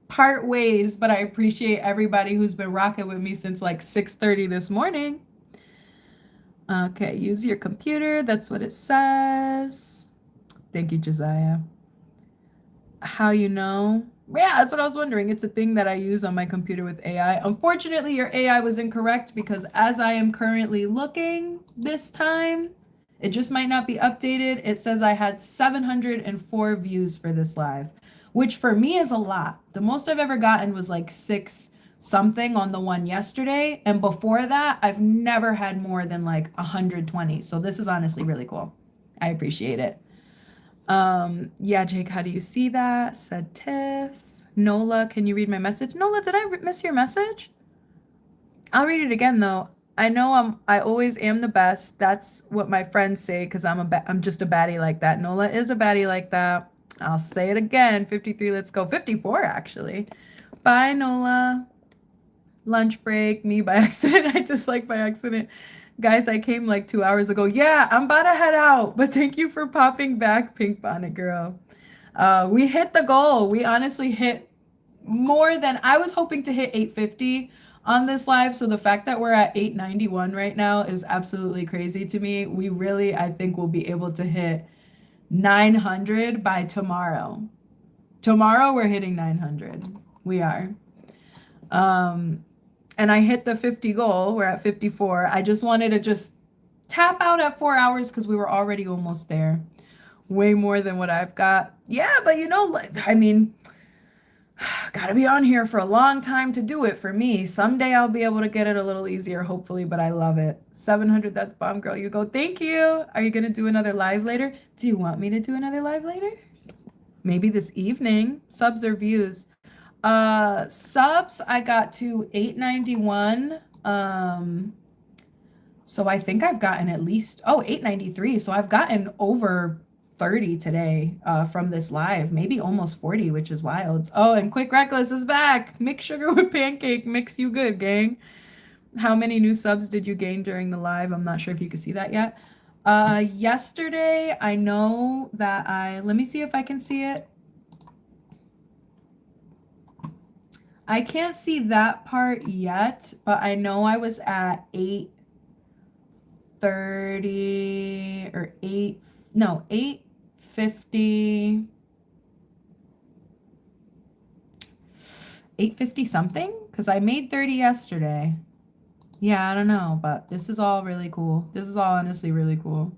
part ways, but I appreciate everybody who's been rocking with me since like 6:30 this morning. Okay, use your computer. That's what it says. Thank you, Josiah. How you know? Yeah, that's what I was wondering. It's a thing that I use on my computer with AI. Unfortunately, your AI was incorrect because as I am currently looking this time, it just might not be updated. It says I had 704 views for this live, which for me is a lot. The most I've ever gotten was like 6 something on the one yesterday. And before that, I've never had more than like 120. So this is honestly really cool. I appreciate it. Yeah, Jake, how do you see that? Said Tiff. Nola, can you read my message? Nola, did I miss your message? I'll read it again though. I know I always am the best. That's what my friends say because I'm just a baddie like that. Nola is a baddie like that. I'll say it again. 53, let's go. 54, actually. Bye, Nola. Lunch break, me by accident. I dislike by accident. Guys, I came like 2 hours ago. Yeah, I'm about to head out, but thank you for popping back, Pink Bonnet Girl. We hit the goal. We honestly hit more than I was hoping to hit 850 on this live. So the fact that we're at 891 right now is absolutely crazy to me. We really, I think, will be able to hit 900 by tomorrow. Tomorrow we're hitting 900. We are. And I hit the 50 goal. We're at 54. I just wanted to just tap out at 4 hours because we were already almost there. Way more than what I've got. Yeah, but you know, I mean, gotta be on here for a long time to do it for me. Someday I'll be able to get it a little easier, hopefully, but I love it. 700, that's bomb girl. You go, thank you. Are you gonna do another live later? Do you want me to do another live later? Maybe this evening. Subs or views? Subs, I got to 891. So I think I've gotten at least, 893. So I've gotten over 30 today from this live, maybe almost 40, which is wild. Oh, and Quick Reckless is back. Mix sugar with pancake, mix you good, gang. How many new subs did you gain during the live? I'm not sure if you can see that yet. Yesterday, I know that let me see if I can see it. I can't see that part yet, but I know I was at 830 or 850. 850 something? Because I made 30 yesterday. Yeah, I don't know, but this is all really cool. This is all honestly really cool.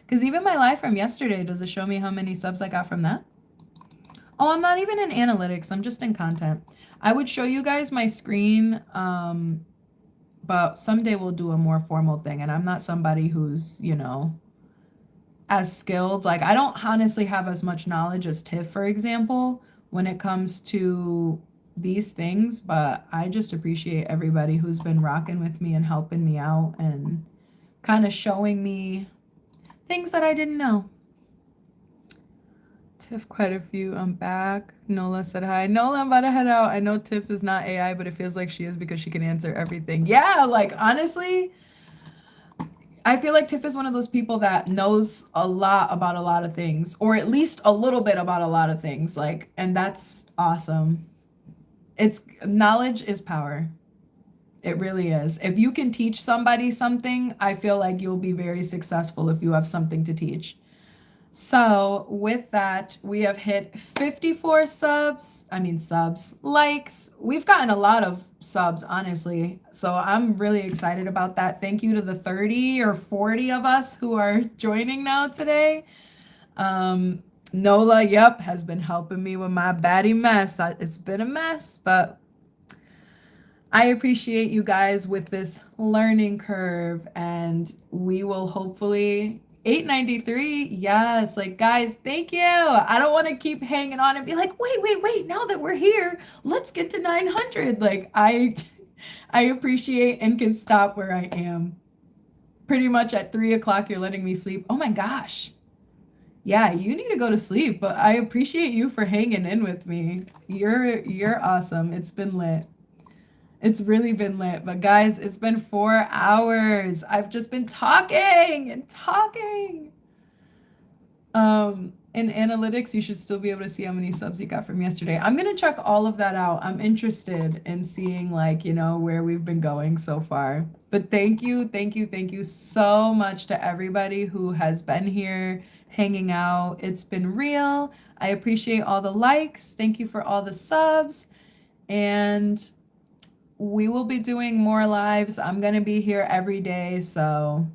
Because even my live from yesterday, does it show me how many subs I got from that? Oh, I'm not even in analytics. I'm just in content. I would show you guys my screen, but someday we'll do a more formal thing. And I'm not somebody who's, you know, as skilled. Like, I don't honestly have as much knowledge as Tiff, for example, when it comes to these things. But I just appreciate everybody who's been rocking with me and helping me out and kind of showing me things that I didn't know. Tiff, quite a few. I'm back. Nola said hi. Nola, I'm about to head out. I know Tiff is not AI, but it feels like she is because she can answer everything. Yeah, like honestly, I feel like Tiff is one of those people that knows a lot about a lot of things, or at least a little bit about a lot of things. Like, and that's awesome. It's knowledge is power. It really is. If you can teach somebody something, I feel like you'll be very successful if you have something to teach. So with that, we have hit 54 likes. We've gotten a lot of subs, honestly. So I'm really excited about that. Thank you to the 30 or 40 of us who are joining now today. Nola, yep, has been helping me with my baddie mess. It's been a mess, but I appreciate you guys with this learning curve, and we will hopefully 893. Yes, like guys, thank you. I don't want to keep hanging on and be like, wait, now that we're here, let's get to 900. Like I appreciate and can stop where I am. Pretty much at 3 o'clock, you're letting me sleep. Oh my gosh. Yeah, you need to go to sleep, but I appreciate you for hanging in with me. You're awesome. It's been lit. It's really been lit. But guys, it's been 4 hours. I've just been talking and talking. In analytics, you should still be able to see how many subs you got from yesterday. I'm going to check all of that out. I'm interested in seeing, like, you know, where we've been going so far. But thank you so much to everybody who has been here hanging out. It's been real. I appreciate all the likes. Thank you for all the subs. And we will be doing more lives. I'm going to be here every day, so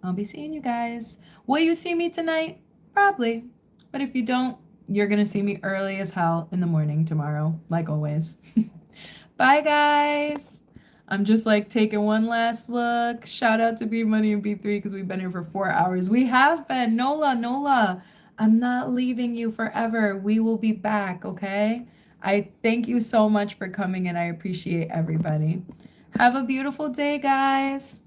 I'll be seeing you guys. Will you see me tonight? Probably. But if you don't, you're going to see me early as hell in the morning tomorrow, like always. Bye, guys. I'm just like taking one last look. Shout out to B Money and B3 because we've been here for 4 hours. We have been. Nola, I'm not leaving you forever. We will be back, okay? I thank you so much for coming, and I appreciate everybody. Have a beautiful day, guys.